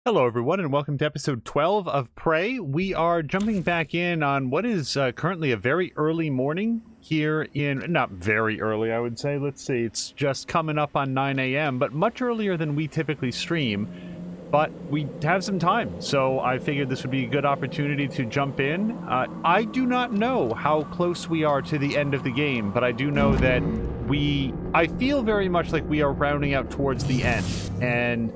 Hello, everyone, and welcome to episode 12 of Prey. We are jumping back in on what is currently a very early morning here in... Not very early, I would say. Let's see, it's just coming up on 9 a.m., but much earlier than we typically stream. But we have some time, so I figured this would be a good opportunity to jump in. I do not know how close we are to the end of the game, but I do know that I feel very much like we are rounding out towards the end, and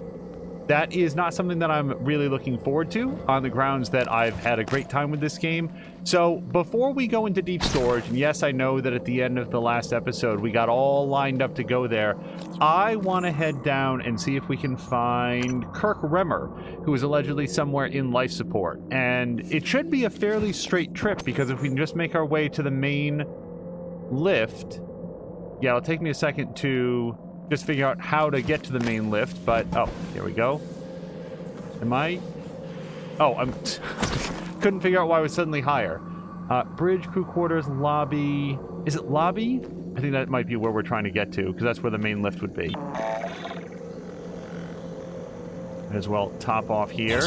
that is not something that I'm really looking forward to on the grounds that I've had a great time with this game. So before we go into deep storage, and yes, I know that at the end of the last episode we got all lined up to go there, I want to head down and see if we can find Kirk Remmer, who is allegedly somewhere in life support. And it should be a fairly straight trip, because if we can just make our way to the main lift... Yeah, it'll take me a second to just figure out how to get to the main lift, but... Oh, here we go. Am I... Oh, I'm... Couldn't figure out why I was suddenly higher. Bridge, crew quarters, lobby... Is it lobby? I think that might be where we're trying to get to, because that's where the main lift would be. Might as well top off here.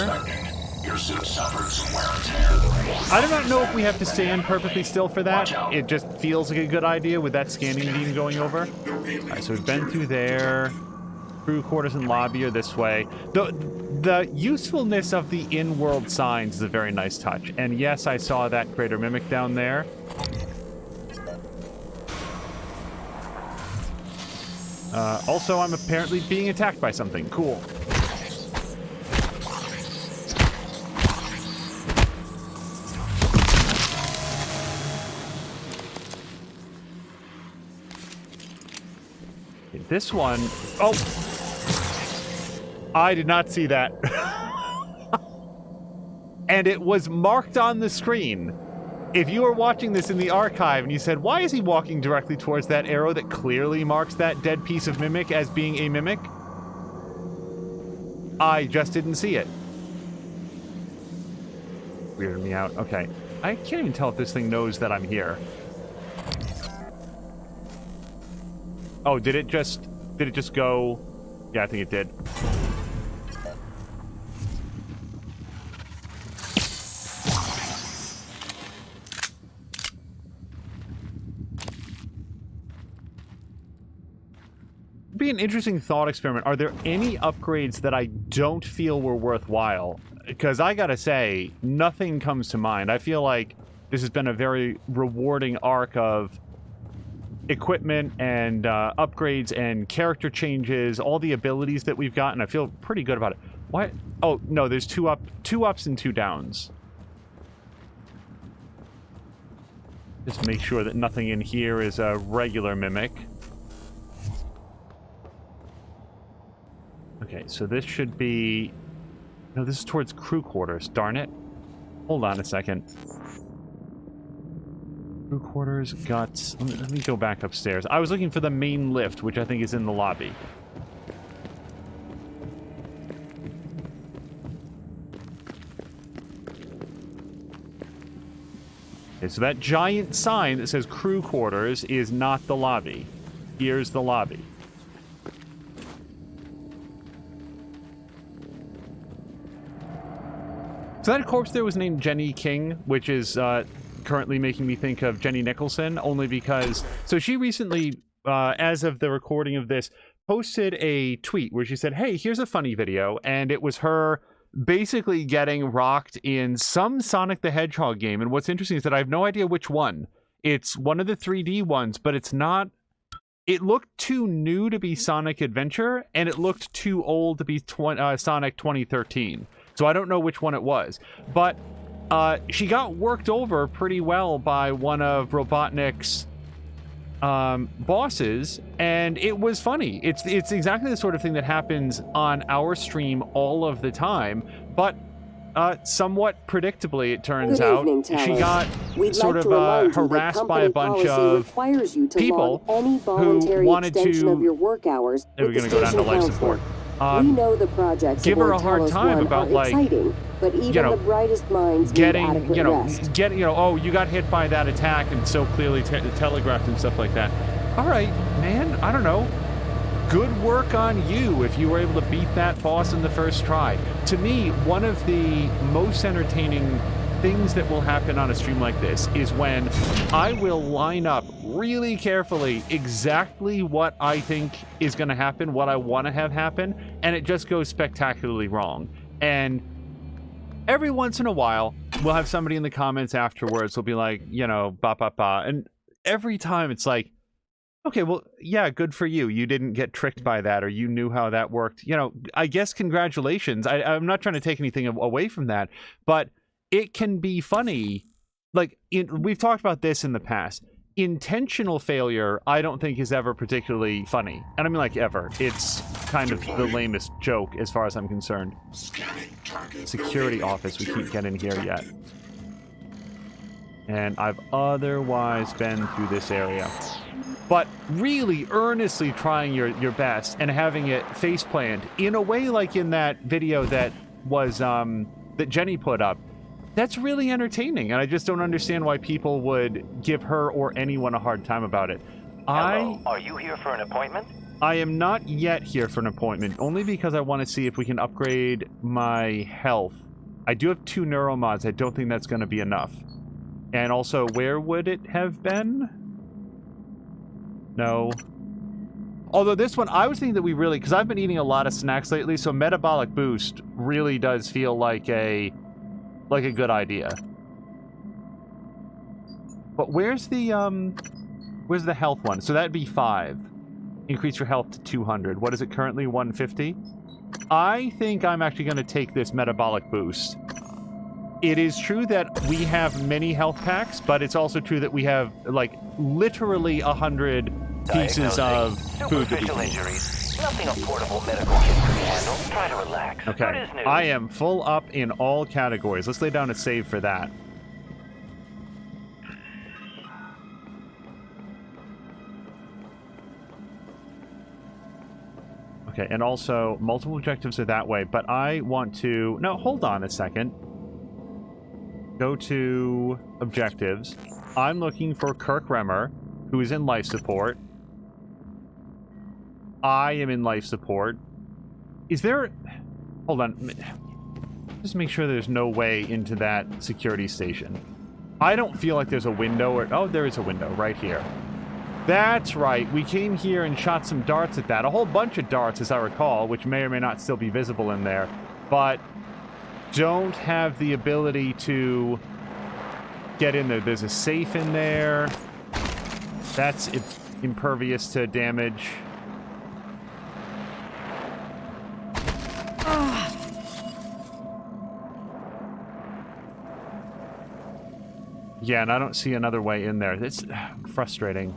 Your suit suffered some wear and tear. I do not know if we have to stand perfectly still for that. It just feels like a good idea with that scanning beam going over. Alright, so we've been through there. Crew quarters and lobby are this way. The usefulness of the in-world signs is a very nice touch. And yes, I saw that Greater Mimic down there. Also, I'm apparently being attacked by something. Cool. This one... Oh! I did not see that. And it was marked on the screen. If you were watching this in the archive and you said, why is he walking directly towards that arrow that clearly marks that dead piece of Mimic as being a Mimic? I just didn't see it. Weirded me out. Okay. I can't even tell if this thing knows that I'm here. Oh, did it just go? Yeah, I think it did. It'd be an interesting thought experiment. Are there any upgrades that I don't feel were worthwhile? Because I gotta say, nothing comes to mind. I feel like this has been a very rewarding arc of equipment and upgrades and character changes, all the abilities that we've gotten. I feel pretty good about it. What? Oh, no, there's two ups and two downs. Just make sure that nothing in here is a regular Mimic. Okay, so this should be... No, this is towards crew quarters. Darn it. Hold on a second. Crew quarters, guts. Let me go back upstairs. I was looking for the main lift, which I think is in the lobby. Okay, so that giant sign that says crew quarters is not the lobby. Here's the lobby. So that corpse there was named Jenny King, which is currently making me think of Jenny Nicholson, only because... So she recently, as of the recording of this, posted a tweet where she said, hey, here's a funny video, and it was her basically getting rocked in some Sonic the Hedgehog game. And what's interesting is that I have no idea which one. It's one of the 3D ones, but it's not... It looked too new to be Sonic Adventure, and it looked too old to be Sonic 2013. So I don't know which one it was. But she got worked over pretty well by one of Robotnik's bosses, and it was funny. It's exactly the sort of thing that happens on our stream all of the time, but somewhat predictably, it turns out, she got sort of harassed by a bunch of people who wanted to... Of your work hours they were going to go down to life support. We know the projects give her a hard time about, like, exciting, but even the brightest minds getting, need rest. oh, you got hit by that attack and so clearly telegraphed and stuff like that. All right, man, I don't know. good work on you if you were able to beat that boss in the first try. To me, one of the most entertaining things that will happen on a stream like this is when I will line up really carefully exactly what I think is going to happen, what I want to have happen, and it just goes spectacularly wrong. And every once in a while, we'll have somebody in the comments afterwards who'll be like, you know, ba ba ba, and every time it's like, okay, well, yeah, good for you. You didn't get tricked by that, or you knew how that worked. You know, I guess congratulations. I'm not trying to take anything away from that, but it can be funny. Like, we've talked about this in the past. Intentional failure, I don't think, is ever particularly funny. And I mean, like, ever. It's kind of the lamest joke as far as I'm concerned. Security office. We can't get in here yet. And I've otherwise been through this area. But really earnestly trying your best and having it faceplant in a way like in that video that was, that Jenny put up. That's really entertaining, and I just don't understand why people would give her or anyone a hard time about it. Hello, are you here for an appointment? I am not yet here for an appointment, only because I want to see if we can upgrade my health. I do have 2 neuromods. I don't think that's going to be enough. And also, where would it have been? No. Although this one, I was thinking that we really, because I've been eating a lot of snacks lately, so metabolic boost really does feel like a good idea. But where's the health one? So that'd be 5. Increase your health to 200. What is it currently? 150? I think I'm actually going to take this metabolic boost. It is true that we have many health packs, but it's also true that we have, like, literally 100 pieces of food to Superficial injuries. Nothing a portable medical kit can handle. Try to relax. Okay. What is new? I am full up in all categories. Let's lay down a save for that. Okay, and also, multiple objectives are that way, but I want to... No, hold on a second. Go to objectives. I'm looking for Kirk Remmer, who is in life support. I am in life support. Is there... Hold on. Just make sure there's no way into that security station. I don't feel like there's a window or... Oh, there is a window right here. That's right. We came here and shot some darts at that. A whole bunch of darts, as I recall, which may or may not still be visible in there. But don't have the ability to get in there. There's a safe in there. That's impervious to damage. Yeah, and I don't see another way in there. It's frustrating.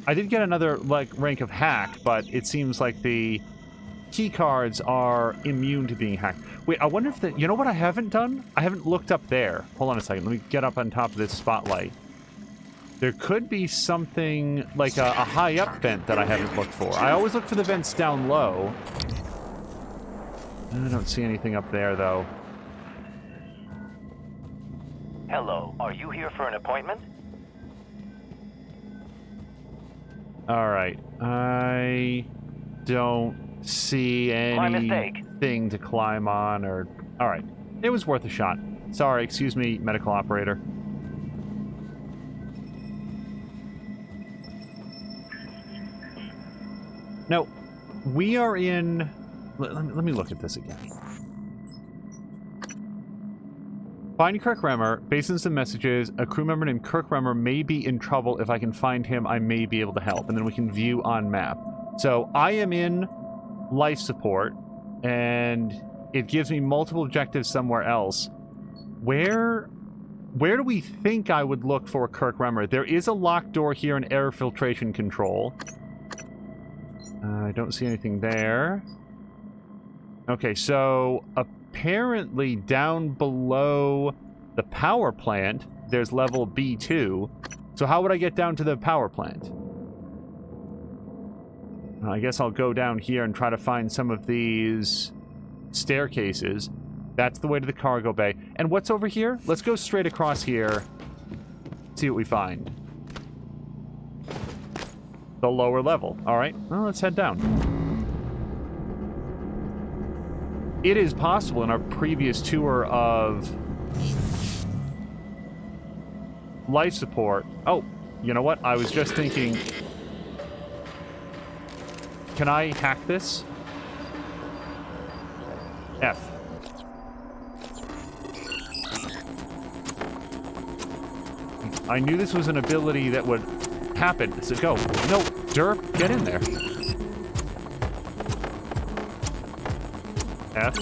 I did get another, like, rank of hack, but it seems like the key cards are immune to being hacked. Wait, I wonder if the... You know what I haven't done? I haven't looked up there. Hold on a second. Let me get up on top of this spotlight. There could be something like a high-up vent that I haven't looked for. I always look for the vents down low. I don't see anything up there, though. Hello, are you here for an appointment? Alright. I don't see anything to climb on or... Alright. It was worth a shot. Sorry, excuse me, medical operator. No, we are in... Let me look at this again. Find Kirk Remmer. Based on some messages, a crew member named Kirk Remmer may be in trouble. If I can find him, I may be able to help. And then we can view on map. So I am in life support, and it gives me multiple objectives somewhere else. Where do we think I would look for Kirk Remmer? There is a locked door here in air filtration control. I don't see anything there. Okay, so apparently down below the power plant, there's level B2. So how would I get down to the power plant? I guess I'll go down here and try to find some of these staircases. That's the way to the cargo bay. And what's over here? Let's go straight across here. See what we find. the lower level. All right, well, let's head down. It is possible in our previous tour of life support. Oh, you know what? I was just thinking, can I hack this? F. I knew this was an ability that would happen. So go. No, derp, get in there. F.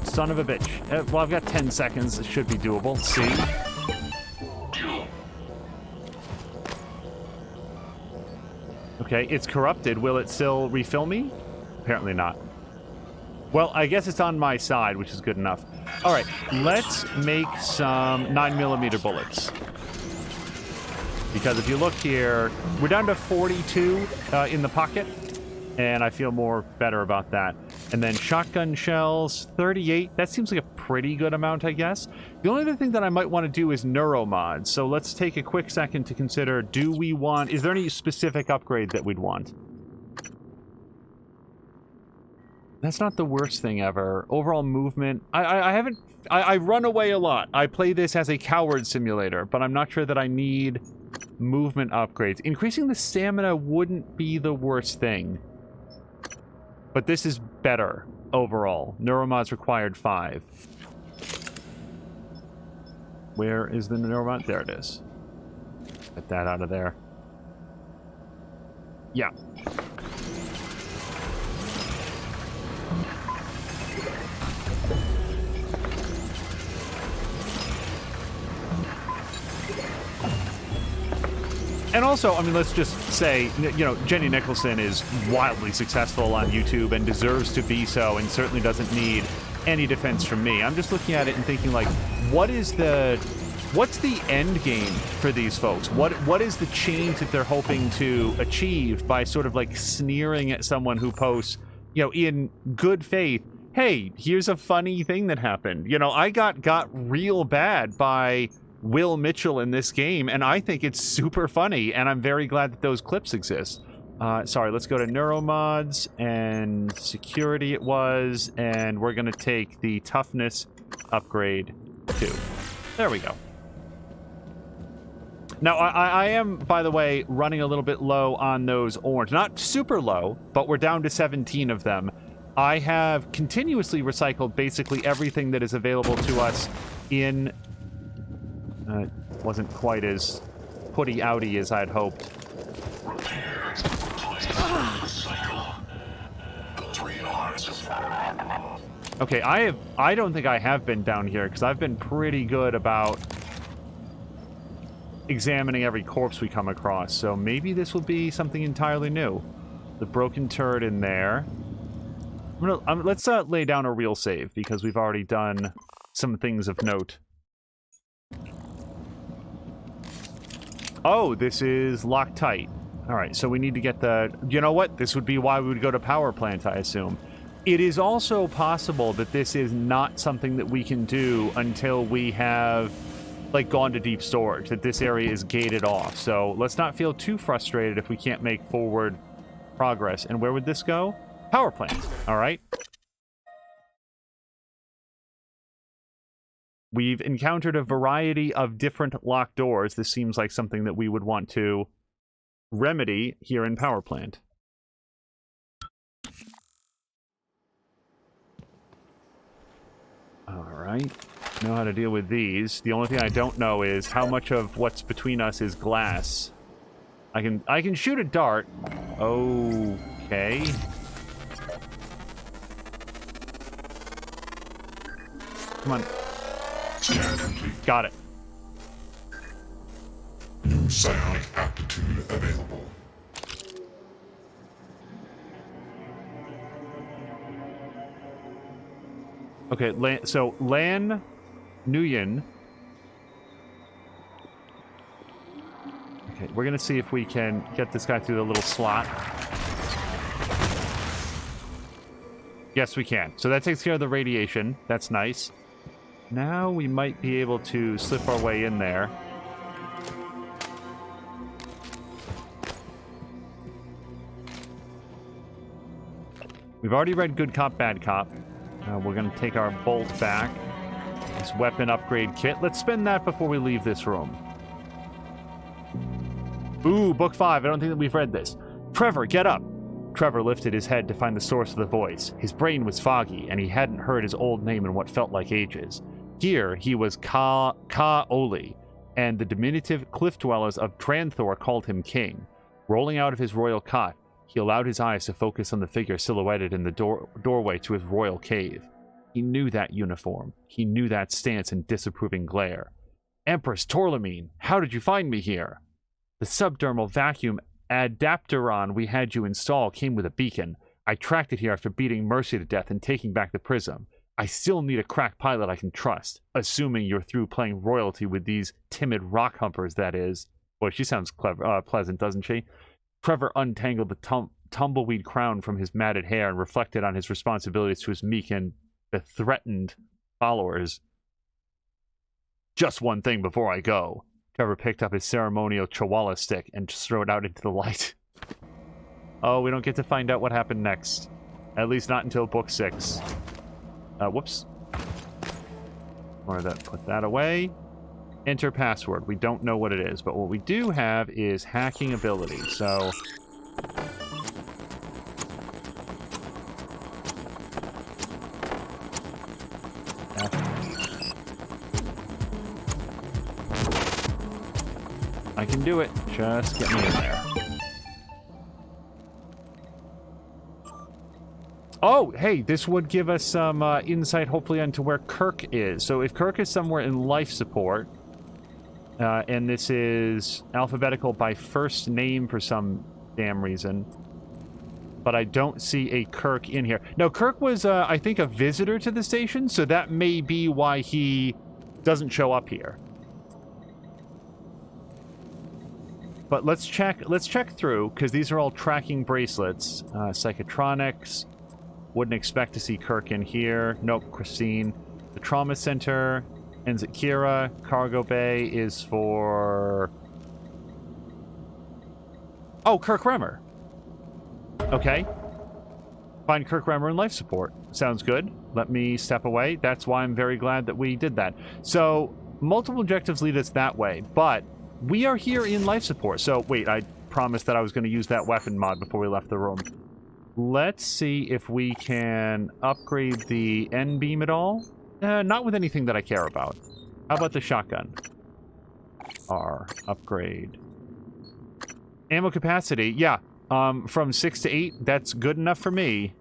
Son of a bitch. Well, I've got 10 seconds. It should be doable. C. Okay, it's corrupted. Will it still refill me? Apparently not. Well, I guess it's on my side, which is good enough. All right, let's make some 9mm bullets. Because if you look here, we're down to 42 in the pocket, and I feel better about that. And then shotgun shells, 38. That seems like a pretty good amount, I guess. The only other thing that I might want to do is neuromods. So let's take a quick second to consider, is there any specific upgrade that we'd want? That's not the worst thing ever. Overall movement. I run away a lot. I play this as a coward simulator, but I'm not sure that I need movement upgrades. Increasing the stamina wouldn't be the worst thing. But this is better overall. Neuromods required 5. Where is the neuromod? There it is. Get that out of there. Yeah. And also, I mean, let's just say, you know, Jenny Nicholson is wildly successful on YouTube and deserves to be so, and certainly doesn't need any defense from me. I'm just looking at it and thinking, like, what's the end game for these folks? What is the change that they're hoping to achieve by sort of like sneering at someone who posts, you know, in good faith, hey, here's a funny thing that happened. You know, I got real bad by Will Mitchell in this game, and I think it's super funny, and I'm very glad that those clips exist. Sorry, let's go to neuromods and security it was, and we're gonna take the toughness upgrade 2. There we go. Now, I am, by the way, running a little bit low on those orange. Not super low, but we're down to 17 of them. I have continuously recycled basically everything that is available to us in... wasn't quite as putty-outy as I'd hoped. Okay, I don't think I have been down here, because I've been pretty good about examining every corpse we come across, so maybe this will be something entirely new. The broken turret in there. Let's lay down a real save, because we've already done some things of note. Oh, this is Loctite. Alright, so we need to get the... You know what? This would be why we would go to power plant, I assume. It is also possible that this is not something that we can do until we have, like, gone to deep storage, that this area is gated off. So let's not feel too frustrated if we can't make forward progress. And where would this go? Power plant. Alright. We've encountered a variety of different locked doors. This seems like something that we would want to remedy here in power plant. Alright. Know how to deal with these. The only thing I don't know is how much of what's between us is glass. I can shoot a dart. Okay. Come on. Scan complete. Got it. New psionic aptitude available. Okay, so Lan Nguyen. Okay, we're gonna see if we can get this guy through the little slot. Yes, we can. So that takes care of the radiation. That's nice. Now we might be able to slip our way in there. We've already read Good Cop, Bad Cop. We're going to take our bolt back. This weapon upgrade kit. Let's spend that before we leave this room. Ooh, book 5. I don't think that we've read this. Trevor, get up. Trevor lifted his head to find the source of the voice. His brain was foggy, and he hadn't heard his old name in what felt like ages. Here, he was Ka-Oli, and the diminutive cliff dwellers of Tranthor called him king. Rolling out of his royal cot, he allowed his eyes to focus on the figure silhouetted in the doorway to his royal cave. He knew that uniform. He knew that stance and disapproving glare. Empress Torlamine, how did you find me here? The subdermal vacuum adapteron we had you install came with a beacon. I tracked it here after beating Mercy to death and taking back the prism. I still need a crack pilot I can trust, assuming you're through playing royalty with these timid rock humpers, that is. Boy, she sounds clever, pleasant, doesn't she? Trevor untangled the tumbleweed crown from his matted hair and reflected on his responsibilities to his meek and threatened followers. Just one thing before I go. Trevor picked up his ceremonial Chihuahua stick and just threw it out into the light. Oh, we don't get to find out what happened next. At least not until book 6. Whoops. Put that away. Enter password. We don't know what it is, but what we do have is hacking ability, so... I can do it. Just get me in there. Oh, hey, this would give us some insight, hopefully, onto where Kirk is. So if Kirk is somewhere in life support, and this is alphabetical by first name for some damn reason, but I don't see a Kirk in here. Now, Kirk was, I think, a visitor to the station, so that may be why he doesn't show up here. But let's check through, because these are all tracking bracelets. Psychotronics. Wouldn't expect to see Kirk in here. Nope, Christine. The Trauma Center ends at Kira. Cargo Bay is for... Oh, Kirk Remmer. Okay. Find Kirk Remmer in life support. Sounds good. Let me step away. That's why I'm very glad that we did that. So, multiple objectives lead us that way, but we are here in life support. So, wait, I promised that I was going to use that weapon mod before we left the room. Let's see if we can upgrade the N-beam at all. Not with anything that I care about. How about the shotgun? R. Upgrade. Ammo capacity. Yeah. From 6 to 8, that's good enough for me.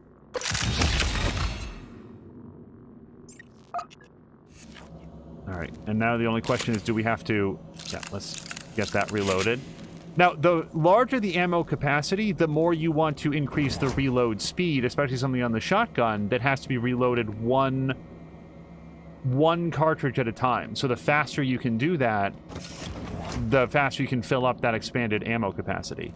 Alright, and now the only question is, do we have to... Yeah, let's get that reloaded. Now, the larger the ammo capacity, the more you want to increase the reload speed, especially something on the shotgun that has to be reloaded one cartridge at a time. So the faster you can do that, the faster you can fill up that expanded ammo capacity.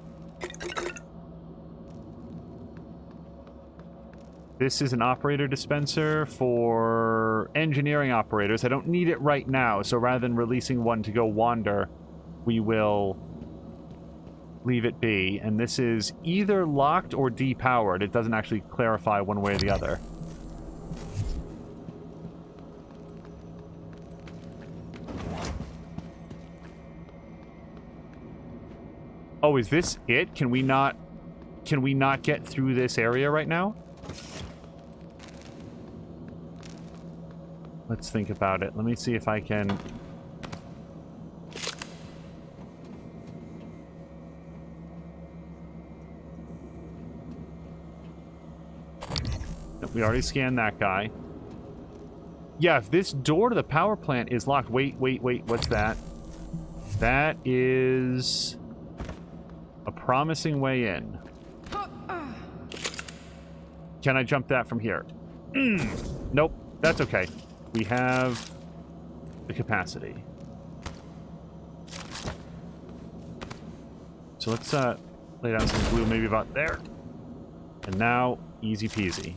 This is an operator dispenser for engineering operators. I don't need it right now, so rather than releasing one to go wander, we will leave it be. And this is either locked or depowered. It doesn't actually clarify one way or the other. Oh, is this it? Can we not get through this area right now? Let's think about it. Let me see if I can... We already scanned that guy. Yeah, if this door to the power plant is locked... Wait, what's that? That is... a promising way in. Can I jump that from here? Nope, that's okay. We have the capacity. So let's lay down some glue maybe about there. And now, easy peasy.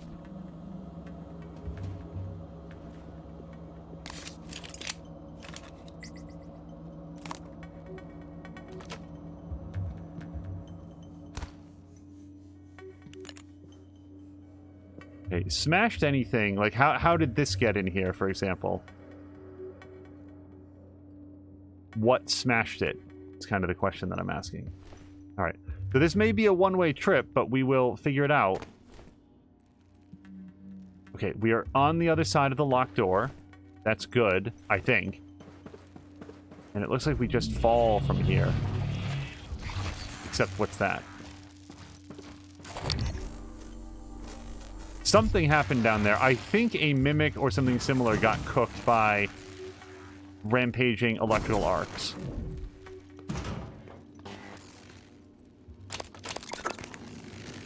Okay, smashed anything. Like, how did this get in here, for example? What smashed it? It's kind of the question that I'm asking. All right. So this may be a one-way trip, but we will figure it out. Okay, we are on the other side of the locked door. That's good, I think. And it looks like we just fall from here. Except, what's that? Something happened down there. I think a mimic or something similar got cooked by rampaging electrical arcs.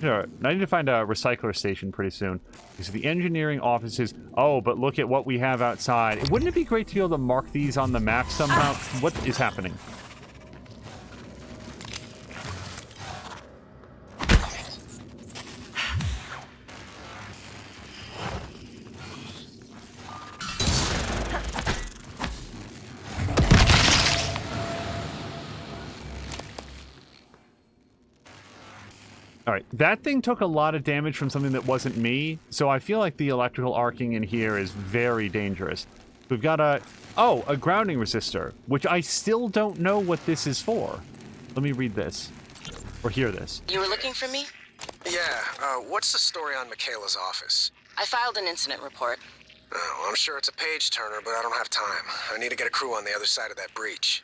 Sure. I need to find a recycler station pretty soon. So the engineering offices... Oh, but look at what we have outside. Wouldn't it be great to be able to mark these on the map somehow? What is happening? Alright, that thing took a lot of damage from something that wasn't me, so I feel like the electrical arcing in here is very dangerous. We've got a grounding resistor, which I still don't know what this is for. Let me read this. Or hear this. You were looking for me? Yeah, what's the story on Michaela's office? I filed an incident report. Oh, I'm sure it's a page-turner, but I don't have time. I need to get a crew on the other side of that breach.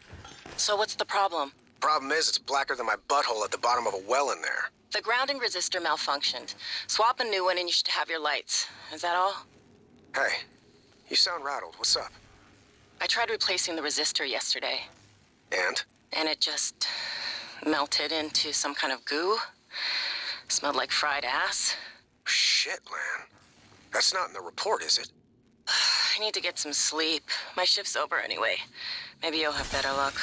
So what's the problem? Problem is, it's blacker than my butthole at the bottom of a well in there. The grounding resistor malfunctioned. Swap a new one and you should have your lights. Is that all? Hey, you sound rattled. What's up? I tried replacing the resistor yesterday. And? And it just melted into some kind of goo. Smelled like fried ass. Shit, Lan. That's not in the report, is it? I need to get some sleep. My shift's over anyway. Maybe you'll have better luck.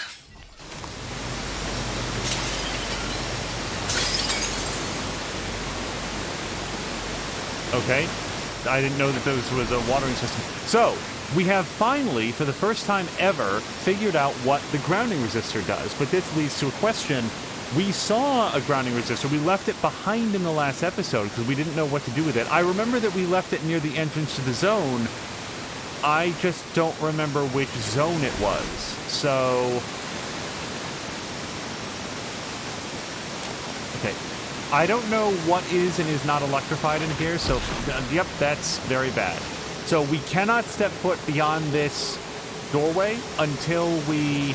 Okay. I didn't know that those was a watering system. So, we have finally, for the first time ever, figured out what the grounding resistor does. But this leads to a question. We saw a grounding resistor. We left it behind in the last episode because we didn't know what to do with it. I remember that we left it near the entrance to the zone. I just don't remember which zone it was. So... Okay. I don't know what is and is not electrified in here, so, yep, that's very bad. So we cannot step foot beyond this doorway until we...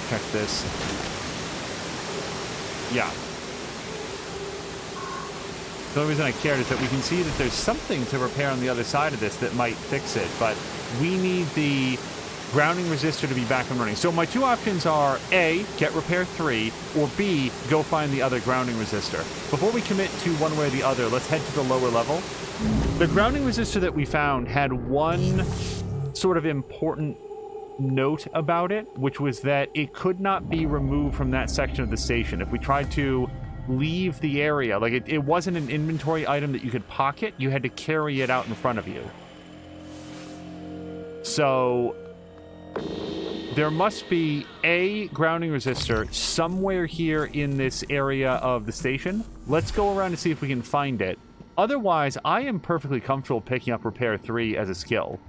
Check this. Yeah. The only reason I cared is that we can see that there's something to repair on the other side of this that might fix it, but we need the grounding resistor to be back and running. So my two options are A, get repair 3, or B, go find the other grounding resistor. Before we commit to one way or the other, let's head to the lower level. The grounding resistor that we found had one sort of important note about it, which was that it could not be removed from that section of the station. If we tried to leave the area, like it wasn't an inventory item that you could pocket, you had to carry it out in front of you. So there must be a grounding resistor somewhere here in this area of the station. Let's go around and see if we can find it. Otherwise, I am perfectly comfortable picking up Repair 3 as a skill.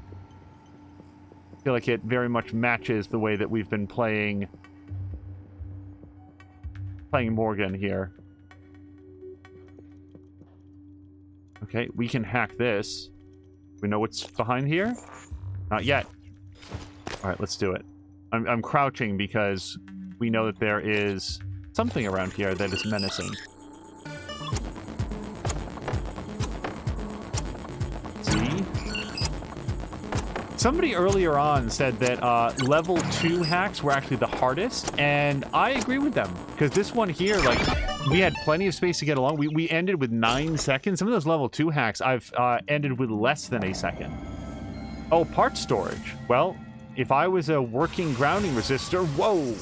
I feel like it very much matches the way that we've been playing Morgan here. Okay, we can hack this. We know what's behind here? Not yet. All right, let's do it. I'm crouching because we know that there is something around here that is menacing. See? Somebody earlier on said that level 2 hacks were actually the hardest, and I agree with them. Because this one here, like, we had plenty of space to get along. We ended with 9 seconds. Some of those level 2 hacks, I've ended with less than a second. Oh, part storage. Well, if I was a working grounding resistor, whoa!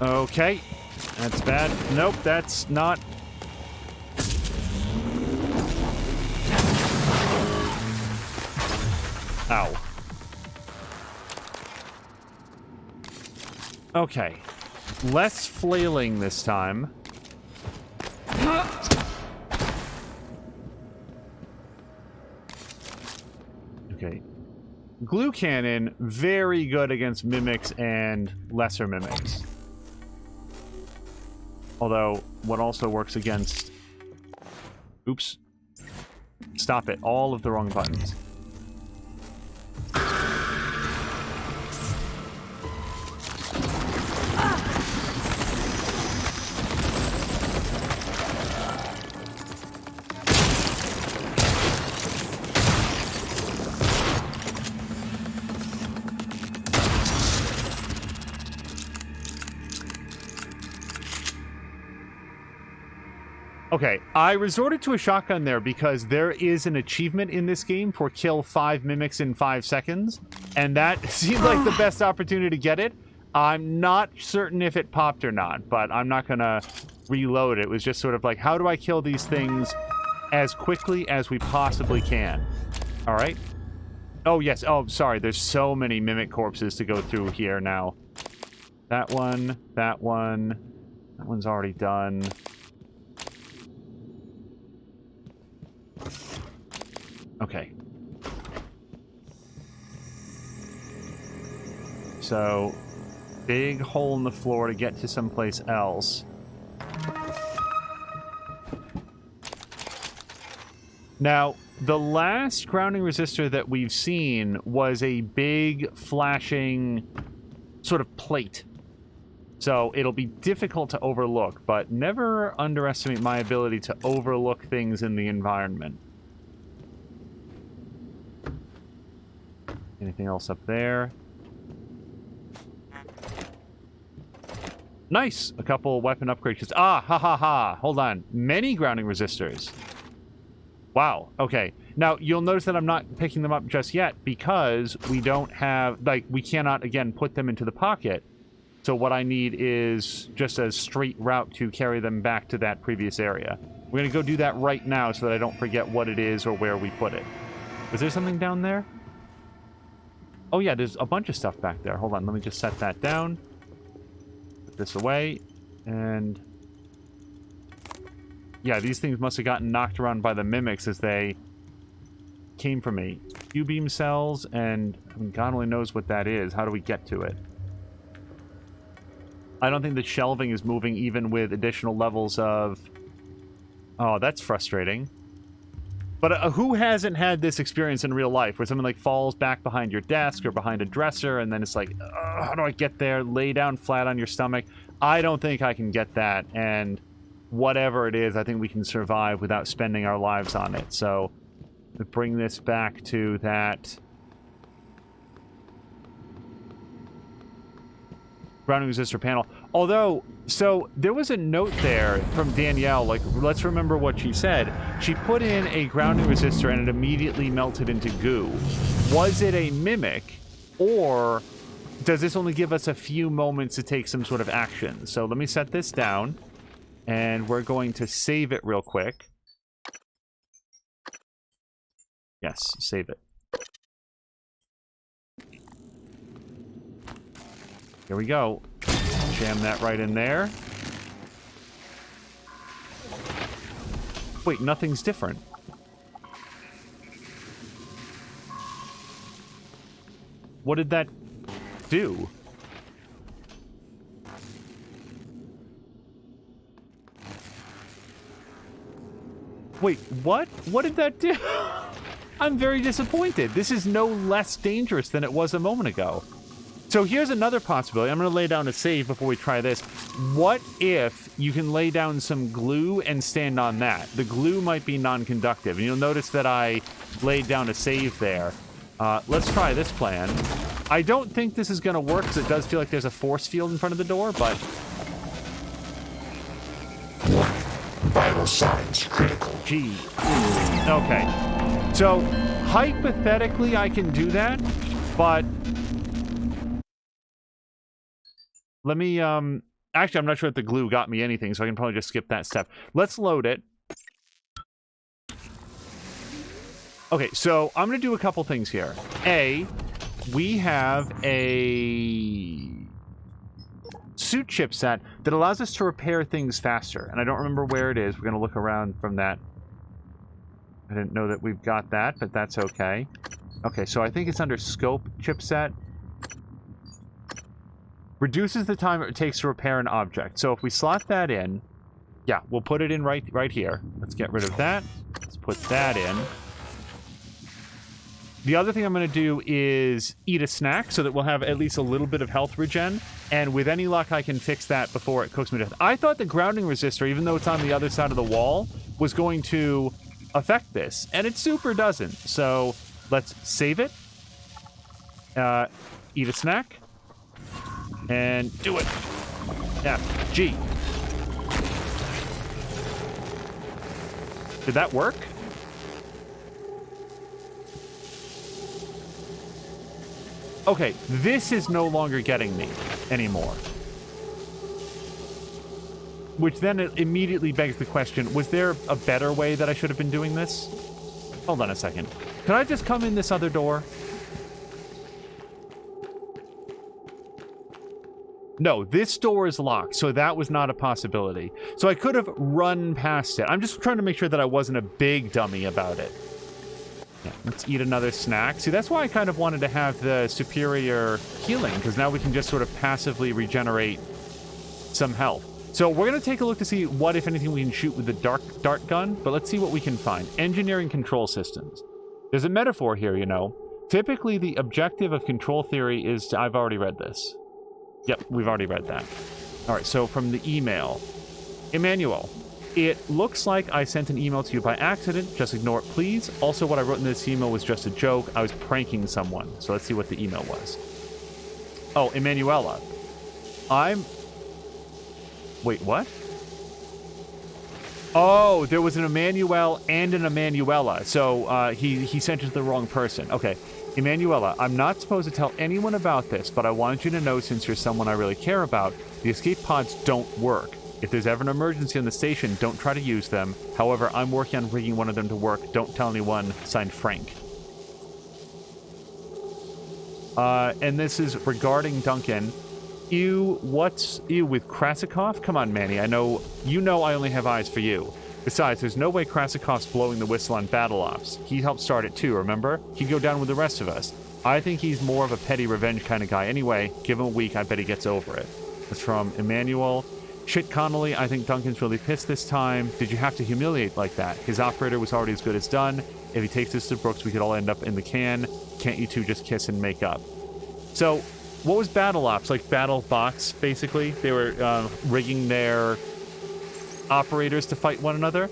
Okay, that's bad. Nope, that's not... Ow. Okay. Less flailing this time. Okay. Glue cannon, very good against mimics and lesser mimics. Although, what also works against... Oops. Stop it. All of the wrong buttons. Okay, I resorted to a shotgun there because there is an achievement in this game for kill 5 mimics in 5 seconds, and that seemed like the best opportunity to get it. I'm not certain if it popped or not, but I'm not gonna reload it. It was just sort of like, how do I kill these things as quickly as we possibly can? All right. Oh, yes. Oh, sorry. There's so many mimic corpses to go through here now. That one, that one. That one's already done. Okay. So, big hole in the floor to get to someplace else. Now, the last grounding resistor that we've seen was a big flashing sort of plate. So it'll be difficult to overlook, but never underestimate my ability to overlook things in the environment. Anything else up there? Nice! A couple weapon upgrades. Ah, ha ha ha! Hold on. Many grounding resistors. Wow. Okay. Now, you'll notice that I'm not picking them up just yet because we don't have... Like, we cannot, again, put them into the pocket. So what I need is just a straight route to carry them back to that previous area. We're going to go do that right now so that I don't forget what it is or where we put it. Was there something down there? Oh, yeah, there's a bunch of stuff back there. Hold on, let me just set that down. Put this away. And... yeah, these things must have gotten knocked around by the mimics as they came for me. Q-beam cells, and I mean, God only knows what that is. How do we get to it? I don't think the shelving is moving even with additional levels of... oh, that's frustrating. But who hasn't had this experience in real life where someone like falls back behind your desk or behind a dresser and then it's like, how do I get there? Lay down flat on your stomach. I don't think I can get that, and whatever it is, I think we can survive without spending our lives on it. So we bring this back to that grounding resistor panel. Although, so there was a note there from Danielle, like, let's remember what she said. She put in a grounding resistor and it immediately melted into goo. Was it a mimic, or does this only give us a few moments to take some sort of action? So let me set this down, and we're going to save it real quick. Yes, save it. Here we go. Jam that right in there. Wait, nothing's different. What did that do? Wait, what? What did that do? I'm very disappointed. This is no less dangerous than it was a moment ago. So here's another possibility. I'm going to lay down a save before we try this. What if you can lay down some glue and stand on that? The glue might be non-conductive, and you'll notice that I laid down a save there. Let's try this plan. I don't think this is going to work because it does feel like there's a force field in front of the door, but... Vital signs critical. gee. Okay. So, hypothetically, I can do that, but... let me, actually, I'm not sure if the glue got me anything, so I can probably just skip that step. Let's load it. Okay, so I'm going to do a couple things here. A, we have a suit chipset that allows us to repair things faster. And I don't remember where it is. We're going to look around from that. I didn't know that we've got that, but that's okay. Okay, so I think it's under scope chipset. Reduces the time it takes to repair an object. So if we slot that in, yeah, we'll put it in right here. Let's get rid of that. Let's put that in. The other thing I'm going to do is eat a snack so that we'll have at least a little bit of health regen. And with any luck, I can fix that before it cooks me to death. I thought the grounding resistor, even though it's on the other side of the wall, was going to affect this. And it super doesn't. So let's save it. Eat a snack. And do it. F, G. Did that work? Okay, this is no longer getting me anymore. Which then it immediately begs the question, was there a better way that I should have been doing this? Hold on a second. Can I just come in this other door? No, this door is locked, so that was not a possibility. So I could have run past it. I'm just trying to make sure that I wasn't a big dummy about it. Yeah, let's eat another snack. See, that's why I kind of wanted to have the superior healing, because now we can just sort of passively regenerate some health. So we're going to take a look to see what, if anything, we can shoot with the dart gun, but let's see what we can find. Engineering control systems. There's a metaphor here, you know. Typically, the objective of control theory is to... I've already read this. Yep, we've already read that. All right, so from the email. Emmanuel, it looks like I sent an email to you by accident. Just ignore it, please. Also, what I wrote in this email was just a joke. I was pranking someone. So let's see what the email was. Oh, Emanuela. Wait, what? Oh, there was an Emmanuel and an Emanuela. So he sent it to the wrong person. Okay. Emanuela, I'm not supposed to tell anyone about this, but I wanted you to know, since you're someone I really care about, the escape pods don't work. If there's ever an emergency on the station, don't try to use them. However, I'm working on rigging one of them to work. Don't tell anyone. Signed, Frank. And this is regarding Duncan. What's with Krasikov? Come on, Manny. I know I only have eyes for you. Besides, there's no way Krasikov's blowing the whistle on Battle Ops. He helped start it too, remember? He'd go down with the rest of us. I think he's more of a petty revenge kind of guy. Anyway, give him a week, I bet he gets over it. That's from Emmanuel. Shit, Connolly, I think Duncan's really pissed this time. Did you have to humiliate like that? His operator was already as good as done. If he takes this to Brooks, we could all end up in the can. Can't you two just kiss and make up? So, what was Battle Ops? Like battle bots, basically? They were rigging their operators to fight one another.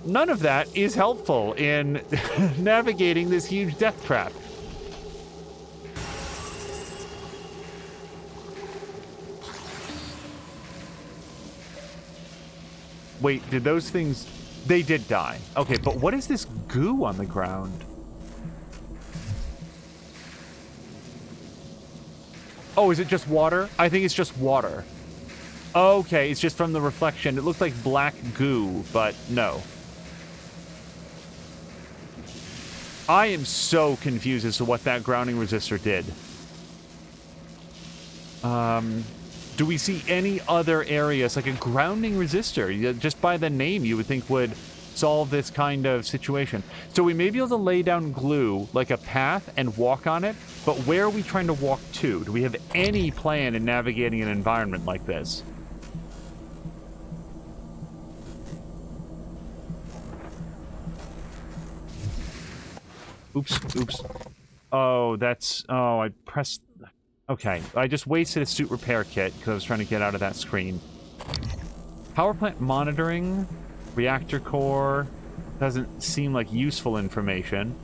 None of that is helpful in navigating this huge death trap. Wait, did those things... They did die. Okay, but what is this goo on the ground? Oh, is it just water? I think it's just water. Okay, it's just from the reflection. It looked like black goo, but no. I am so confused as to what that grounding resistor did. Do we see any other areas, like a grounding resistor? Just by the name, you would think would solve this kind of situation. So we may be able to lay down glue, like a path, and walk on it, but where are we trying to walk to? Do we have any plan in navigating an environment like this? Oops. Oh, I pressed... Okay, I just wasted a suit repair kit because I was trying to get out of that screen. Power plant monitoring, reactor core, doesn't seem like useful information.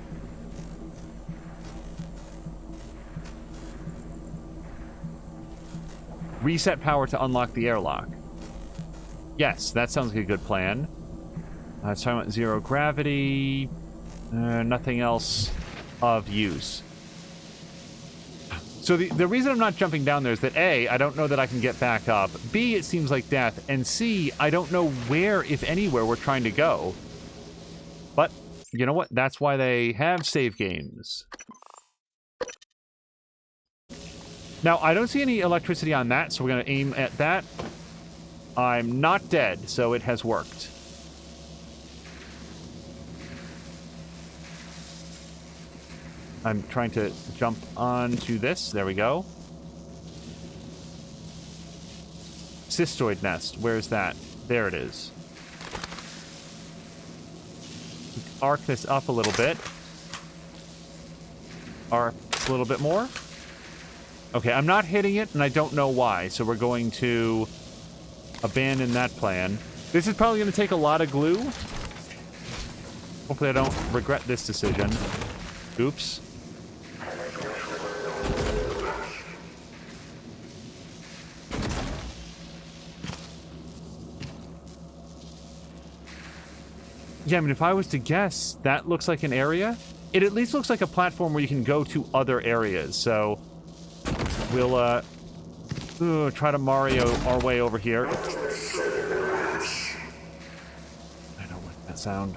Reset power to unlock the airlock. Yes, that sounds like a good plan. It's talking about zero gravity. Nothing else of use. So the reason I'm not jumping down there is that A, I don't know that I can get back up. B, it seems like death. And C, I don't know where, if anywhere, we're trying to go. But, you know what? That's why they have save games. Now, I don't see any electricity on that, so we're going to aim at that. I'm not dead, so it has worked. I'm trying to jump onto this. There we go. Cystoid nest. Where's that? There it is. Arc this up a little bit. Arc a little bit more. Okay, I'm not hitting it, and I don't know why, so we're going to abandon that plan. This is probably going to take a lot of glue. Hopefully I don't regret this decision. Oops. Yeah, I mean, if I was to guess, that looks like an area. It at least looks like a platform where you can go to other areas, so we'll, try to Mario our way over here. I don't like that sound.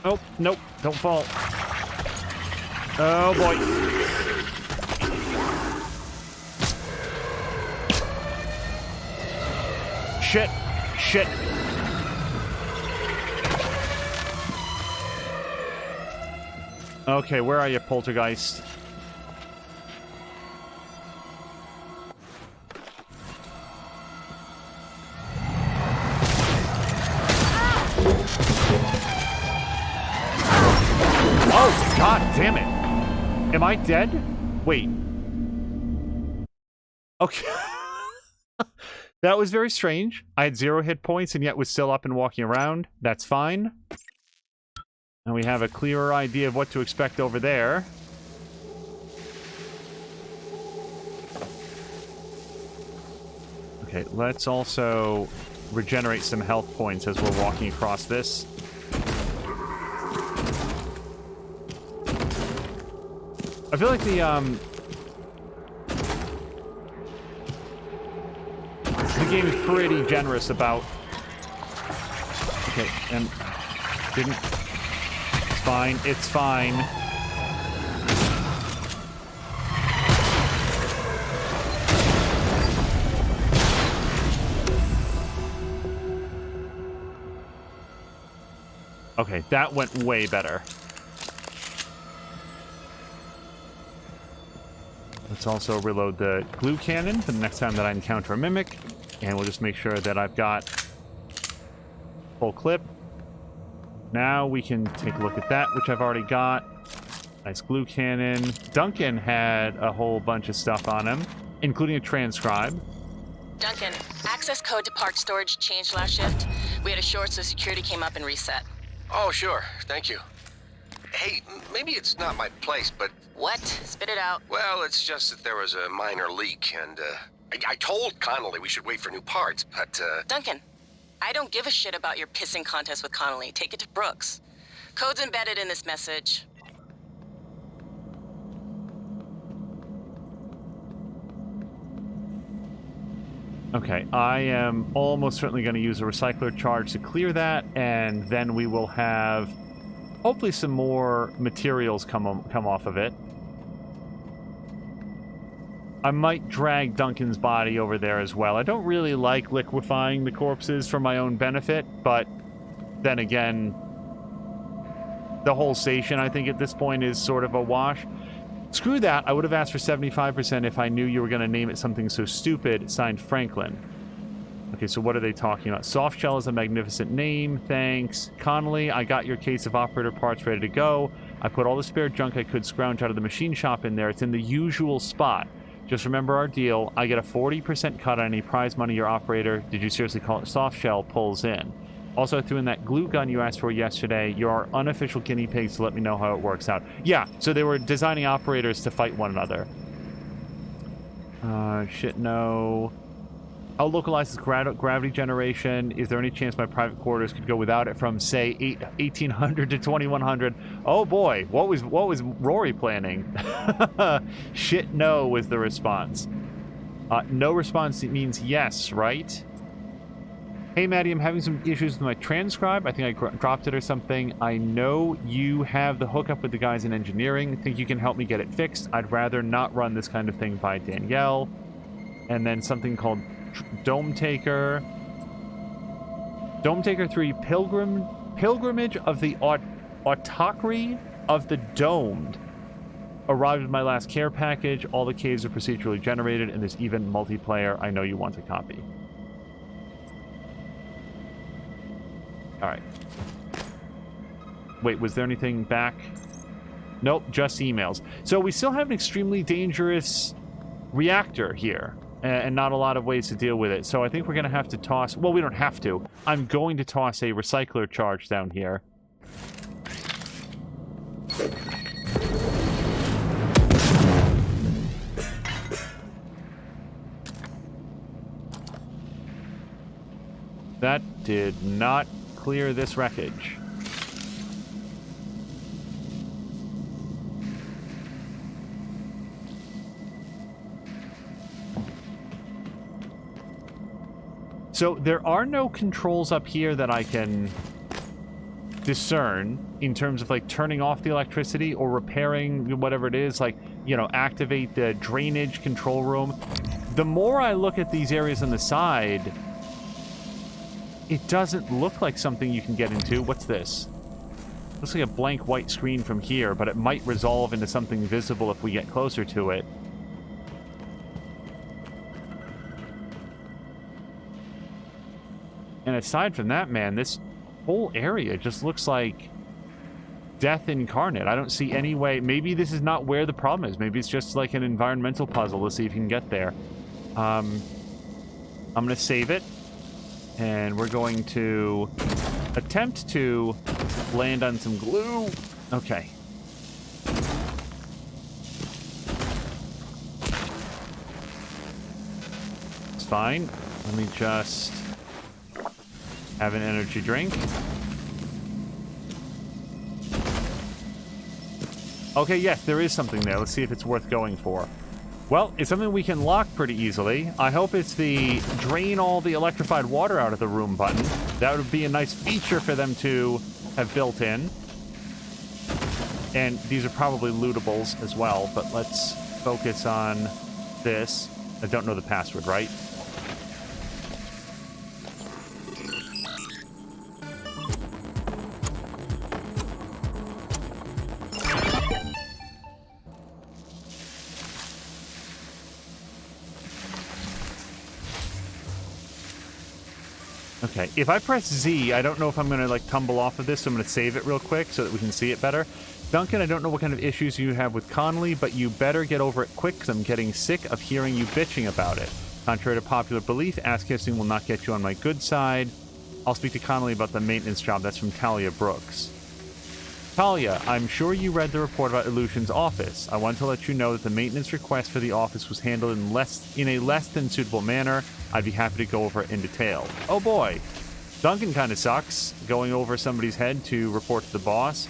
Oh, nope, don't fall. Oh, boy. Shit. Shit. Okay, where are you, Poltergeist? Oh, God damn it. Am I dead? Wait. Okay. That was very strange. I had 0 hit points and yet was still up and walking around. That's fine. And we have a clearer idea of what to expect over there. Okay, let's also regenerate some health points as we're walking across this. I feel like the game is pretty generous about... Okay, and... Didn't... It's fine, it's fine. Okay, that went way better. Let's also reload the glue cannon for the next time that I encounter a mimic. And we'll just make sure that I've got full clip. Now we can take a look at that, which I've already got. Nice glue cannon. Duncan had a whole bunch of stuff on him, including a transcribe. Duncan, access code to parked storage changed last shift. We had a short, so security came up and reset. Oh, sure. Thank you. Hey, maybe it's not my place, but... What? Spit it out. Well, it's just that there was a minor leak, and, I told Connolly we should wait for new parts, but, Duncan, I don't give a shit about your pissing contest with Connolly. Take it to Brooks. Code's embedded in this message. Okay, I am almost certainly going to use a recycler charge to clear that, and then we will have hopefully some more materials come off of it. I might drag Duncan's body over there as well. I don't really like liquefying the corpses for my own benefit, but then again, the whole station, I think, at this point is sort of a wash. Screw that. I would have asked for 75% if I knew you were going to name it something so stupid. Signed, Franklin. Okay, so what are they talking about? Softshell is a magnificent name. Thanks. Connolly, I got your case of operator parts ready to go. I put all the spare junk I could scrounge out of the machine shop in there. It's in the usual spot. Just remember our deal. I get a 40% cut on any prize money your operator, did you seriously call it softshell, pulls in. Also, I threw in that glue gun you asked for yesterday. You're our unofficial guinea pigs to let me know how it works out. Yeah, so they were designing operators to fight one another. Shit, no. How localized is gravity generation? Is there any chance my private quarters could go without it from, say, 1800 to 2100? Oh boy, what was Rory planning? Shit, no was the response. No response means yes, right? Hey, Maddie, I'm having some issues with my transcribe. I think I dropped it or something. I know you have the hookup with the guys in engineering. Think you can help me get it fixed? I'd rather not run this kind of thing by Danielle. And then something called Dome Taker. Dome Taker 3 Pilgrimage of the Autocry of the Domed. Arrived with my last care package. All the caves are procedurally generated, and there's even multiplayer. I know you want a copy. Alright. Wait, was there anything back? Nope, just emails. So we still have an extremely dangerous reactor here, and not a lot of ways to deal with it. So I think we're going to have to toss... Well, we don't have to. I'm going to toss a recycler charge down here. That did not clear this wreckage. So there are no controls up here that I can discern in terms of like turning off the electricity or repairing whatever it is, like, you know, activate the drainage control room. The more I look at these areas on the side, it doesn't look like something you can get into. What's this? Looks like a blank white screen from here, but it might resolve into something visible if we get closer to it. And aside from that, man, this whole area just looks like death incarnate. I don't see any way. Maybe this is not where the problem is. Maybe it's just like an environmental puzzle. Let's see if you can get there. I'm going to save it. And we're going to attempt to land on some glue. Okay. It's fine. Let me just have an energy drink. Okay, yes, there is something there. Let's see if it's worth going for. Well, it's something we can lock pretty easily. I hope it's the drain all the electrified water out of the room button. That would be a nice feature for them to have built in. And these are probably lootables as well, but let's focus on this. I don't know the password, right? Okay, if I press Z, I don't know if I'm going to, like, tumble off of this, so I'm going to save it real quick so that we can see it better. Duncan, I don't know what kind of issues you have with Connolly, but you better get over it quick, because I'm getting sick of hearing you bitching about it. Contrary to popular belief, ass-kissing will not get you on my good side. I'll speak to Connolly about the maintenance job. That's from Talia Brooks. Talia, I'm sure you read the report about Illusion's office. I want to let you know that the maintenance request for the office was handled in a less than suitable manner. I'd be happy to go over it in detail. Oh boy. Duncan kind of sucks, going over somebody's head to report to the boss.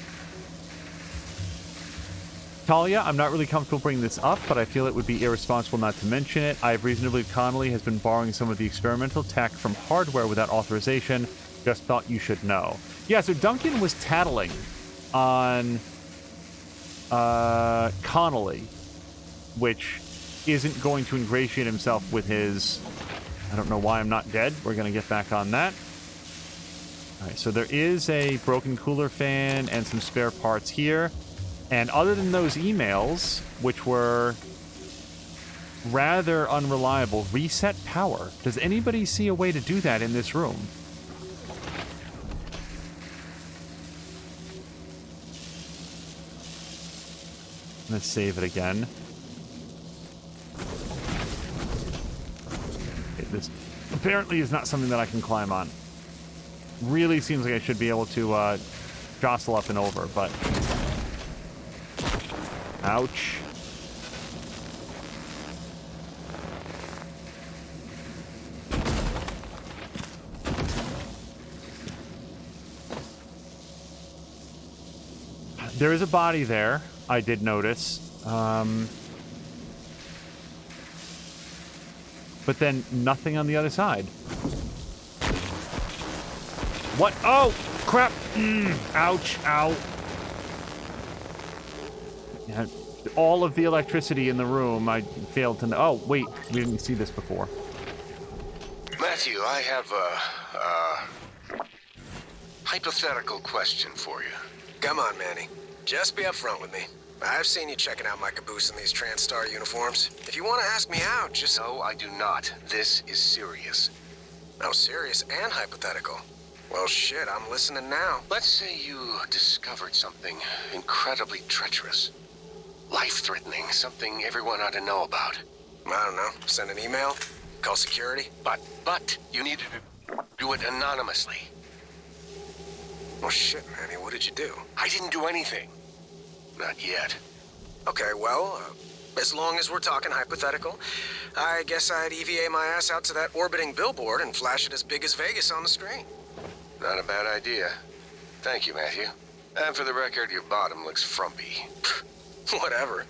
Talia, I'm not really comfortable bringing this up, but I feel it would be irresponsible not to mention it. I have reason to believe Connolly has been borrowing some of the experimental tech from hardware without authorization. Just thought you should know. Yeah, so Duncan was tattling on Connolly, which isn't going to ingratiate himself with his... I don't know why I'm not dead. We're going to get back on that. All right, so there is a broken cooler fan and some spare parts here. And other than those emails, which were rather unreliable, reset power. Does anybody see a way to do that in this room? Let's save it again. This apparently is not something that I can climb on. Really seems like I should be able to jostle up and over, but... Ouch. There is a body there, I did notice. But then nothing on the other side. What? Oh, crap. Ouch. Ow. Yeah, all of the electricity in the room, I failed to know. Oh, wait. We didn't see this before. Matthew, I have a hypothetical question for you. Come on, Manny. Just be upfront with me. I've seen you checking out my caboose in these TranStar uniforms. If you want to ask me out, just... No, I do not. This is serious. Oh, serious and hypothetical. Well, shit, I'm listening now. Let's say you discovered something incredibly treacherous. Life-threatening, something everyone ought to know about. I don't know. Send an email? Call security? But you need to do it anonymously. Well, shit, Manny, what did you do? I didn't do anything. Not yet. Okay, well, as long as we're talking hypothetical, I guess I'd EVA my ass out to that orbiting billboard and flash it as big as Vegas on the screen. Not a bad idea. Thank you, Matthew. And for the record, your bottom looks frumpy. Whatever.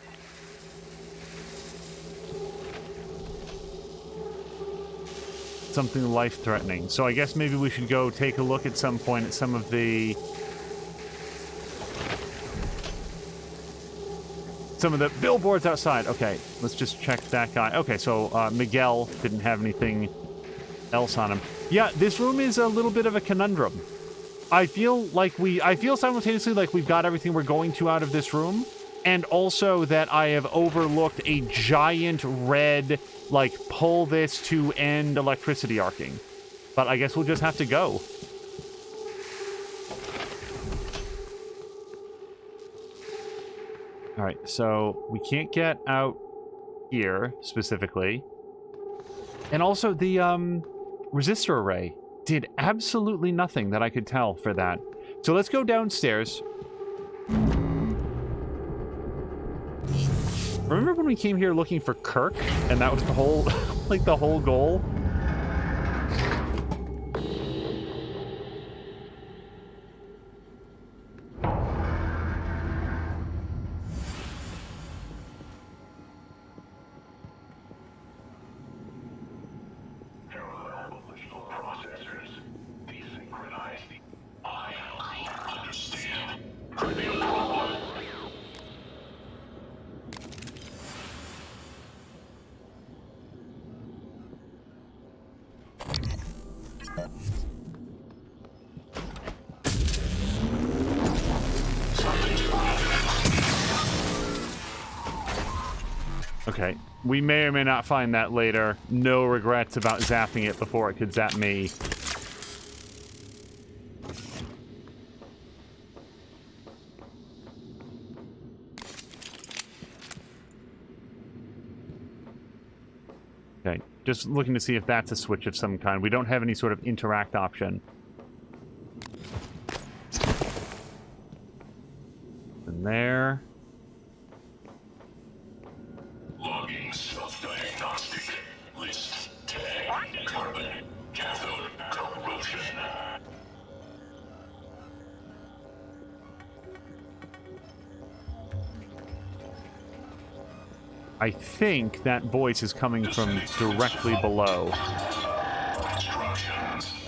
Something life-threatening. So I guess maybe we should go take a look at some point at some of the billboards outside. Okay, let's just check that guy. Okay, so Miguel didn't have anything else on him. Yeah, this room is a little bit of a conundrum. I feel simultaneously like we've got everything we're going to out of this room, and also that I have overlooked a giant red, like, pull this to end electricity arcing. But I guess we'll just have to go. Alright, so we can't get out here, specifically. And also, the, resistor array did absolutely nothing that I could tell for that. So let's go downstairs. Remember when we came here looking for Kirk, and that was the whole, like, the whole goal? Okay, we may or may not find that later. No regrets about zapping it before it could zap me. Okay, just looking to see if that's a switch of some kind. We don't have any sort of interact option. And there. Logging self-diagnostic. List tag. Carbon. Cathode corrosion. I think that voice is coming from directly below.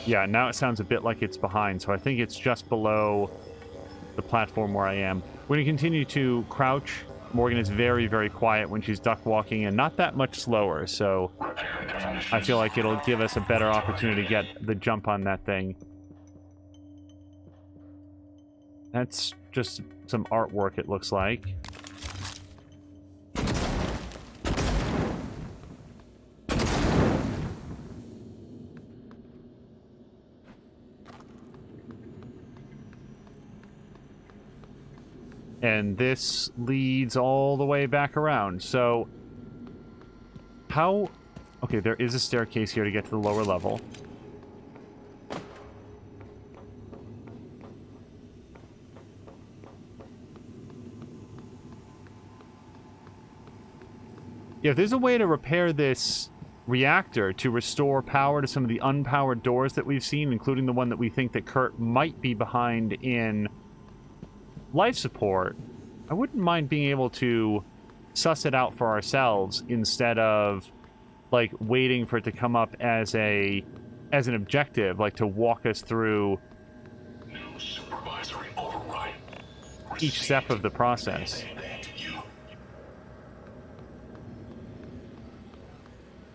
Yeah, now it sounds a bit like it's behind, so I think it's just below the platform where I am. We're going to continue to crouch. Morgan is very, very quiet when she's duck walking and not that much slower, so I feel like it'll give us a better opportunity to get the jump on that thing. That's just some artwork, it looks like. And this leads all the way back around. So, how... Okay, there is a staircase here to get to the lower level. Yeah, if there's a way to repair this reactor to restore power to some of the unpowered doors that we've seen, including the one that we think that Kurt might be behind in life support, I wouldn't mind being able to suss it out for ourselves instead of, like, waiting for it to come up as an objective, like to walk us through supervisory override. each step of the process.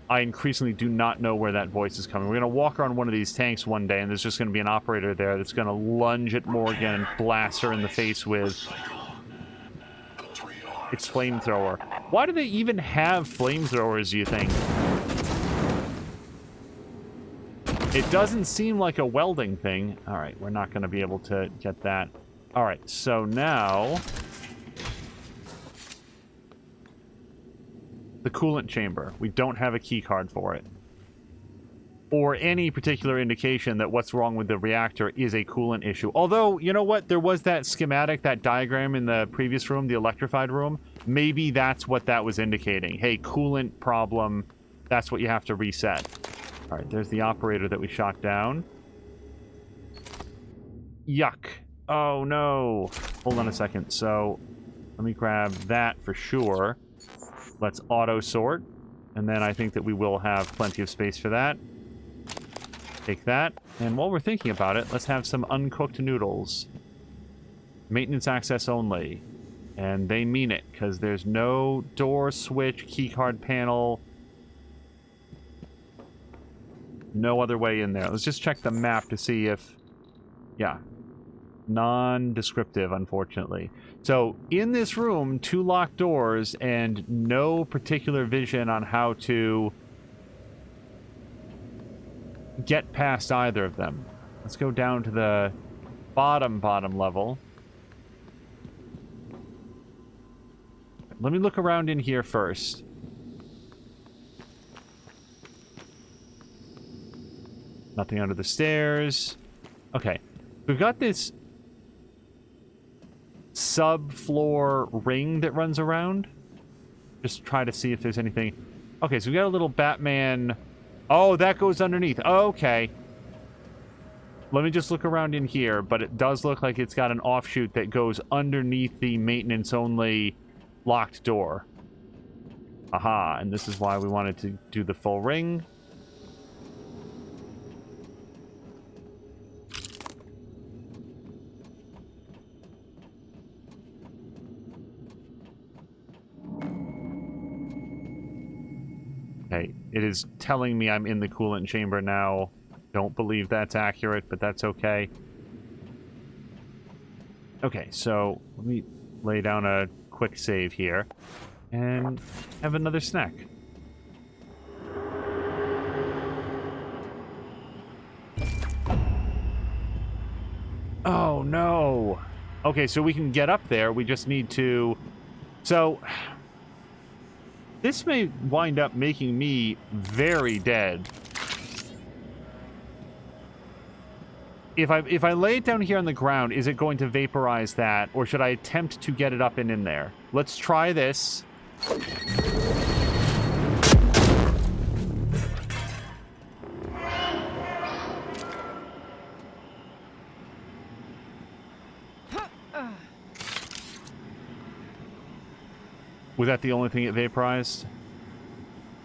I increasingly do not know where that voice is coming. We're going to walk around one of these tanks one day, and there's just going to be an operator there that's going to lunge at Morgan and blast her in the face with its flamethrower. Why do they even have flamethrowers, do you think? It doesn't seem like a welding thing. All right, we're not going to be able to get that. All right, so now the coolant chamber. We don't have a key card for it, or any particular indication that what's wrong with the reactor is a coolant issue. Although, you know what? There was that schematic, that diagram in the previous room, the electrified room. Maybe that's what that was indicating. Hey, coolant problem. That's what you have to reset. All right, there's the operator that we shot down. Yuck. Oh, no. Hold on a second. So let me grab that for sure. Let's auto sort. And then I think that we will have plenty of space for that. Take that. And while we're thinking about it, let's have some uncooked noodles. Maintenance access only. And they mean it, because there's no door, switch, keycard panel. No other way in there. Let's just check the map to see if... Yeah. Non-descriptive, unfortunately. So, in this room, 2 locked doors and no particular vision on how to get past either of them. Let's go down to the bottom level. Let me look around in here first. Nothing under the stairs. Okay. We've got this subfloor ring that runs around. Just try to see if there's anything. Okay, so we got a little Batman. Oh, that goes underneath. Okay. Let me just look around in here, but it does look like it's got an offshoot that goes underneath the maintenance-only locked door. Aha, and this is why we wanted to do the full ring. Okay, it is telling me I'm in the coolant chamber now. Don't believe that's accurate, but that's okay. Okay, so let me lay down a quick save here and have another snack. Oh, no. Okay, so we can get up there. We just need to... So... This may wind up making me very dead. If I lay it down here on the ground, is it going to vaporize that? Or should I attempt to get it up and in there? Let's try this. Was that the only thing it vaporized?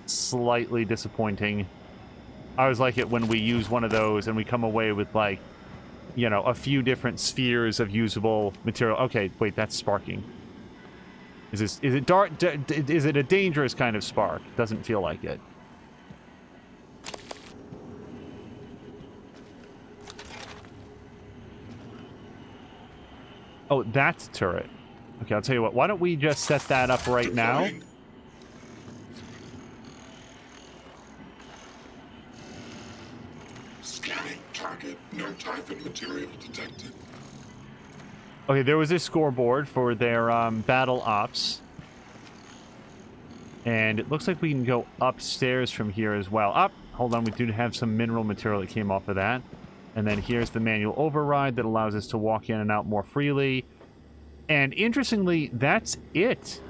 Slightly disappointing. I always like it when we use one of those and we come away with, like, you know, a few different spheres of usable material. Okay, wait, that's sparking. Is it dark? Is it a dangerous kind of spark? Doesn't feel like it. Oh, that's a turret. Okay, I'll tell you what. Why don't we just set that up right now? Scanning target. No Typhon material detected. Okay, there was a scoreboard for their battle ops. And it looks like we can go upstairs from here as well. Up! Hold on, we do have some mineral material that came off of that. And then here's the manual override that allows us to walk in and out more freely. And interestingly, that's it.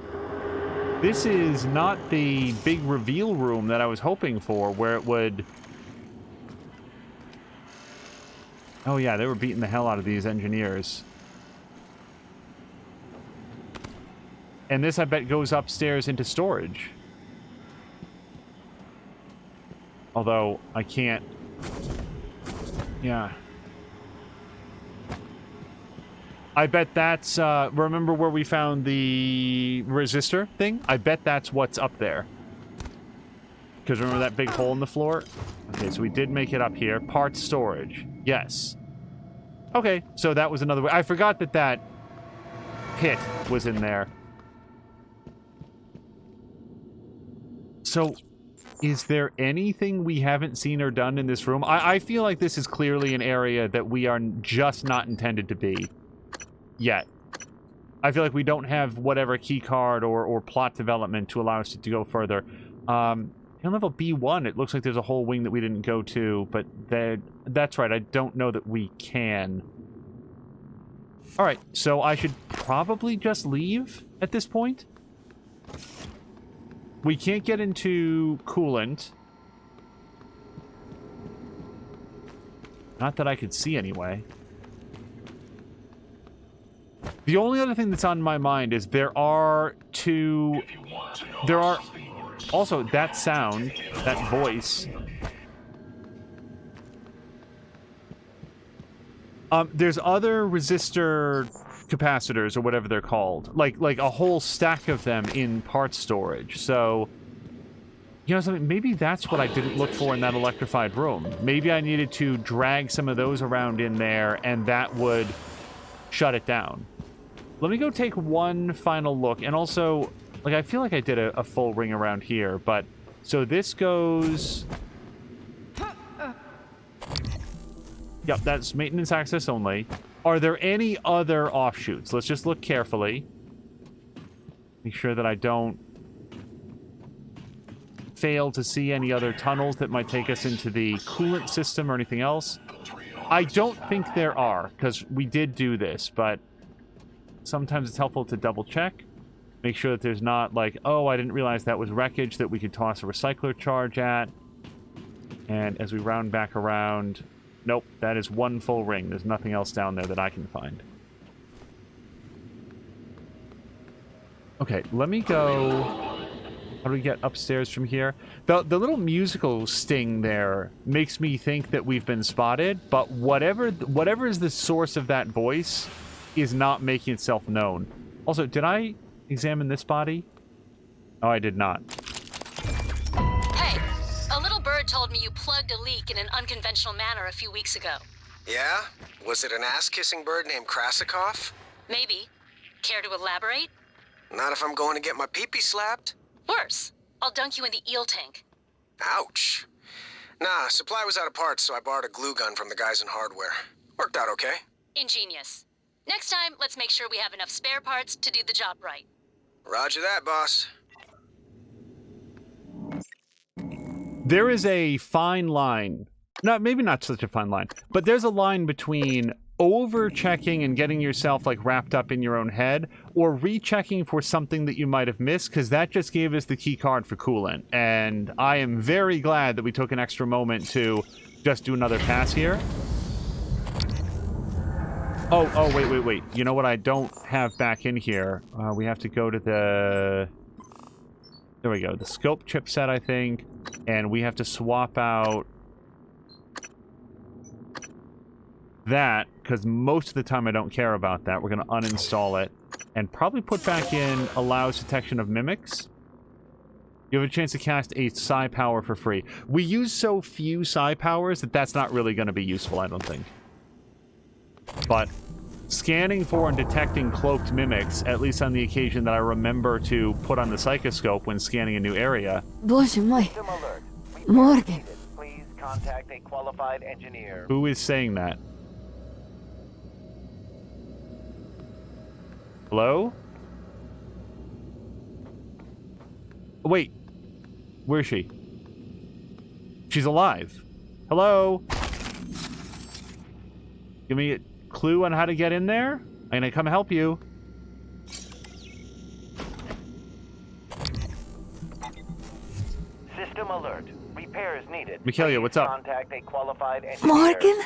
This is not the big reveal room that I was hoping for, where it would... Oh yeah, they were beating the hell out of these engineers. And this, I bet, goes upstairs into storage. Although, I can't... Yeah. I bet that's, remember where we found the resistor thing? I bet that's what's up there. Because remember that big hole in the floor? Okay, so we did make it up here. Parts storage. Yes. Okay, so that was another way. I forgot that that pit was in there. So, is there anything we haven't seen or done in this room? I feel like this is clearly an area that we are just not intended to be yet. I feel like we don't have whatever key card or plot development to allow us to go further. In level B1, it looks like there's a whole wing that we didn't go to, but that's right, I don't know that we can. Alright, so I should probably just leave at this point. We can't get into coolant. Not that I could see anyway. The only other thing that's on my mind is there are also that sound, that voice. There's other resistor capacitors or whatever they're called, like a whole stack of them in parts storage. So, you know something, maybe that's what I didn't look for in that electrified room. Maybe I needed to drag some of those around in there and that would shut it down. Let me go take one final look. And also, like, I feel like I did a full ring around here, but so this goes. Yep, that's maintenance access only. Are there any other offshoots? Let's just look carefully. Make sure that I don't fail to see any other tunnels that might take us into the coolant system or anything else. I don't think there are, because we did do this, but sometimes it's helpful to double check. Make sure that there's not like, oh, I didn't realize that was wreckage that we could toss a recycler charge at. And as we round back around, nope, that is one full ring. There's nothing else down there that I can find. Okay, let me go. How do we get upstairs from here? The little musical sting there makes me think that we've been spotted, but whatever is the source of that voice is not making itself known. Also, did I examine this body? Oh, I did not. Hey, a little bird told me you plugged a leak in an unconventional manner a few weeks ago. Yeah? Was it an ass-kissing bird named Krasikov? Maybe. Care to elaborate? Not if I'm going to get my pee-pee slapped. Worse. I'll dunk you in the eel tank. Ouch. Nah, supply was out of parts, so I borrowed a glue gun from the guys in hardware. Worked out okay. Ingenious. Next time, let's make sure we have enough spare parts to do the job right. Roger that, boss. There is a fine line. No, maybe not such a fine line, but there's a line between over-checking and getting yourself like wrapped up in your own head, or rechecking for something that you might have missed, because that just gave us the key card for coolant. And I am very glad that we took an extra moment to just do another pass here. Oh, wait. You know what I don't have back in here? We have to go to the... There we go. The scope chipset, I think. And we have to swap out that, because most of the time I don't care about that. We're going to uninstall it. And probably put back in allows detection of mimics. You have a chance to cast a psi power for free. We use so few psi powers that that's not really going to be useful, I don't think. But scanning for and detecting cloaked mimics, at least on the occasion that I remember to put on the psychoscope when scanning a new area. Боже мой, System alert. Morgan. Please contact a qualified engineer. Who is saying that? Hello? Wait. Where is she? She's alive. Hello? Give me a clue on how to get in there? I'm gonna come help you. System alert. Repairs needed. Michaelia, what's up? Contact a qualified engineer. Morgan?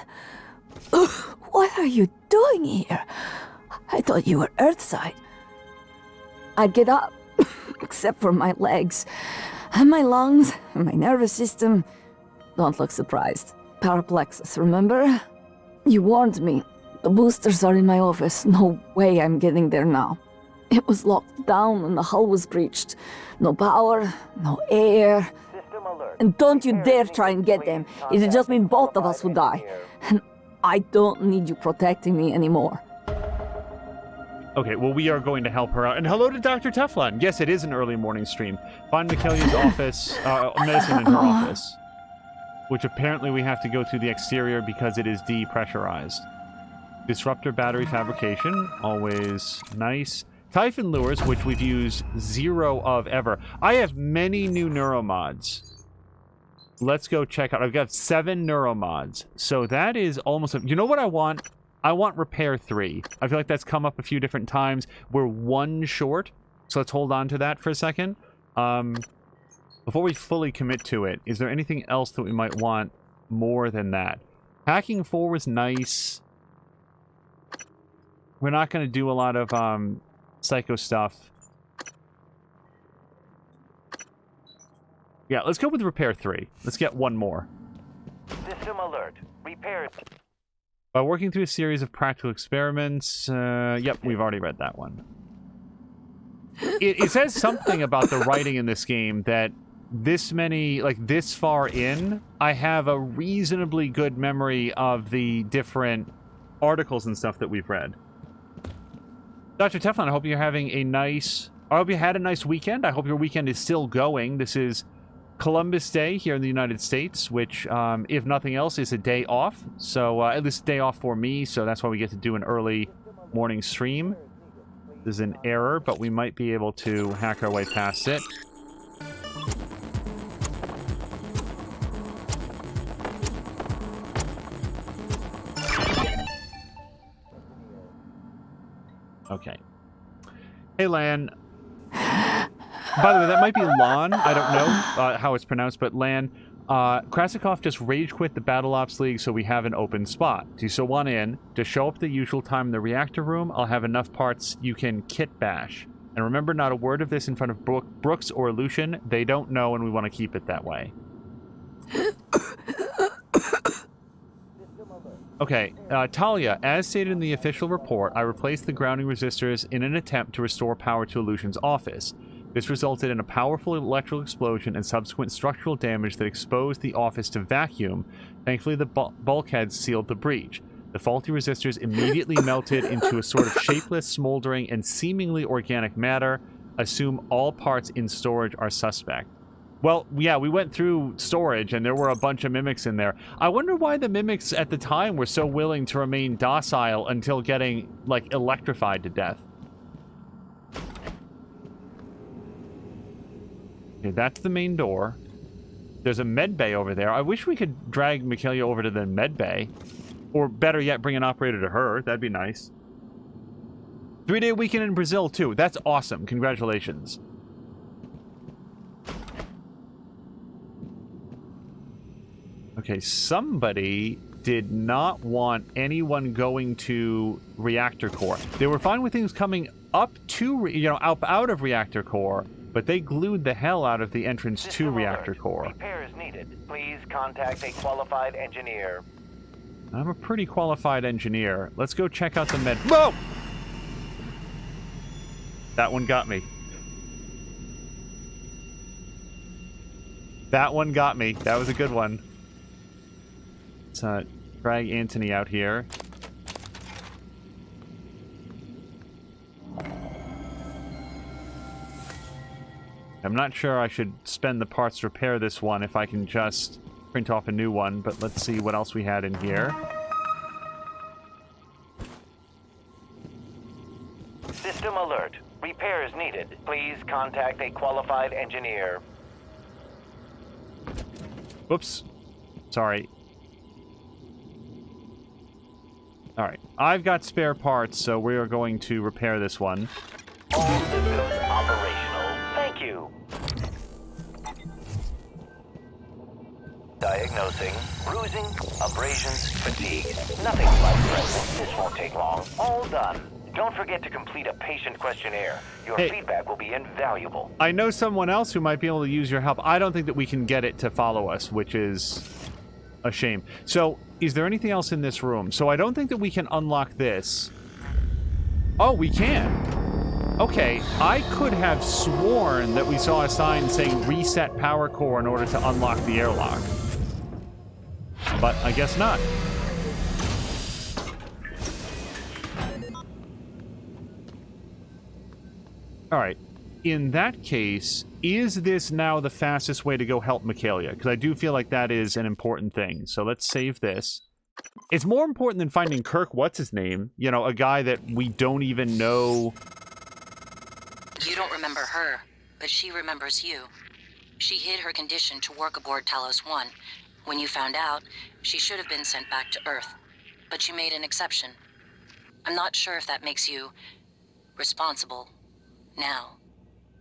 What are you doing here? I thought you were Earthside. I'd get up, except for my legs, and my lungs, and my nervous system. Don't look surprised. Paraplexus, remember? You warned me, The boosters are in my office. No way I'm getting there now. It was locked down when the hull was breached. No power, no air. And don't you dare try and get them. It'd just mean both of us would die. And I don't need you protecting me anymore. Okay, well, we are going to help her out. And hello to Dr. Teflon. Yes, it is an early morning stream. Find Michaelia's office, medicine in her office. Which apparently we have to go through the exterior because it is depressurized. Disruptor battery fabrication, always nice. Typhon lures, which we've used 0 of ever. I have many new neuromods. Let's go check out. I've got 7 neuromods. So that is almost... You know what I want? I want repair 3. I feel like that's come up a few different times. We're 1 short. So let's hold on to that for a second. Before we fully commit to it, is there anything else that we might want more than that? Hacking 4 was nice. We're not going to do a lot of psycho stuff. Yeah, let's go with repair 3. Let's get 1 more. System alert. Repair. By working through a series of practical experiments... yep, we've already read that one. It says something about the writing in this game that this many, like this far in, I have a reasonably good memory of the different articles and stuff that we've read. Dr. Teflon, I hope you're having a nice... I hope you had a nice weekend. I hope your weekend is still going. This is Columbus Day here in the United States, which, if nothing else, is a day off. So, at least a day off for me, so that's why we get to do an early morning stream. This is an error, but we might be able to hack our way past it. Okay. Hey, Lan. By the way, that might be Lan. I don't know how it's pronounced, but Lan. Krasikov just rage quit the Battle Ops League, so we have an open spot. Do you still want in? Just show up the usual time in the reactor room. I'll have enough parts you can kit bash. And remember, not a word of this in front of Brooks or Lucian. They don't know, and we want to keep it that way. Okay, Talia, as stated in the official report, I replaced the grounding resistors in an attempt to restore power to Illusion's office. This resulted in a powerful electrical explosion and subsequent structural damage that exposed the office to vacuum. Thankfully, the bulkheads sealed the breach. The faulty resistors immediately melted into a sort of shapeless, smoldering, and seemingly organic matter. Assume all parts in storage are suspect. Well, yeah, we went through storage, and there were a bunch of mimics in there. I wonder why the mimics at the time were so willing to remain docile until getting, like, electrified to death. Okay, that's the main door. There's a med bay over there. I wish we could drag Michaelia over to the med bay. Or better yet, bring an operator to her. That'd be nice. 3-day weekend in Brazil, too. That's awesome. Congratulations. Okay, somebody did not want anyone going to reactor core. They were fine with things coming up to, out of reactor core, but they glued the hell out of the entrance to reactor core. Repairs needed. Please contact a qualified engineer. I'm a pretty qualified engineer. Let's go check out the med... Whoa! That one got me. That one got me. That was a good one. Let's drag Anthony out here. I'm not sure I should spend the parts to repair this one if I can just print off a new one, but let's see what else we had in here. System alert. Repairs needed. Please contact a qualified engineer. Whoops. Sorry. Alright, I've got spare parts, so we are going to repair this one. All systems operational. Thank you. Diagnosing. Bruising, abrasions, fatigue. Nothing life-threatening. This won't take long. All done. Don't forget to complete a patient questionnaire. Your feedback will be invaluable. I know someone else who might be able to use your help. I don't think that we can get it to follow us, which is a shame. So, is there anything else in this room? So I don't think that we can unlock this. Oh, we can. Okay, I could have sworn that we saw a sign saying reset power core in order to unlock the airlock. But I guess not. Alright. In that case, is this now the fastest way to go help Michaelia? Because I do feel like that is an important thing. So let's save this. It's more important than finding Kirk, what's his name? You know, a guy that we don't even know. You don't remember her, but she remembers you. She hid her condition to work aboard Talos 1. When you found out, she should have been sent back to Earth. But you made an exception. I'm not sure if that makes you responsible now.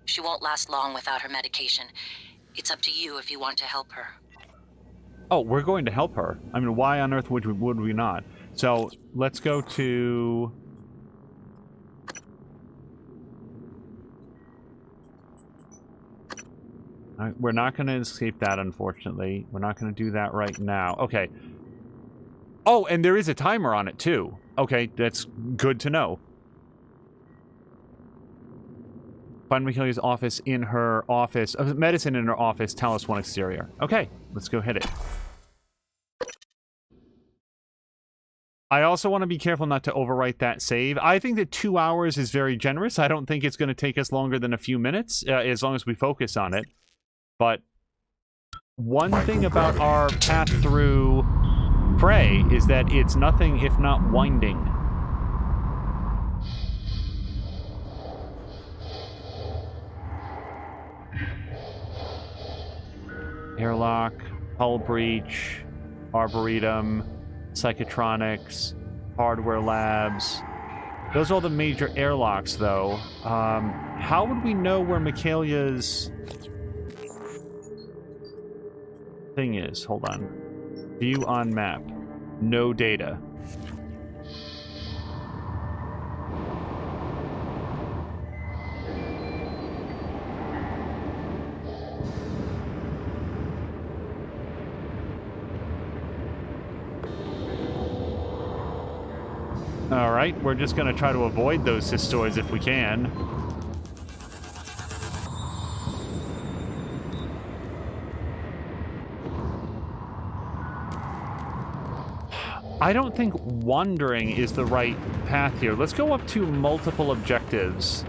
She won't last long without her medication. It's up to you if you want to help her. Oh, we're going to help her. I mean, why on earth would we not? So, let's go to... We're not going to escape that, unfortunately. We're not going to do that right now. Okay. Oh, and there is a timer on it, too. Okay, that's good to know. Find Michaelia's office in her office. Medicine in her office, Talos 1 exterior. Okay, let's go hit it. I also want to be careful not to overwrite that save. I think that 2 hours is very generous. I don't think it's going to take us longer than a few minutes, as long as we focus on it. But one thing about our path through Prey is that it's nothing if not winding. Airlock, hull breach, Arboretum, Psychotronics, Hardware Labs. Those are all the major airlocks, though. How would we know where Michaelia's thing is? Hold on. View on map. No data. Alright, we're just going to try to avoid those cystoids if we can. I don't think wandering is the right path here. Let's go up to multiple objectives.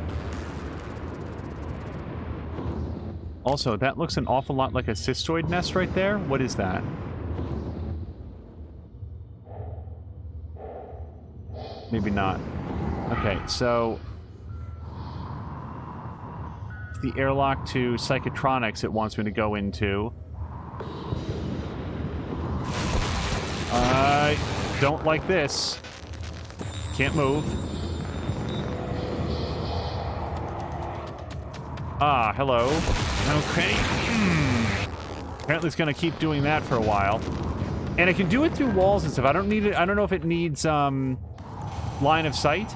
Also, that looks an awful lot like a cystoid nest right there. What is that? Maybe not. Okay, so the airlock to Psychotronics it wants me to go into. I don't like this. Can't move. Ah, hello. Okay. Apparently it's going to keep doing that for a while. And it can do it through walls and stuff. I don't need it. I don't know if it needs line of sight.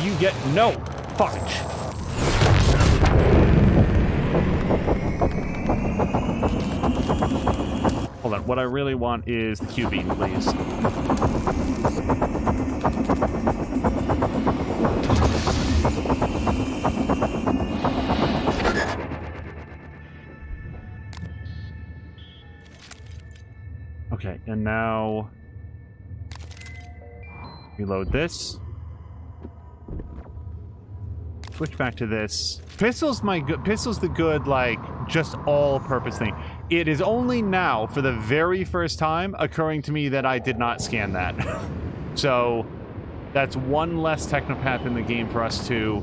You get no fudge. Hold on. What I really want is the Q-beam, please. Okay, and now reload this. Switch back to this. Pistol's the good, like, just all-purpose thing. It is only now, for the very first time, occurring to me that I did not scan that. So, that's one less technopath in the game for us to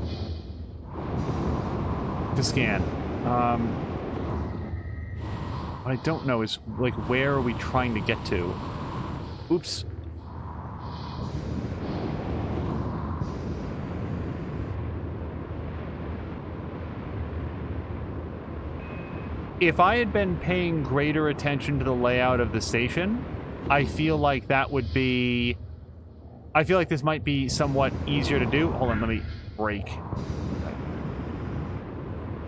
scan. What I don't know is, like, where are we trying to get to? Oops. If I had been paying greater attention to the layout of the station, I feel like that would be I feel like this might be somewhat easier to do. Hold on, let me break.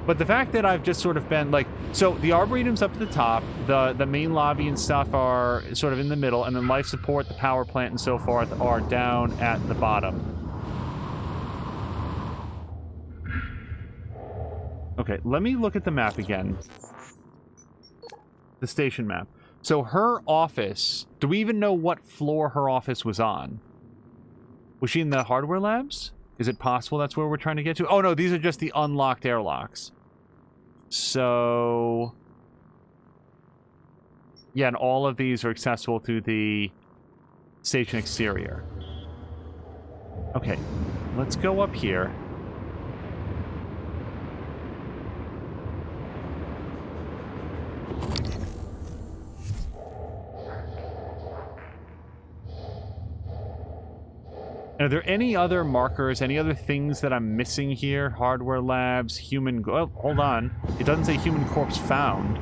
But the fact that I've just sort of been like, so the Arboretum's up at the top, the main lobby and stuff are sort of in the middle, and then life support, the power plant, and so forth are down at the bottom. Okay, let me look at the map again. The station map. So her office, do we even know what floor her office was on? Was she in the hardware labs? Is it possible that's where we're trying to get to? Oh no, these are just the unlocked airlocks. So... yeah, and all of these are accessible through the station exterior. Okay, let's go up here. Are there any other markers, any other things that I'm missing here? Hardware labs, human... oh, hold on. It doesn't say human corpse found.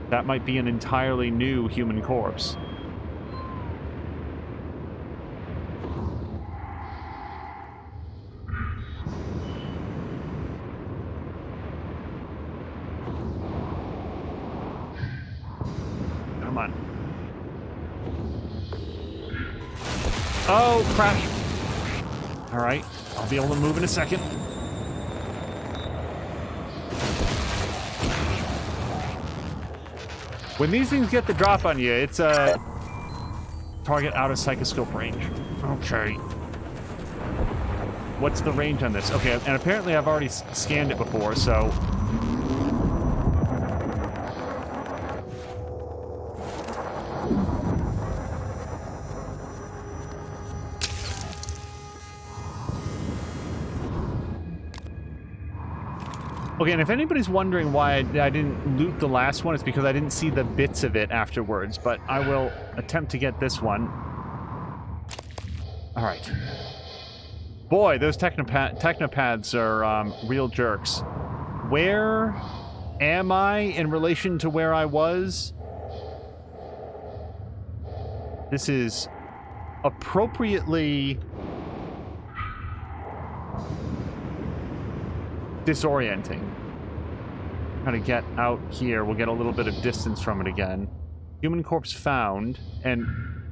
That might be an entirely new human corpse. Come on. Oh, crash. Alright, I'll be able to move in a second. When these things get the drop on you, it's a target out of psychoscope range. Okay. What's the range on this? Okay, and apparently I've already scanned it before, so... okay, and if anybody's wondering why I didn't loot the last one, it's because I didn't see the bits of it afterwards, but I will attempt to get this one. Alright. Boy, those technopads are real jerks. Where am I in relation to where I was? This is appropriately... disorienting. Trying to get out here. We'll get a little bit of distance from it again. Human corpse found, and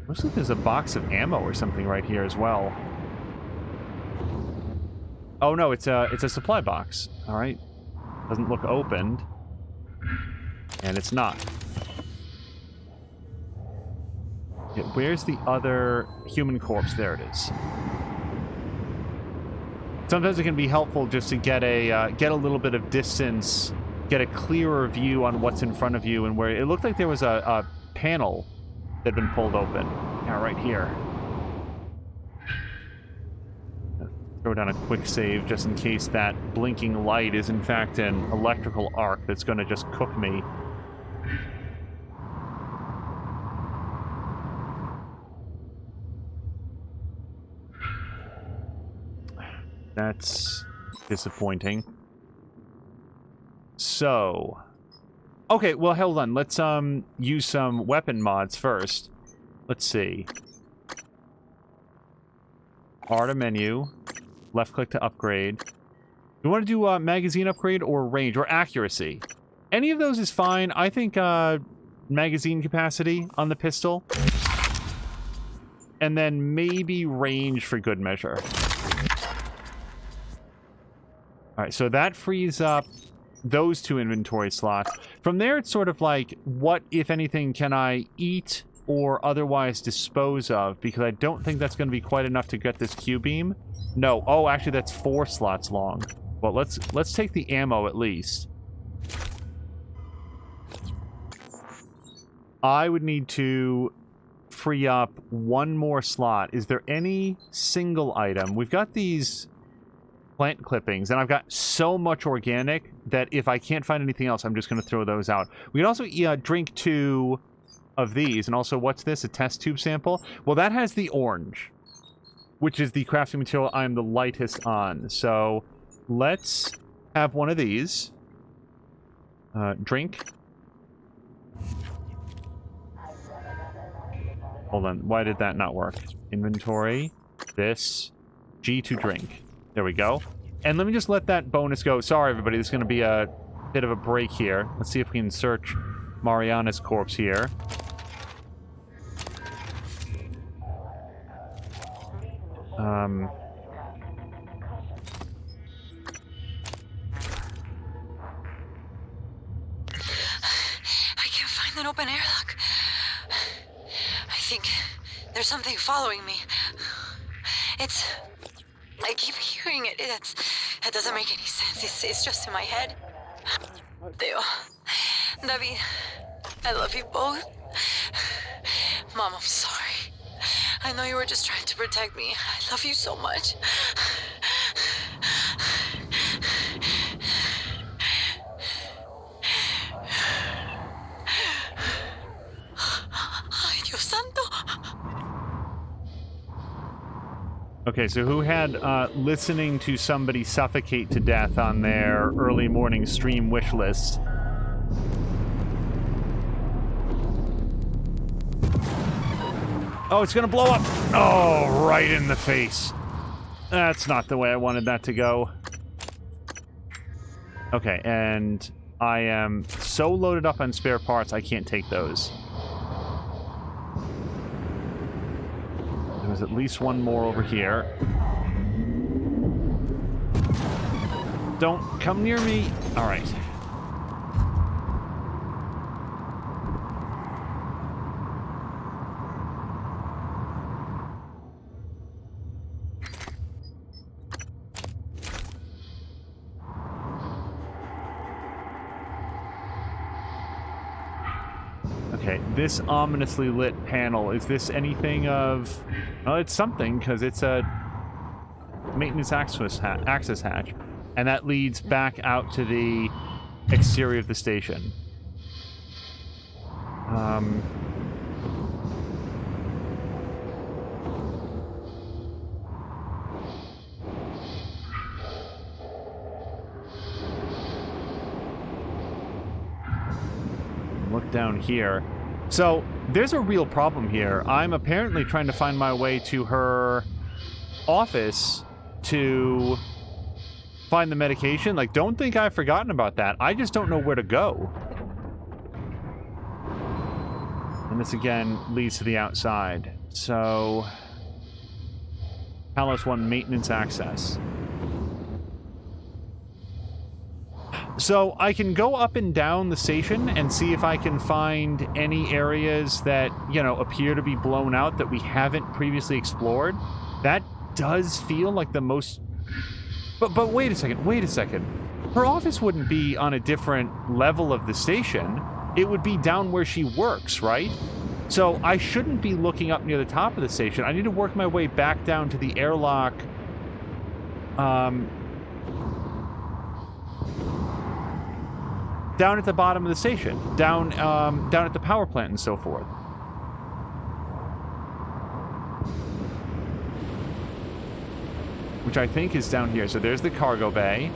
looks like there's a box of ammo or something right here as well. Oh no, it's a supply box. All right, doesn't look opened, and it's not. Yeah, where's the other human corpse? There it is. Sometimes it can be helpful just to get a little bit of distance, get a clearer view on what's in front of you and where... it looked like there was a panel that had been pulled open. Yeah, right here. Throw down a quick save just in case that blinking light is in fact an electrical arc that's going to just cook me. That's disappointing. So, okay, well, hold on. Let's use some weapon mods first. Let's see. R to menu. Left click to upgrade. You want to do magazine upgrade or range or accuracy? Any of those is fine. I think magazine capacity on the pistol. And then maybe range for good measure. Alright, so that frees up those two inventory slots. From there, it's sort of like, what, if anything, can I eat or otherwise dispose of? Because I don't think that's going to be quite enough to get this Q-beam. No. Oh, actually, that's 4 slots long. Well, let's take the ammo at least. I would need to free up 1 more slot. Is there any single item? We've got these... plant clippings, and I've got so much organic that if I can't find anything else, I'm just going to throw those out. We can also drink 2 of these, and also, what's this? A test tube sample? Well, that has the orange, which is the crafting material I'm the lightest on. So, let's have one of these. Drink. Hold on. Why did that not work? Inventory. This. G to drink. There we go. And let me just let that bonus go. Sorry, everybody. There's going to be a bit of a break here. Let's see if we can search Mariana's corpse here. I can't find that open airlock. I think there's something following me. I keep hearing it. It doesn't make any sense. It's just in my head. Theo, David, I love you both. Mom, I'm sorry. I know you were just trying to protect me. I love you so much. Ay, Dios santo. Okay, so who had listening to somebody suffocate to death on their early morning stream wish list? Oh, it's gonna blow up! Oh, right in the face. That's not the way I wanted that to go. Okay, and I am so loaded up on spare parts, I can't take those. There's at least one more over here. Don't come near me. All right. Okay, this ominously lit panel, is this anything of... Well, it's something, because it's a maintenance access hatch. And that leads back out to the exterior of the station. Look down here. So, there's a real problem here. I'm apparently trying to find my way to her office to find the medication. Like, don't think I've forgotten about that. I just don't know where to go. And this, again, leads to the outside. So, Talos 1 maintenance access. So I can go up and down the station and see if I can find any areas that, you know, appear to be blown out that we haven't previously explored. That does feel like the most... But wait a second. Her office wouldn't be on a different level of the station. It would be down where she works, right? So I shouldn't be looking up near the top of the station. I need to work my way back down to the airlock... down at the bottom of the station, down at the power plant and so forth. Which I think is down here. So there's the cargo bay.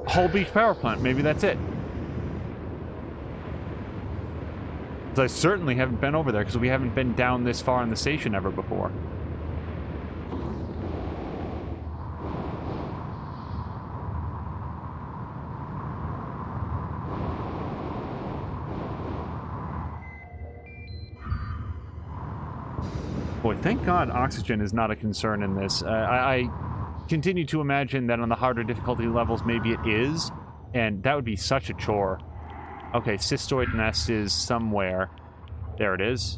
Hull Beach Power Plant, maybe that's it. I certainly haven't been over there because we haven't been down this far in the station ever before. Boy, thank God oxygen is not a concern in this. I continue to imagine that on the harder difficulty levels maybe it is, and that would be such a chore. Okay, cystoid nest is somewhere. There it is.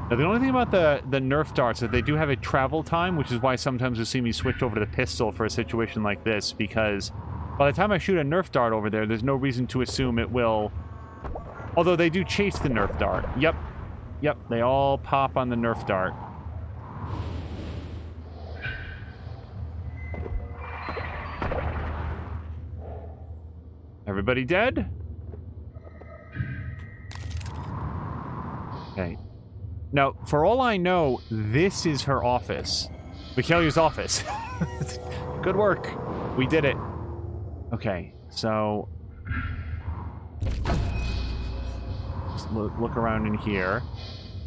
Now, the only thing about the Nerf darts is that they do have a travel time, which is why sometimes you'll see me switch over to the pistol for a situation like this, because by the time I shoot a Nerf dart over there, there's no reason to assume it will... Although they do chase the Nerf dart. Yep, they all pop on the Nerf dart. everybody dead? Okay. Now, for all I know, this is her office. Michaelia's office. Good work. We did it. Okay, so... just look around in here.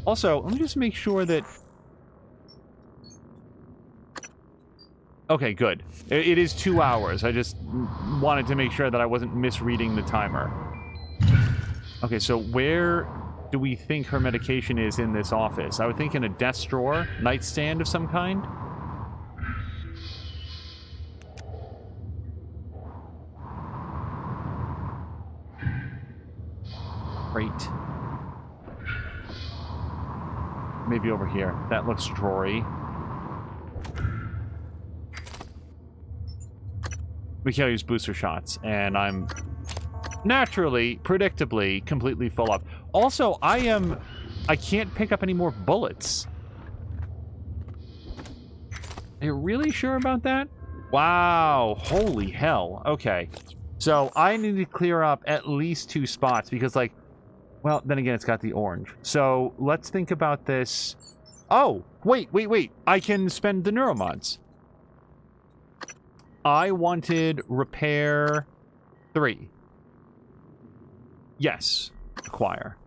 Also, let me just make sure that... Okay, good. It is 2 hours. I just wanted to make sure that I wasn't misreading the timer. Okay, so where do we think her medication is in this office? I would think in a desk drawer, nightstand of some kind. Great. Maybe over here. That looks drawery. We can't use booster shots, and I'm naturally, predictably, completely full up. Also, I can't pick up any more bullets. Are you really sure about that? Wow, holy hell. Okay, so I need to clear up at least 2 spots, because, like, well, then again, it's got the orange. So, let's think about this. Oh, wait. I can spend the neuromods. I wanted repair 3. Yes. Acquire.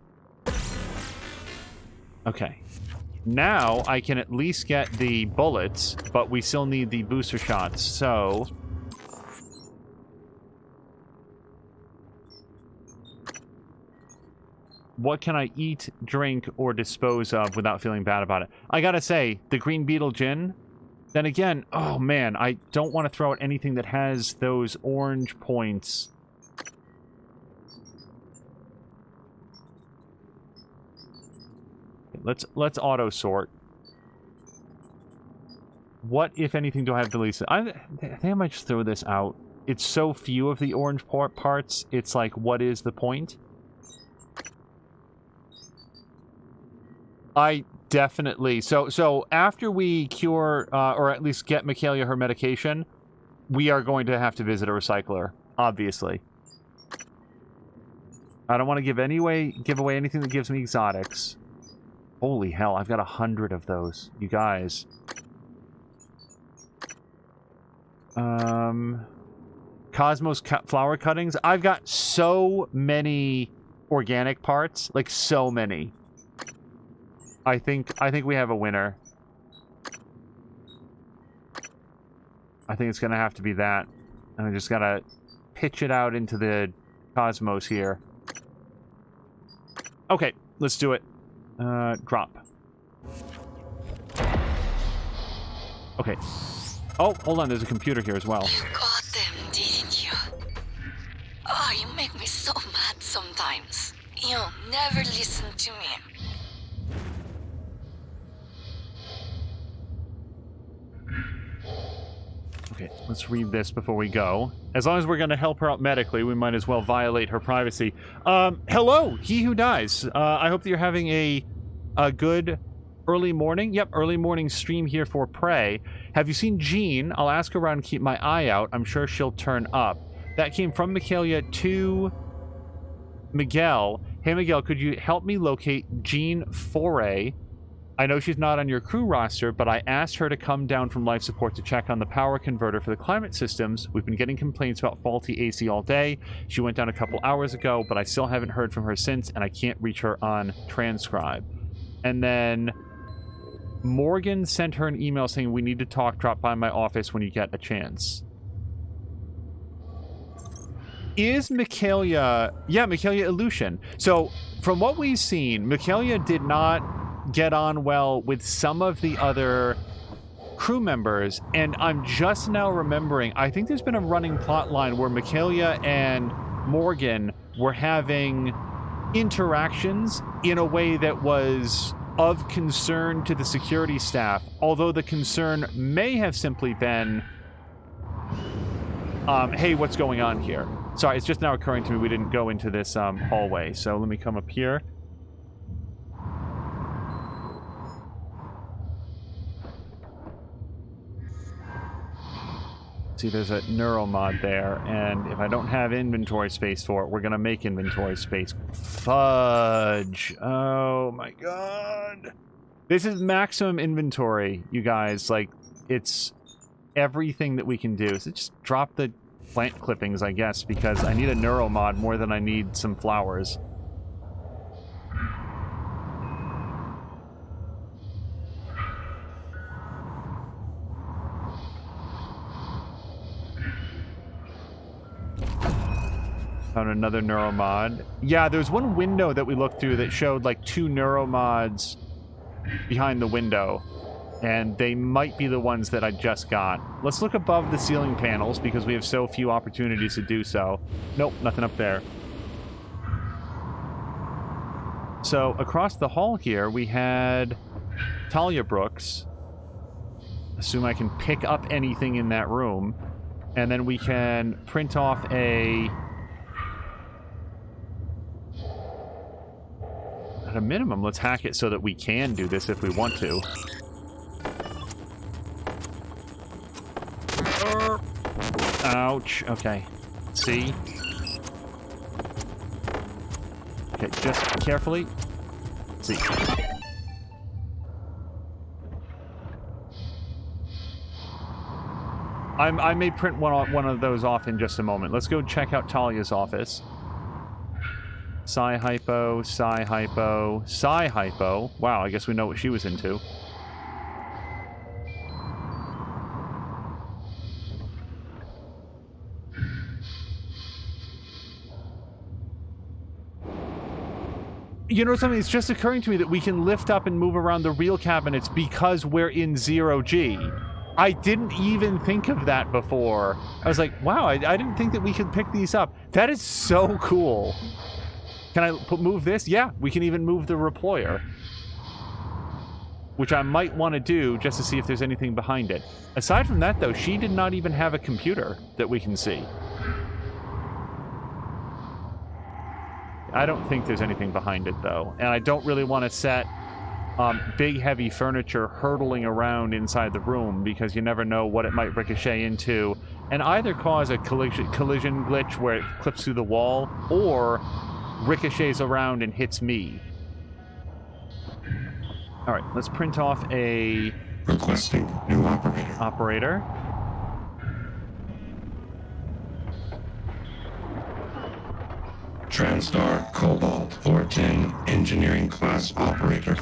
Okay. Now I can at least get the bullets, but we still need the booster shots, so... what can I eat, drink, or dispose of without feeling bad about it? I gotta say, the Green Beetle Gin... then again, oh man, I don't want to throw out anything that has those orange points. Let's auto sort. What, if anything, do I have to delete? I think I might just throw this out. It's so few of the orange parts. It's like, what is the point? I definitely... So after we cure, or at least get Michaelia her medication, we are going to have to visit a recycler, obviously. I don't want to give away anything that gives me exotics. Holy hell, I've got 100 of those, you guys. Cosmos flower cuttings. I've got so many organic parts, like so many. I think we have a winner. I think it's gonna have to be that. And I just gotta pitch it out into the cosmos here. Okay, let's do it. Drop. Okay. Oh, hold on, there's a computer here as well. You got them, didn't you? Oh, you make me so mad sometimes. You never listen to me. Okay, let's read this before we go. As long as we're going to help her out medically, we might as well violate her privacy. Hello, he who dies. I hope that you're having a good early morning. Yep, early morning stream here for Prey. Have you seen Jean? I'll ask her around and keep my eye out. I'm sure she'll turn up. That came from Michaelia to Miguel. Hey, Miguel, could you help me locate Jean Foray? I know she's not on your crew roster, but I asked her to come down from life support to check on the power converter for the climate systems. We've been getting complaints about faulty AC all day. She went down a couple hours ago, but I still haven't heard from her since, and I can't reach her on transcribe. And then Morgan sent her an email saying, we need to talk, drop by my office when you get a chance. Is Michaelia... yeah, Michaelia Illusion. So, from what we've seen, Michaelia did not get on well with some of the other crew members, and I'm just now remembering, I think there's been a running plot line where Michaelia and Morgan were having interactions in a way that was of concern to the security staff, although the concern may have simply been, hey, what's going on here? Sorry, it's just now occurring to me we didn't go into this hallway, so let me come up here. See, there's a neuromod there, and if I don't have inventory space for it, we're gonna make inventory space. Fudge. Oh my god. This is maximum inventory, you guys. Like, it's everything that we can do. So just drop the plant clippings, I guess, because I need a neuromod more than I need some flowers. Found another neuromod. Yeah, there's one window that we looked through that showed like 2 neuromods behind the window, and they might be the ones that I just got. Let's look above the ceiling panels because we have so few opportunities to do so. Nope, nothing up there. So across the hall here we had Talia Brooks. Assume I can pick up anything in that room, and then we can print off a... At a minimum, let's hack it so that we can do this if we want to. Ouch. Okay. See? Okay, just carefully. See. I may print one of those off in just a moment. Let's go check out Talia's office. Psi-hypo, psi-hypo, psi-hypo. Wow, I guess we know what she was into. You know something? It's just occurring to me that we can lift up and move around the real cabinets because we're in 0G. I didn't even think of that before. I was like, wow, I didn't think that we could pick these up. That is so cool. Can I move this? Yeah, we can even move the reployer. Which I might want to do just to see if there's anything behind it. Aside from that, though, she did not even have a computer that we can see. I don't think there's anything behind it, though. And I don't really want to set big, heavy furniture hurtling around inside the room because you never know what it might ricochet into and either cause a collision glitch where it clips through the wall or ricochets around and hits me. All right, let's print off a... Requesting new operator. TranStar Cobalt 410 Engineering Class Operator.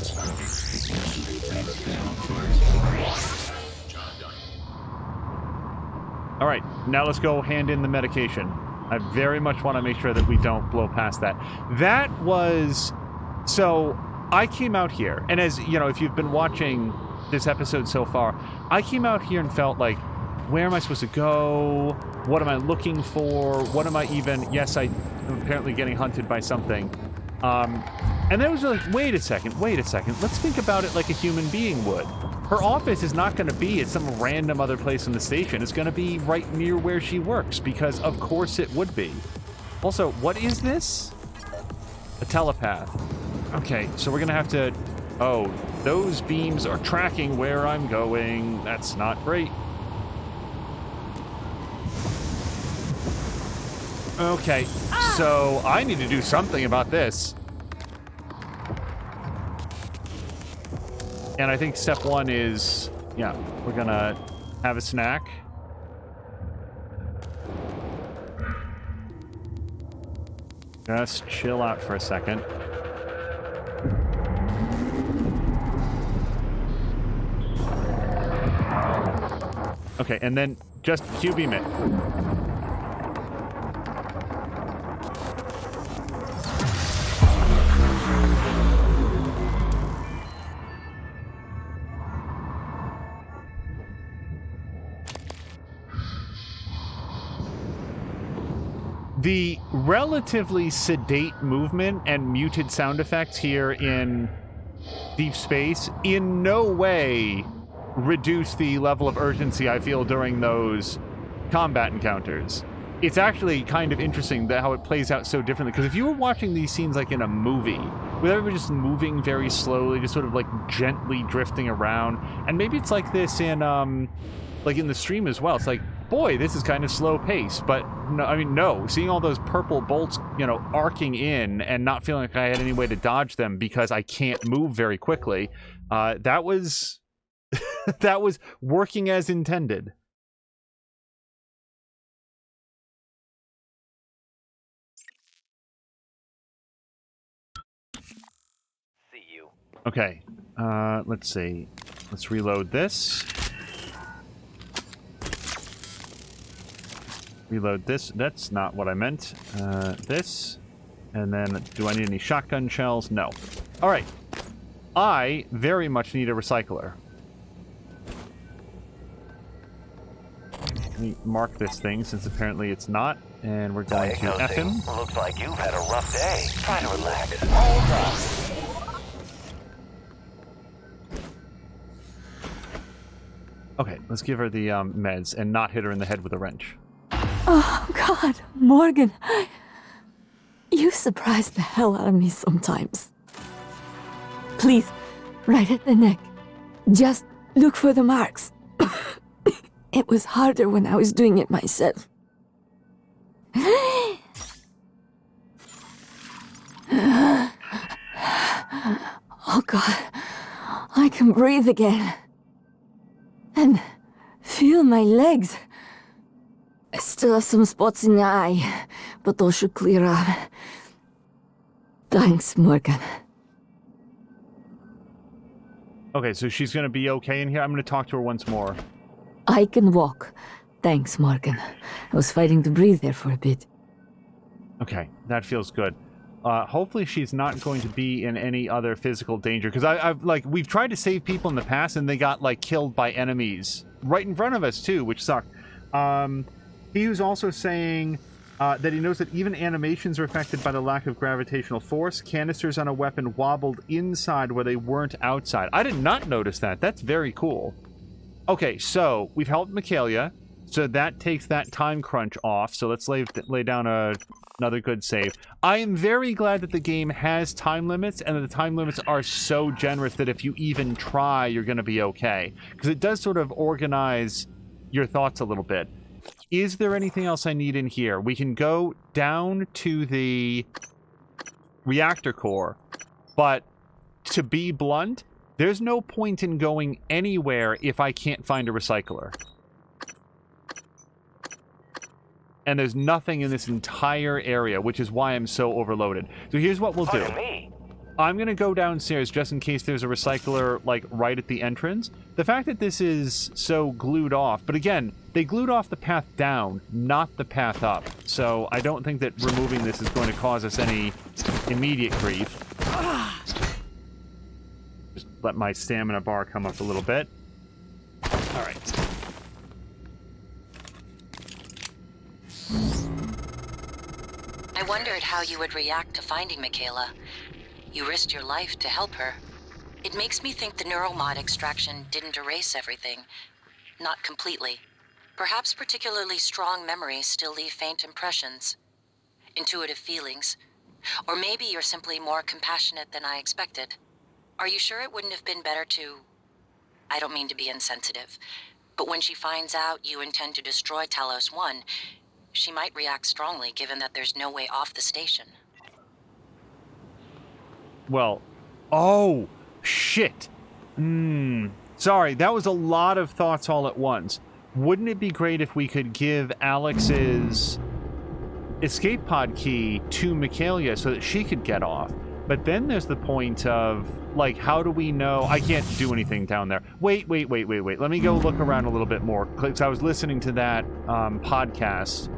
All right, now let's go hand in the medication. I very much want to make sure that we don't blow past that. That was... So, I came out here, and as, you know, if you've been watching this episode so far, I came out here and felt like, where am I supposed to go? What am I looking for? What am I even... Yes, I'm apparently getting hunted by something. And then it was like, wait a second. Let's think about it like a human being would. Her office is not going to be at some random other place in the station. It's going to be right near where she works, because of course it would be. Also, what is this? A telepath. Okay, so we're going to have to... Oh, those beams are tracking where I'm going. That's not great. Okay, so I need to do something about this. And I think step one is, yeah, we're gonna have a snack. Just chill out for a second. Okay, and then just Q-beam it. The relatively sedate movement and muted sound effects here in Deep Space in no way reduce the level of urgency I feel during those combat encounters. It's actually kind of interesting that how it plays out so differently, because if you were watching these scenes like in a movie, with everybody just moving very slowly, just sort of like gently drifting around, and maybe it's like this in like in the stream as well, it's like boy, this is kind of slow pace. But no, I mean, no, seeing all those purple bolts, you know, arcing in and not feeling like I had any way to dodge them because I can't move very quickly, that was that was working as intended. See you. Okay, let's see. Let's reload this. Reload this. That's not what I meant. This. And then, do I need any shotgun shells? No. Alright. I very much need a recycler. Let me mark this thing, since apparently it's not. And we're going to F him. Looks like you've had a rough day. Try to relax. All done. Okay, let's give her the meds and not hit her in the head with a wrench. Oh, God, Morgan. You surprise the hell out of me sometimes. Please, right at the neck. Just look for the marks. It was harder when I was doing it myself. Oh, God. I can breathe again. And feel my legs. I still have some spots in the eye, but those should clear up. Thanks, Morgan. Okay, so she's going to be okay in here. I'm going to talk to her once more. I can walk. Thanks, Morgan. I was fighting to breathe there for a bit. Okay, that feels good. Hopefully she's not going to be in any other physical danger, because I've like, we've tried to save people in the past and they got like killed by enemies right in front of us too, which sucked. He was also saying that he knows that even animations are affected by the lack of gravitational force. Canisters on a weapon wobbled inside where they weren't outside. I did not notice that. That's very cool. Okay, so we've helped Michaela, so that takes that time crunch off. So let's lay down another good save. I am very glad that the game has time limits, and that the time limits are so generous that if you even try, you're going to be okay. Because it does sort of organize your thoughts a little bit. Is there anything else I need in here? We can go down to the reactor core, but to be blunt, there's no point in going anywhere if I can't find a recycler. And there's nothing in this entire area, which is why I'm so overloaded. So here's what we'll do. I'm going to go downstairs just in case there's a recycler, like, right at the entrance. The fact that this is so glued off, but again, they glued off the path down, not the path up. So I don't think that removing this is going to cause us any immediate grief. Just let my stamina bar come up a little bit. All right. I wondered how you would react to finding Michaela. You risked your life to help her. It makes me think the neuromod extraction didn't erase everything. Not completely. Perhaps particularly strong memories still leave faint impressions. Intuitive feelings. Or maybe you're simply more compassionate than I expected. Are you sure it wouldn't have been better to... I don't mean to be insensitive, but when she finds out you intend to destroy Talos 1, she might react strongly given that there's no way off the station. Well, oh, shit. Sorry, that was a lot of thoughts all at once. Wouldn't it be great if we could give Alex's escape pod key to Michaela so that she could get off? But then there's the point of, like, how do we know? I can't do anything down there. Wait. Let me go look around a little bit more, because I was listening to that podcast.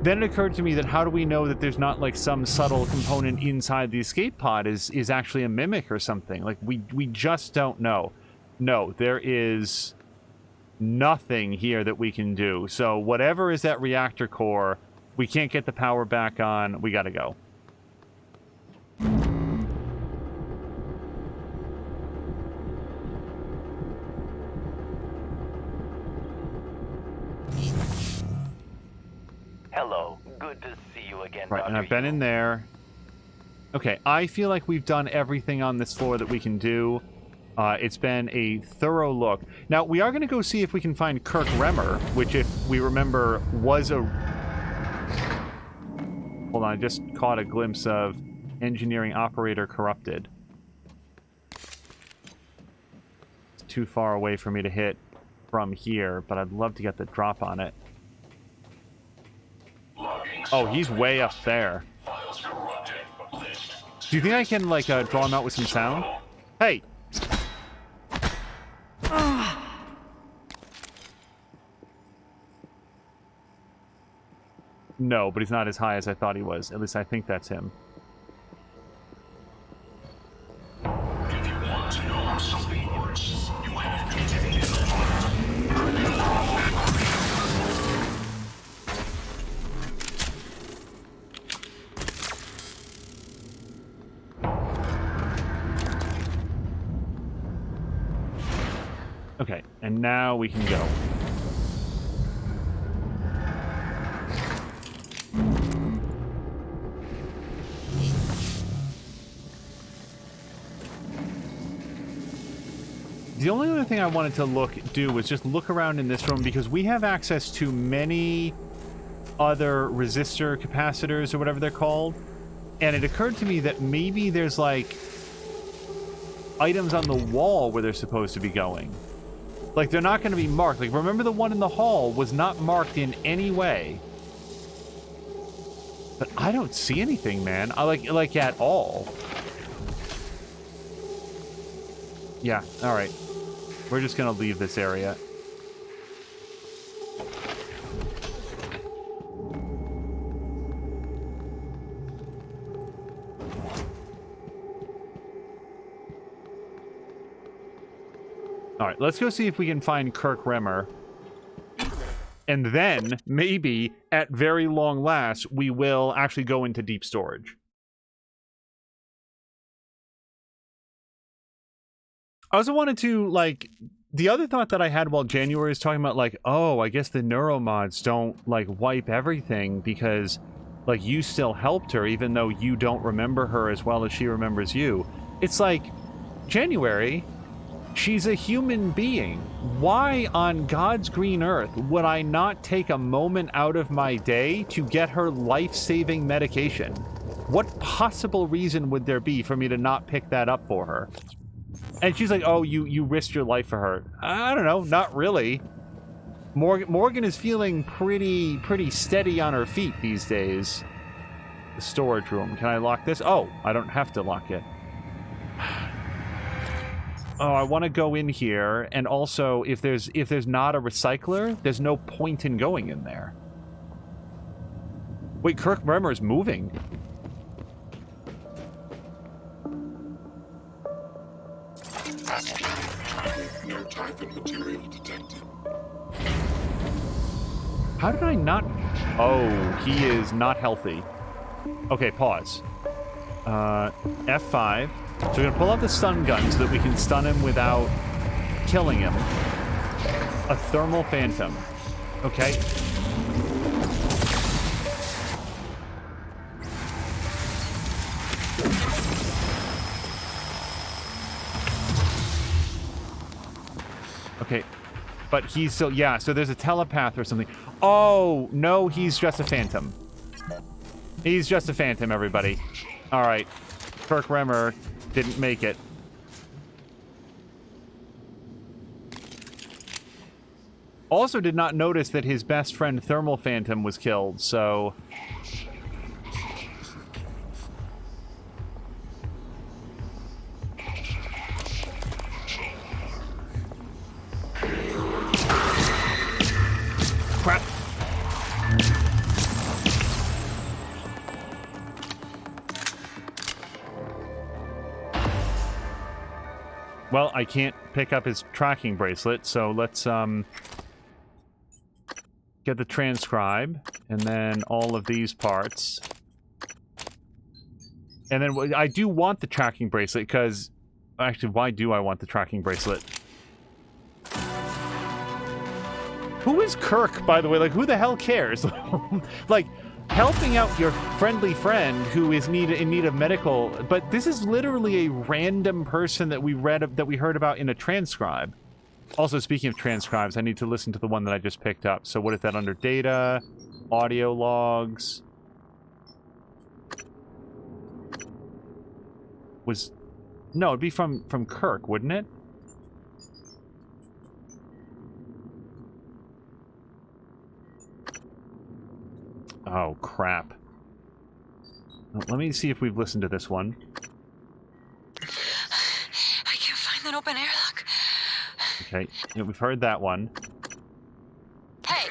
Then it occurred to me that how do we know that there's not like some subtle component inside the escape pod is actually a mimic or something? Like we just don't know. No, there is nothing here that we can do. So whatever is that reactor core, we can't get the power back on. We gotta go. Hello. Good to see you again, Right, and I've been in there. Okay, I feel like we've done everything on this floor that we can do. It's been a thorough look. Now, we are going to go see if we can find Kirk Remmer, which, if we remember, was a... Hold on, I just caught a glimpse of engineering operator corrupted. It's too far away for me to hit from here, but I'd love to get the drop on it. Oh, he's way up there. Do you think I can, like, draw him out with some sound? Hey! No, but he's not as high as I thought he was. At least I think that's him. If you want to know how something works, you have to take it. Okay, and now we can go. The only other thing I wanted to do was just look around in this room, because we have access to many other resistor capacitors or whatever they're called, and it occurred to me that maybe there's like items on the wall where they're supposed to be going. Like, they're not going to be marked. Like, remember the one in the hall was not marked in any way. But I don't see anything, man. I like at all. Yeah, all right. We're just going to leave this area. All right, let's go see if we can find Kirk Remmer. And then, maybe, at very long last, we will actually go into deep storage. I also wanted to, like, the other thought that I had while January was talking about, like, oh, I guess the neuromods don't, like, wipe everything because, like, you still helped her even though you don't remember her as well as she remembers you. It's like, January, she's a human being. Why on God's green earth would I not take a moment out of my day to get her life-saving medication? What possible reason would there be for me to not pick that up for her? And she's like, oh, you risked your life for her. I don't know, not really. Morgan is feeling pretty steady on her feet these days. The storage room. Can I lock this? Oh, I don't have to lock it. Oh, I want to go in here, and also, if there's not a recycler, there's no point in going in there. Wait, Kirk Remmer is moving. No Typhon material detected. How did I not... Oh, he is not healthy. Okay, pause. F5. So we're going to pull out the stun gun so that we can stun him without killing him. A thermal phantom. Okay. Okay. But he's still... Yeah, so there's a telepath or something. Oh, no, he's just a phantom. He's just a phantom, everybody. All right. Kirk Remmer didn't make it. Also did not notice that his best friend Thermal Phantom was killed, so... Crap. Well, I can't pick up his tracking bracelet, so let's get the transcribe, and then all of these parts. And then I do want the tracking bracelet, because... Actually, why do I want the tracking bracelet? Who is Kirk, by the way? Like, who the hell cares? Like, helping out your friendly friend who is in need of medical, but this is literally a random person that we heard about in a transcribe. Also, speaking of transcribes, I need to listen to the one that I just picked up. So what is that under data? Audio logs. No, it'd be from Kirk, wouldn't it? Oh, crap. Let me see if we've listened to this one. I can't find that open airlock. Okay, yeah, we've heard that one. Hey,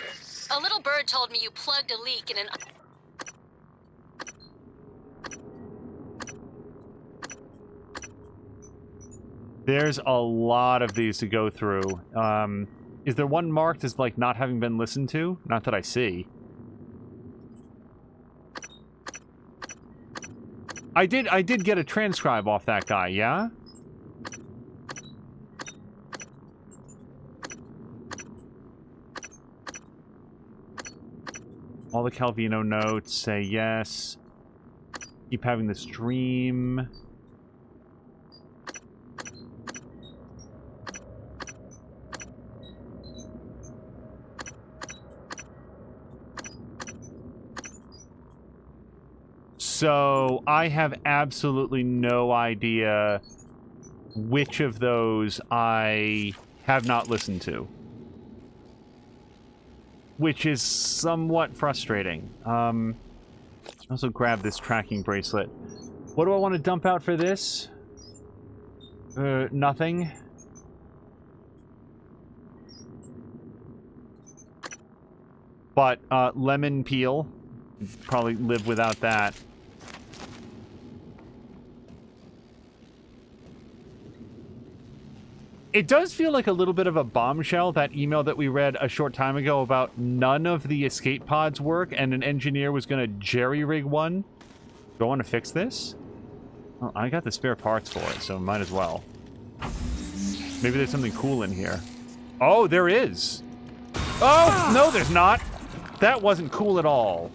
a little bird told me you plugged a leak in an... There's a lot of these to go through. Is there one marked as, like, not having been listened to? Not that I see. I did get a transcribe off that guy, yeah? All the Calvino notes say yes. Keep having this dream. So, I have absolutely no idea which of those I have not listened to. Which is somewhat frustrating. Also grab this tracking bracelet. What do I want to dump out for this? Nothing. But, lemon peel. Probably live without that. It does feel like a little bit of a bombshell, that email that we read a short time ago about none of the escape pods work and an engineer was going to jerry-rig one. Do I want to fix this? Well, I got the spare parts for it, so might as well. Maybe there's something cool in here. Oh, there is! Oh, no there's not! That wasn't cool at all.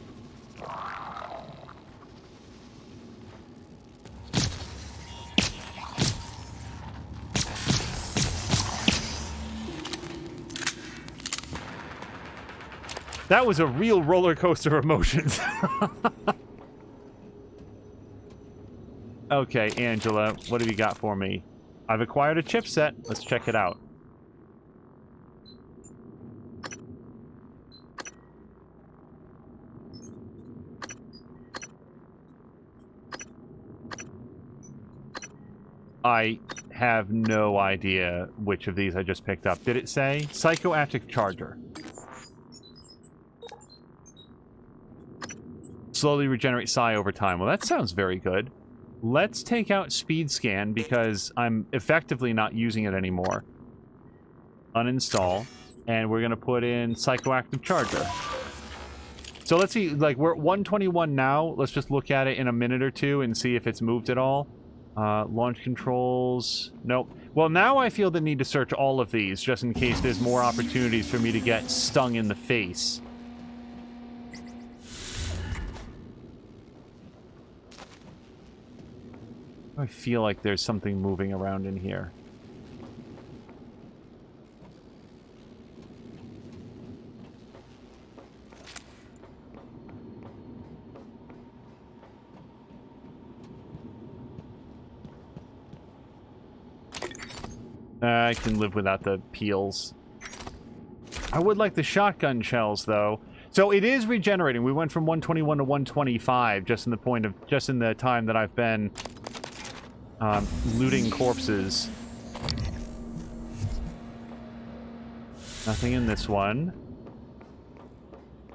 That was a real roller coaster of emotions. Okay, Angela, what have you got for me? I've acquired a chipset. Let's check it out. I have no idea which of these I just picked up. Did it say? Psychoactive charger. Slowly regenerate psi over time. Well, that sounds very good. Let's take out speed scan because I'm effectively not using it anymore. Uninstall. And we're going to put in psychoactive charger. So let's see, like, we're at 121 now. Let's just look at it in a minute or two and see if it's moved at all. Launch controls. Nope. Well, now I feel the need to search all of these just in case there's more opportunities for me to get stung in the face. I feel like there's something moving around in here. I can live without the peels. I would like the shotgun shells, though. So it is regenerating. We went from 121 to 125 just in the time that I've been looting corpses. Nothing in this one.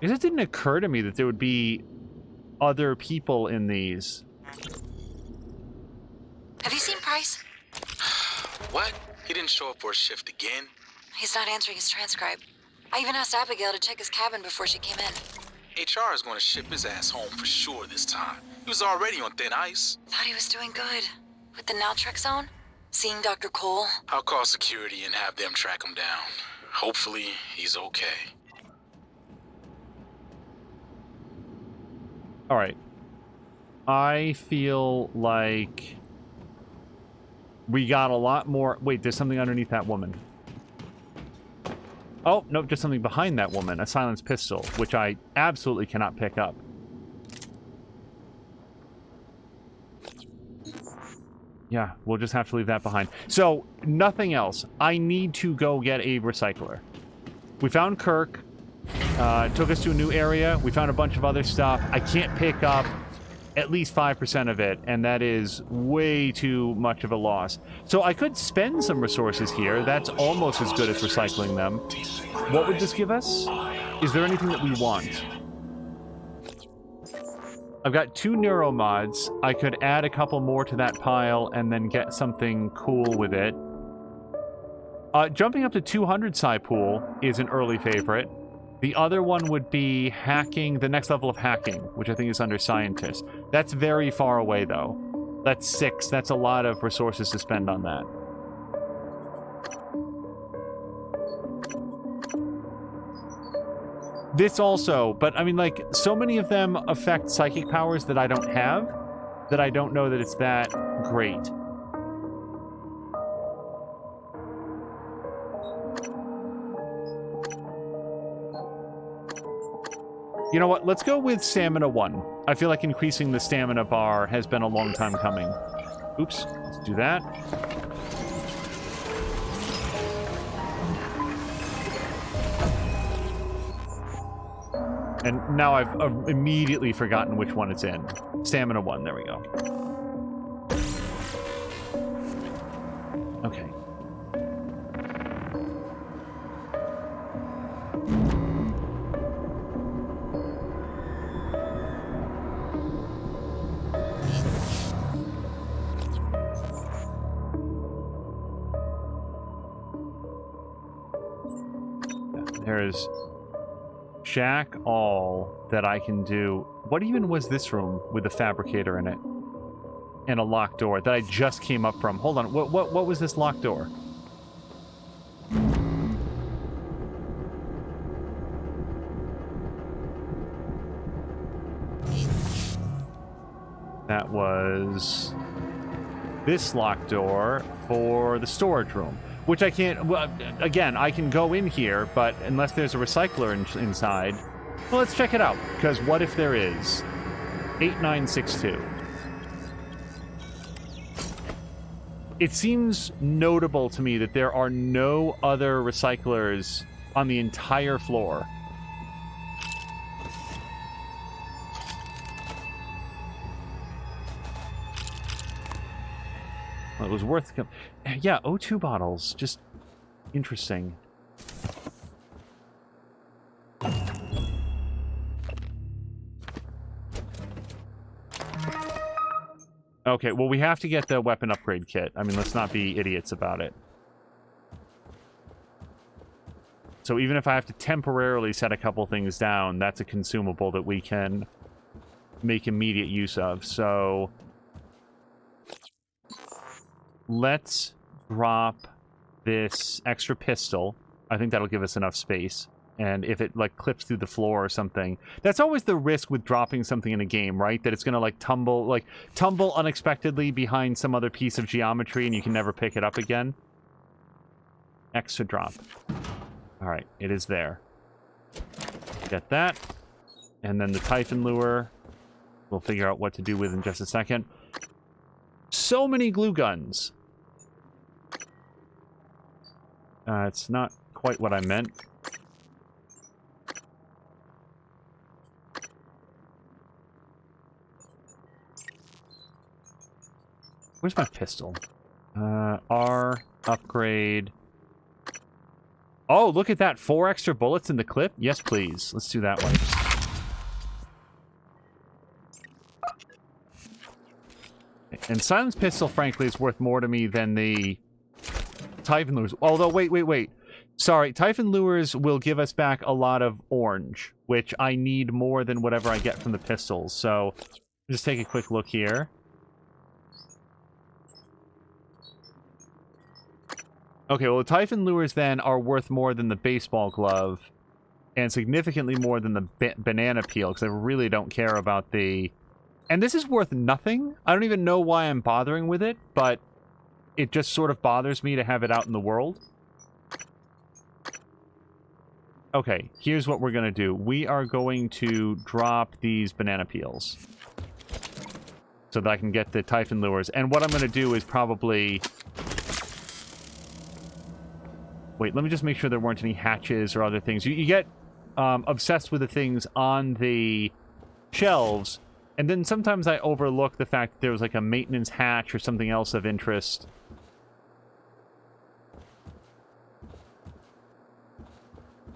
It just didn't occur to me that there would be other people in these. Have you seen Price? What? He didn't show up for a shift again? He's not answering his transcribe. I even asked Abigail to check his cabin before she came in. HR is going to ship his ass home for sure this time. He was already on thin ice. Thought he was doing good. With the naltrexone? Seeing Dr. Cole? I'll call security and have them track him down. Hopefully, he's okay. Alright. I feel like we got a lot more... Wait, there's something underneath that woman. Oh, nope, just something behind that woman. A silenced pistol, which I absolutely cannot pick up. Yeah, we'll just have to leave that behind. So, nothing else. I need to go get a recycler. We found Kirk. It took us to a new area. We found a bunch of other stuff. I can't pick up at least 5% of it, and that is way too much of a loss. So I could spend some resources here. That's almost as good as recycling them. What would this give us? Is there anything that we want? I've got 2 neuromods. I could add a couple more to that pile and then get something cool with it. Jumping up to 200 psi pool is an early favorite. The other one would be hacking, the next level of hacking, which I think is under scientist. That's very far away, though. That's 6. That's a lot of resources to spend on that. This also, but I mean, like, so many of them affect psychic powers that I don't have, that I don't know that it's that great. You know what? Let's go with stamina 1. I feel like increasing the stamina bar has been a long time coming. Oops. Let's do that. And now I've immediately forgotten which one it's in. Stamina 1. There we go. Okay. There's shack all that I can do. What even was this room with the fabricator in it? And a locked door that I just came up from. Hold on. What was this locked door? That was this locked door for the storage room. Which I can't... Well, again, I can go in here, but unless there's a recycler inside... Well, let's check it out, because what if there is? 8962. It seems notable to me that there are no other recyclers on the entire floor. Well, it was worth... Yeah, O2 bottles. Just interesting. Okay, well, we have to get the weapon upgrade kit. I mean, let's not be idiots about it. So even if I have to temporarily set a couple things down, that's a consumable that we can make immediate use of. So let's drop this extra pistol. I think that'll give us enough space. And if it, like, clips through the floor or something... That's always the risk with dropping something in a game, right? That it's gonna, like, tumble unexpectedly behind some other piece of geometry and you can never pick it up again. Extra drop. Alright, it is there. Get that. And then the Typhon lure. We'll figure out what to do with in just a second. So many glue guns. It's not quite what I meant. Where's my pistol? R, upgrade. Oh, look at that. 4 extra bullets in the clip? Yes, please. Let's do that one. And Silence Pistol, frankly, is worth more to me than the Typhon Lures. Although, wait. Sorry, Typhon Lures will give us back a lot of orange, which I need more than whatever I get from the pistols. So, just take a quick look here. Okay, well, the Typhon Lures, then, are worth more than the baseball glove. And significantly more than the banana peel, because I really don't care about the... And this is worth nothing. I don't even know why I'm bothering with it, but it just sort of bothers me to have it out in the world. Okay, here's what we're going to do. We are going to drop these banana peels so that I can get the Typhon lures. And what I'm going to do is probably... Wait, let me just make sure there weren't any hatches or other things. You get obsessed with the things on the shelves, and then sometimes I overlook the fact that there was like a maintenance hatch or something else of interest.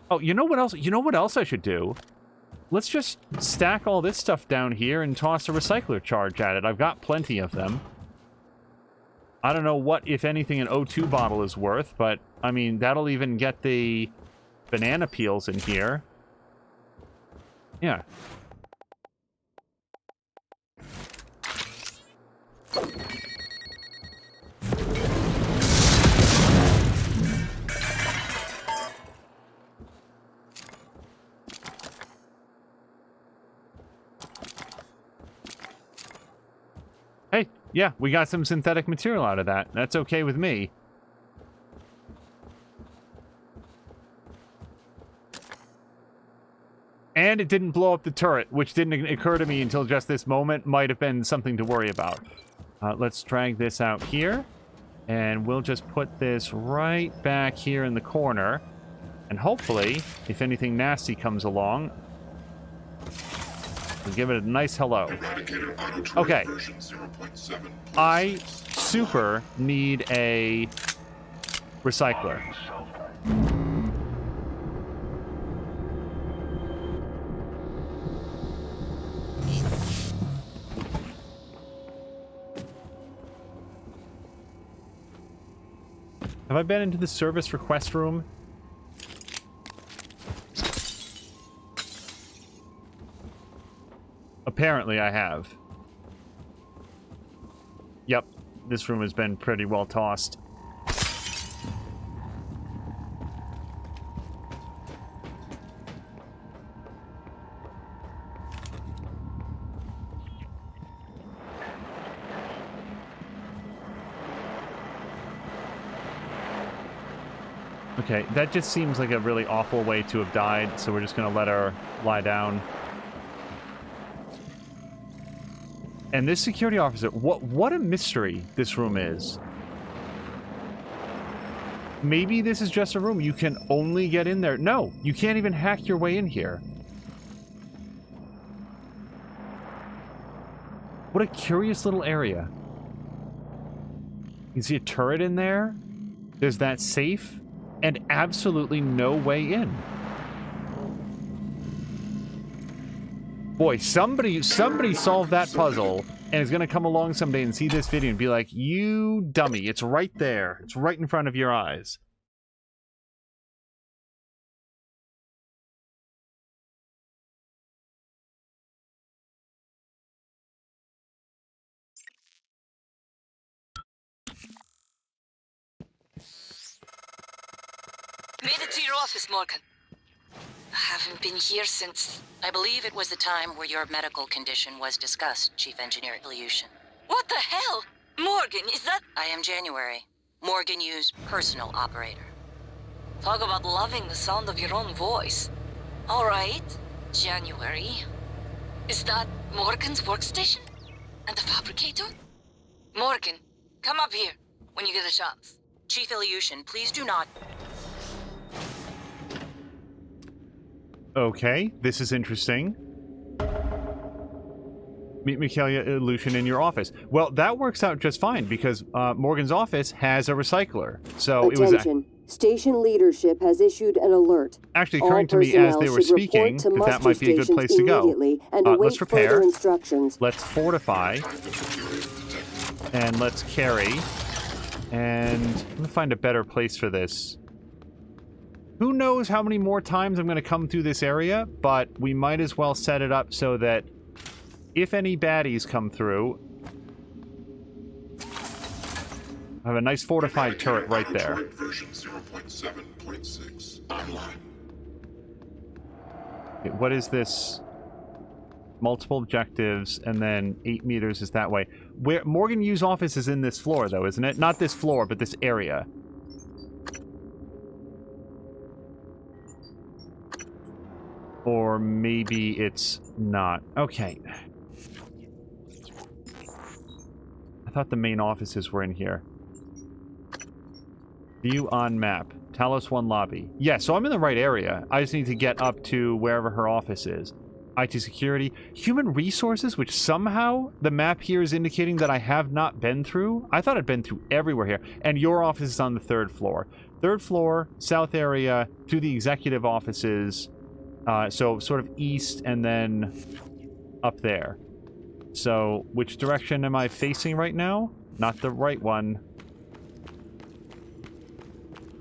Oh, you know what else? You know what else I should do? Let's just stack all this stuff down here and toss a recycler charge at it. I've got plenty of them. I don't know what, if anything, an O2 bottle is worth, but, I mean, that'll even get the banana peels in here. Yeah. Hey, yeah, we got some synthetic material out of that. That's okay with me. And it didn't blow up the turret, which didn't occur to me until just this moment. Might have been something to worry about. Let's drag this out here. And we'll just put this right back here in the corner. And hopefully, if anything nasty comes along, we'll give it a nice hello. Okay. I super need a recycler. Have I been into the service request room? Apparently I have. Yep, this room has been pretty well tossed. Okay, that just seems like a really awful way to have died, so we're just gonna let her lie down. And this security officer, what a mystery this room is. Maybe this is just a room. You can only get in there. No, you can't even hack your way in here. What a curious little area. You can see a turret in there. There's that safe. And absolutely no way in. Boy, somebody solved that puzzle and is going to come along someday and see this video and be like, you dummy, it's right there. It's right in front of your eyes. Made it to your office, Morgan. I haven't been here since... I believe it was the time where your medical condition was discussed, Chief Engineer Ilyushin. What the hell? Morgan, is that... I am January. Morgan Yu's personal operator. Talk about loving the sound of your own voice. All right, January. Is that Morgan's workstation? And the fabricator? Morgan, come up here when you get a chance. Chief Ilyushin, please do not... Okay, this is interesting. Meet Mikhail Ilyushin in your office. Well, that works out just fine because Morgan's office has a recycler. So Attention. Station leadership has issued an alert. Actually occurring to me as they were speaking that might be a good place to go. Let's repair. Let's fortify. And let's carry. And let me find a better place for this. Who knows how many more times I'm going to come through this area, but we might as well set it up so that if any baddies come through, I have a nice fortified turret right there. Version 0.7.6 online. Okay, what is this? Multiple objectives, and then 8 meters is that way. Where Morgan Yu's office is in this floor, though, isn't it? Not this floor, but this area. Or maybe it's not. Okay. I thought the main offices were in here. View on map. Talos 1 lobby. Yeah, so I'm in the right area. I just need to get up to wherever her office is. IT security. Human resources, which somehow the map here is indicating that I have not been through. I thought I'd been through everywhere here. And your office is on the 3rd floor. 3rd floor, south area, to the executive offices. So sort of east and then up there. So which direction am I facing right now? Not the right one.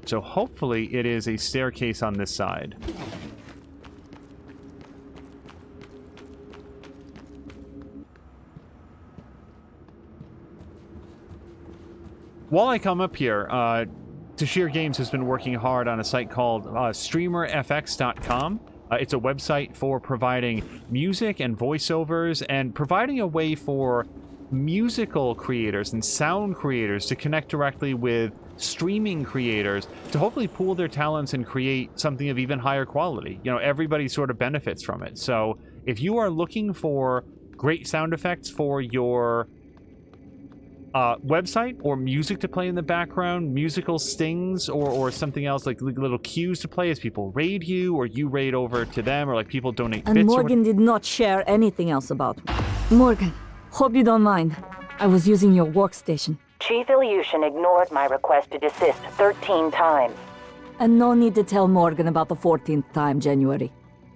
So hopefully it is a staircase on this side. While I come up here, Tashir Games has been working hard on a site called StreamerFX.com. It's a website for providing music and voiceovers and providing a way for musical creators and sound creators to connect directly with streaming creators to hopefully pool their talents and create something of even higher quality. You know, everybody sort of benefits from it. So if you are looking for great sound effects for your website or music to play in the background, musical stings or something else like little cues to play as people raid you or you raid over to them or like people donate And bits. Morgan did not share anything else about me. Morgan, hope you don't mind. I was using your workstation. Chief Ilyushin ignored my request to desist 13 times. And no need to tell Morgan about the 14th time, January.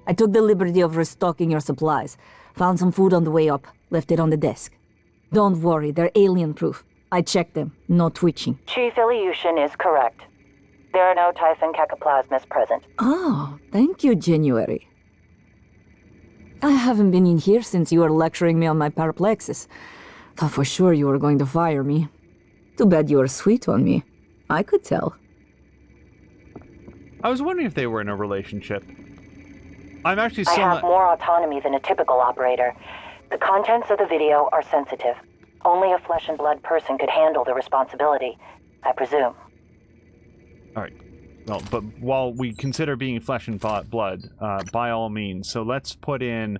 I took the liberty of restocking your supplies. Found some food on the way up, left it on the desk. Don't worry, they're alien-proof. I checked them, no twitching. Chief Ilyushin is correct. There are no Typhon cacoplasmas present. Oh, thank you, January. I haven't been in here since you were lecturing me on my paraplexis. Thought for sure you were going to fire me. Too bad you were sweet on me. I could tell. I was wondering if they were in a relationship. I'm actually I have more autonomy than a typical operator. The contents of the video are sensitive. Only a flesh and blood person could handle the responsibility, I presume. All right. Well, but while we consider being flesh and blood, by all means. So let's put in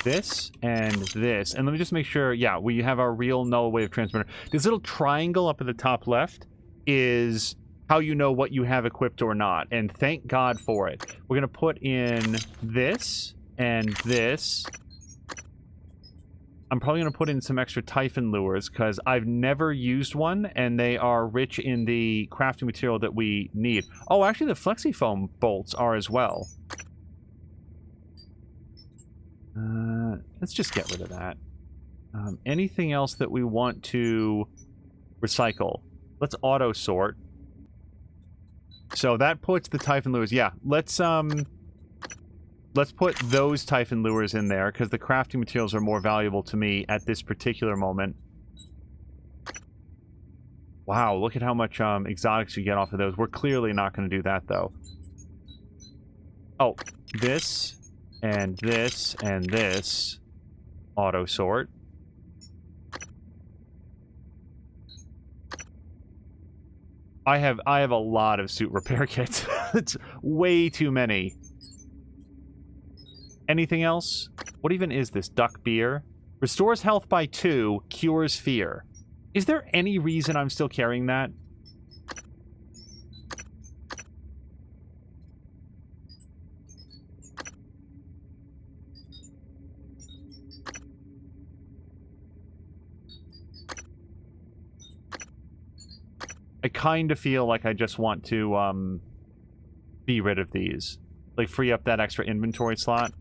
this and this. And let me just make sure, yeah, we have our real null wave transmitter. This little triangle up at the top left is how you know what you have equipped or not. And thank God for it. We're going to put in this and this. I'm probably going to put in some extra Typhon lures because I've never used one and they are rich in the crafting material that we need. Oh, actually the Flexifoam bolts are as well. Let's just get rid of that. Anything else that we want to recycle? Let's auto sort. So that puts the Typhon lures. Yeah, let's put those Typhon lures in there, because the crafting materials are more valuable to me at this particular moment. Wow, look at how much exotics you get off of those. We're clearly not going to do that, though. Oh, this, and this, and this. Auto sort. I have a lot of suit repair kits. It's way too many. Anything else? What even is this? Duck beer? Restores health by 2, cures fear. Is there any reason I'm still carrying that? I kind of feel like I just want to be rid of these. Like, free up that extra inventory slot.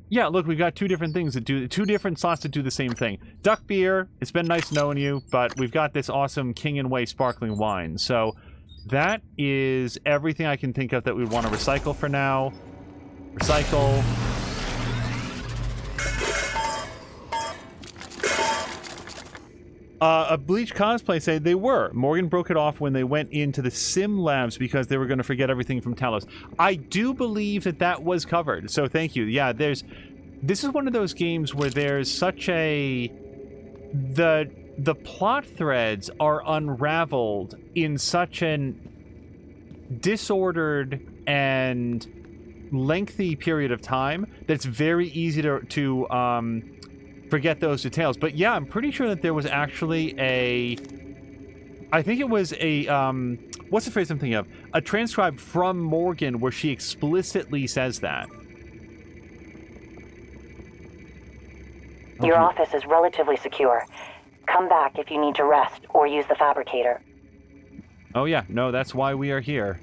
Yeah, look, we've got two different things that do, two different slots that do the same thing. Duck beer, it's been nice knowing you, but we've got this awesome King and Way sparkling wine. So that is everything I can think of that we want to recycle for now. Recycle. A Bleach cosplay say they were. Morgan broke it off when they went into the sim labs because they were going to forget everything from Talos. I do believe that that was covered, so thank you. Yeah, this is one of those games where there's such a... The plot threads are unraveled in such an disordered and lengthy period of time that it's very easy to forget those details. But yeah, I'm pretty sure that there was actually I think it was a what's the phrase I'm thinking of? A transcribe from Morgan where she explicitly says that. Your office is relatively secure. Come back if you need to rest or use the fabricator. Oh yeah, no, that's why we are here.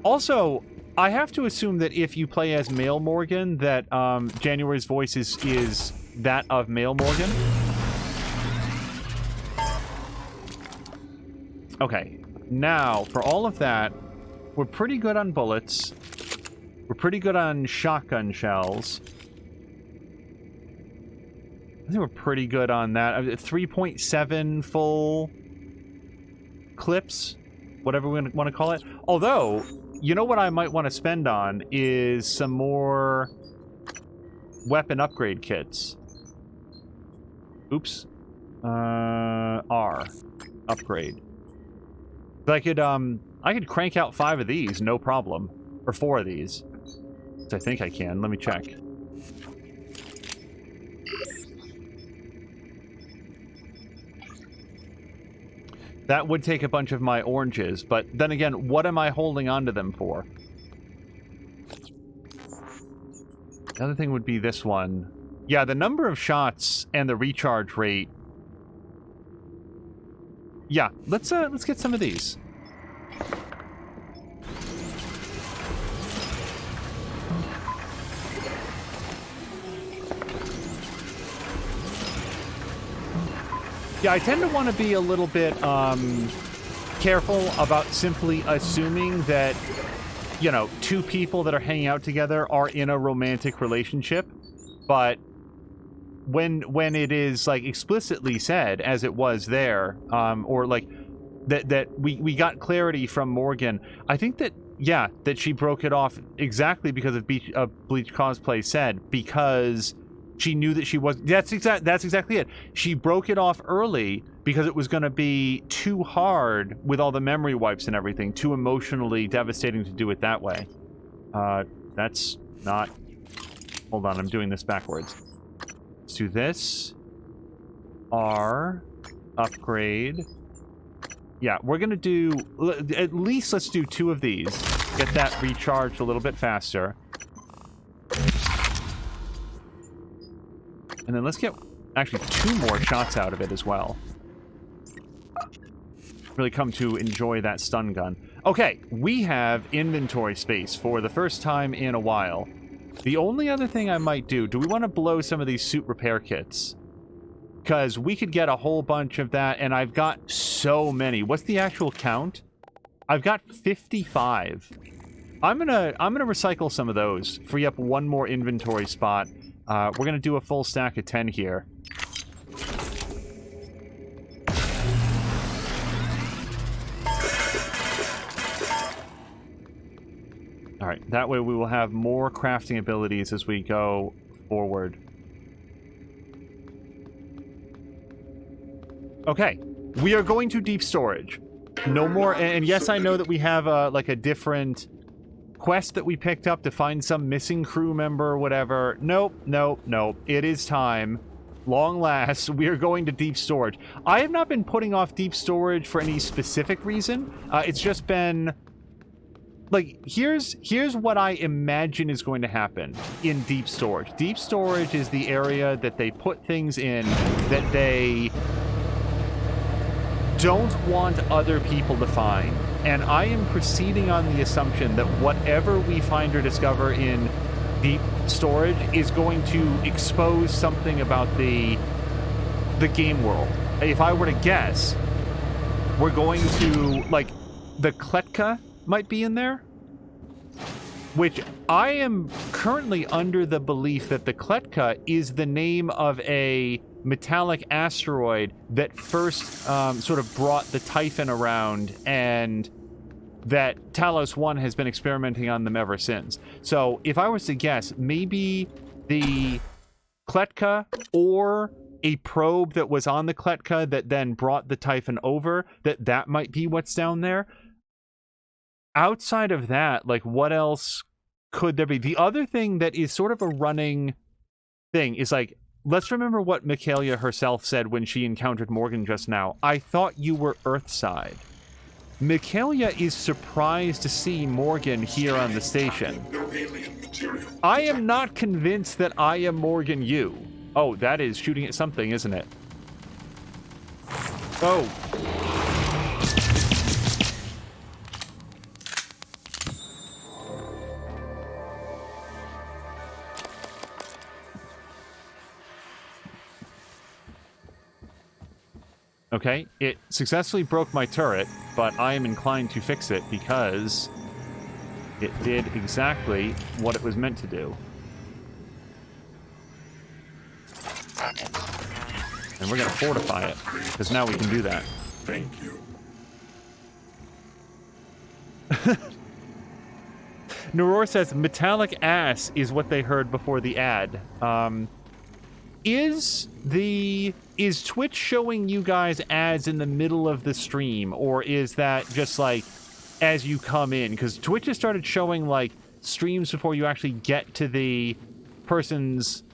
Also, I have to assume that if you play as male Morgan, that January's voice is that of male Morgan. Okay, now, for all of that, we're pretty good on bullets. We're pretty good on shotgun shells. I think we're pretty good on that. 3.7 full clips, whatever we want to call it. Although, you know what I might want to spend on is some more weapon upgrade kits. Oops. R. Upgrade. I could crank out 5 of these, no problem. Or 4 of these. Which I think I can. Let me check. That would take a bunch of my oranges, but then again, what am I holding onto them for? The other thing would be this one. Yeah, the number of shots and the recharge rate. Yeah, let's get some of these. Yeah, I tend to want to be a little bit careful about simply assuming that, you know, 2 people that are hanging out together are in a romantic relationship. But when it is, like, explicitly said, as it was there, or, like, that we got clarity from Morgan, I think that, yeah, that she broke it off exactly because of Bleach Cosplay said, because... she knew that she was... That's exactly it. She broke it off early because it was going to be too hard with all the memory wipes and everything. Too emotionally devastating to do it that way. That's not... Hold on, I'm doing this backwards. Let's do this. R. Upgrade. Yeah, we're going to do... At least let's do 2 of these. Get that recharged a little bit faster. And then let's get, actually, 2 more shots out of it as well. Really come to enjoy that stun gun. Okay, we have inventory space for the first time in a while. The only other thing I might do we want to blow some of these suit repair kits? Because we could get a whole bunch of that, and I've got so many. What's the actual count? I've got 55. I'm gonna recycle some of those, free up 1 more inventory spot. We're going to do a full stack of 10 here. Alright, that way we will have more crafting abilities as we go forward. Okay, we are going to deep storage. No more, and yes, I know that we have like a different... quest that we picked up to find some missing crew member or whatever. Nope. It is time. Long last, we are going to deep storage. I have not been putting off deep storage for any specific reason. It's just been... Like, here's what I imagine is going to happen in deep storage. Deep storage is the area that they put things in that they don't want other people to find. And I am proceeding on the assumption that whatever we find or discover in deep storage is going to expose something about the game world. If I were to guess, we're going to, like, the Kletka might be in there, which I am currently under the belief that the Kletka is the name of a metallic asteroid that first sort of brought the Typhon around, and that Talos 1 has been experimenting on them ever since. So if I was to guess, maybe the Kletka or a probe that was on the Kletka that then brought the Typhon over, that might be what's down there. Outside of that, like, what else could there be? The other thing that is sort of a running thing is, like, let's remember what Michaelia herself said when she encountered Morgan just now. I thought you were Earthside. Michaelia is surprised to see Morgan here on the station. I am not convinced that I am Morgan Yu. Oh, that is shooting at something, isn't it? Oh. Okay, it successfully broke my turret, but I am inclined to fix it because it did exactly what it was meant to do. And we're going to fortify it, because now we can do that. Thank you. Naror says, metallic ass is what they heard before the ad. Is Twitch showing you guys ads in the middle of the stream, or is that just like as you come in? Because Twitch has started showing like streams before you actually get to the person's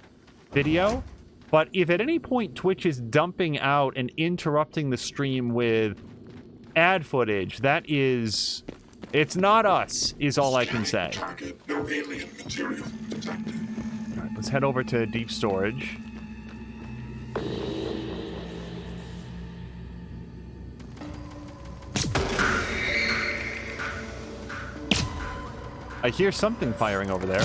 video. But if at any point Twitch is dumping out and interrupting the stream with ad footage, that is, it's not us, is all I can say. No alien material detected. All right, let's head over to deep storage. I hear something firing over there.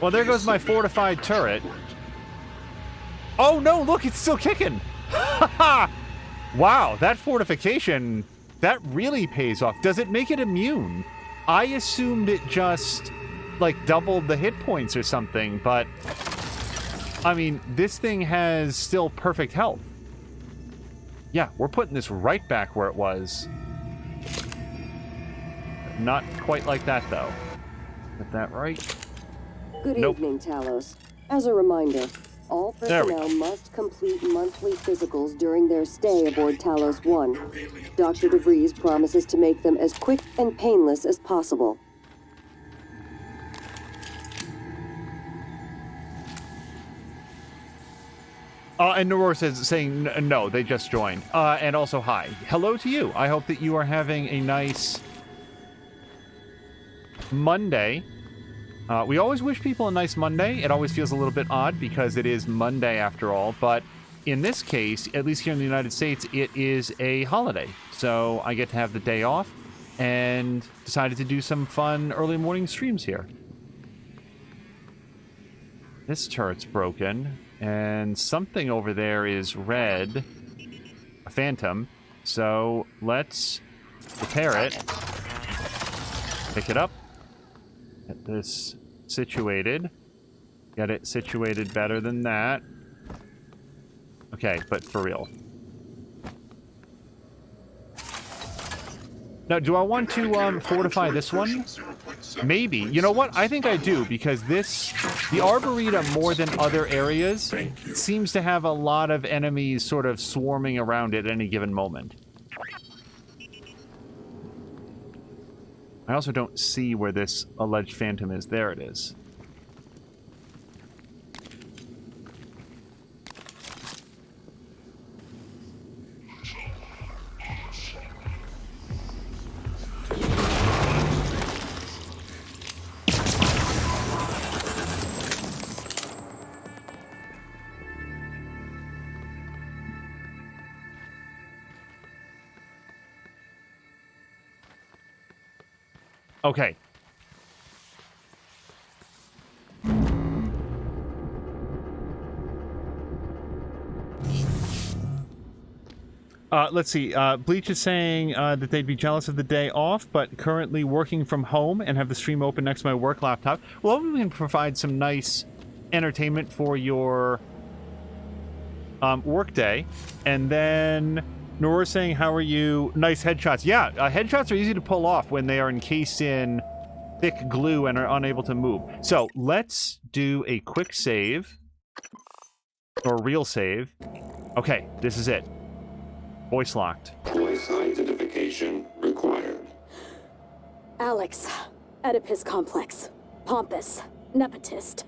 Well, there goes my fortified turret. Oh no, look, it's still kicking. Wow, that fortification, that really pays off. Does it make it immune? I assumed it just, like, doubled the hit points or something, but I mean, this thing has still perfect health. Yeah, we're putting this right back where it was. Not quite like that, though. Get that right. Good evening, Talos. As a reminder, all personnel must complete monthly physicals during their stay aboard Talos 1. Dr. DeVries promises to make them as quick and painless as possible. And Naror says, saying, no, they just joined. And also, hi. Hello to you. I hope that you are having a nice Monday. We always wish people a nice Monday. It always feels a little bit odd because it is Monday after all. But in this case, at least here in the United States, it is a holiday. So I get to have the day off and decided to do some fun early morning streams here. This turret's broken. And something over there is red. A phantom. So let's repair it. Pick it up. Get this situated. Get it situated better than that. Okay, but for real. Now, do I want to fortify this one? Maybe. You know what? I think I do, because the Arboretum, more than other areas, seems to have a lot of enemies sort of swarming around it at any given moment. I also don't see where this alleged phantom is. There it is. Okay. Let's see. Bleach is saying that they'd be jealous of the day off, but currently working from home and have the stream open next to my work laptop. Well, we can provide some nice entertainment for your work day. And then Nora's saying, how are you? Nice headshots. Yeah, headshots are easy to pull off when they are encased in thick glue and are unable to move. So let's do a quick save. Or real save. Okay, this is it. Voice locked. Voice identification required. Alex, Oedipus complex, pompous, nepotist.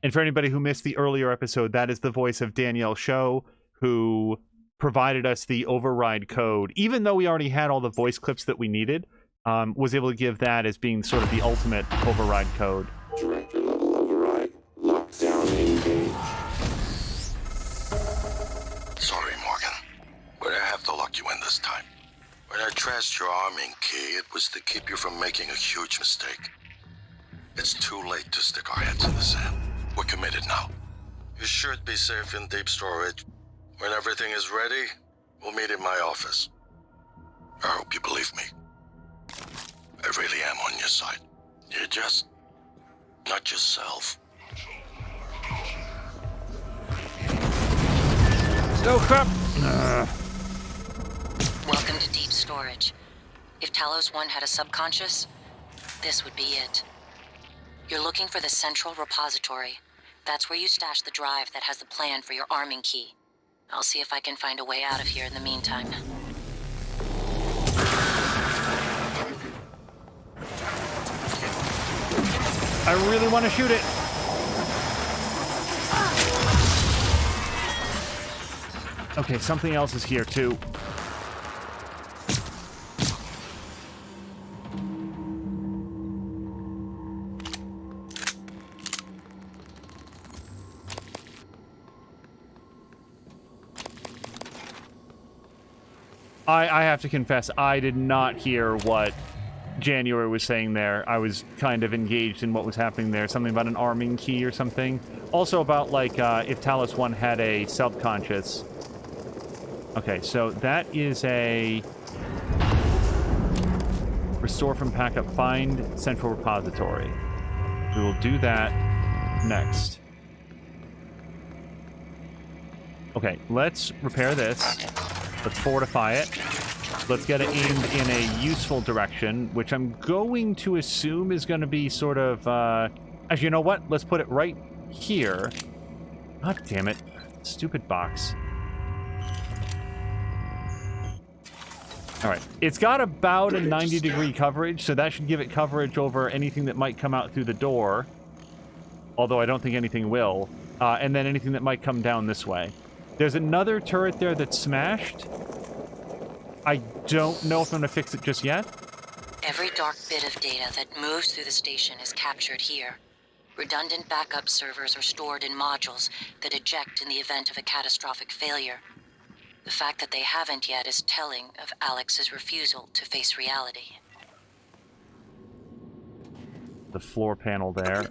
And for anybody who missed the earlier episode, that is the voice of Danielle Show, who provided us the override code. Even though we already had all the voice clips that we needed, was able to give that as being sort of the ultimate override code. Director level override. Lockdown engaged. Sorry, Morgan, but I have to lock you in this time. When I trashed your arming key, it was to keep you from making a huge mistake. It's too late to stick our heads in the sand. We're committed now. You should be safe in deep storage. When everything is ready, we'll meet in my office. I hope you believe me. I really am on your side. You're just not yourself. Oh, crap! Welcome to deep storage. If Talos 1 had a subconscious, this would be it. You're looking for the central repository. That's where you stash the drive that has the plan for your arming key. I'll see if I can find a way out of here in the meantime. I really want to shoot it. Okay, something else is here too. I have to confess, I did not hear what January was saying there. I was kind of engaged in what was happening there. Something about an arming key or something. Also about, like, if Talos 1 had a subconscious. Okay, so that is a... Restore from backup, find central repository. We will do that next. Okay, let's repair this. Let's fortify it. Let's get it aimed in a useful direction, which I'm going to assume is going to be sort of, actually, you know what? Let's put it right here. God damn it. Stupid box. Alright. It's got about a 90-degree coverage, so that should give it coverage over anything that might come out through the door. Although I don't think anything will. And then anything that might come down this way. There's another turret there that's smashed. I don't know if I'm going to fix it just yet. Every dark bit of data that moves through the station is captured here. Redundant backup servers are stored in modules that eject in the event of a catastrophic failure. The fact that they haven't yet is telling of Alex's refusal to face reality. The floor panel there.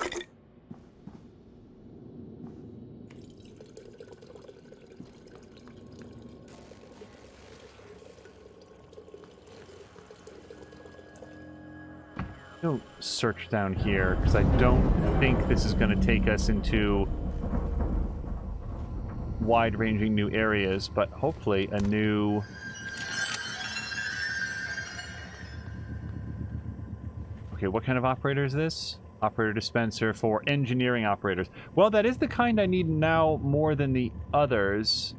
Go search down here, because I don't think this is going to take us into wide-ranging new areas, but hopefully a new... Okay, what kind of operator is this? Operator dispenser for engineering operators. Well, that is the kind I need now more than the others.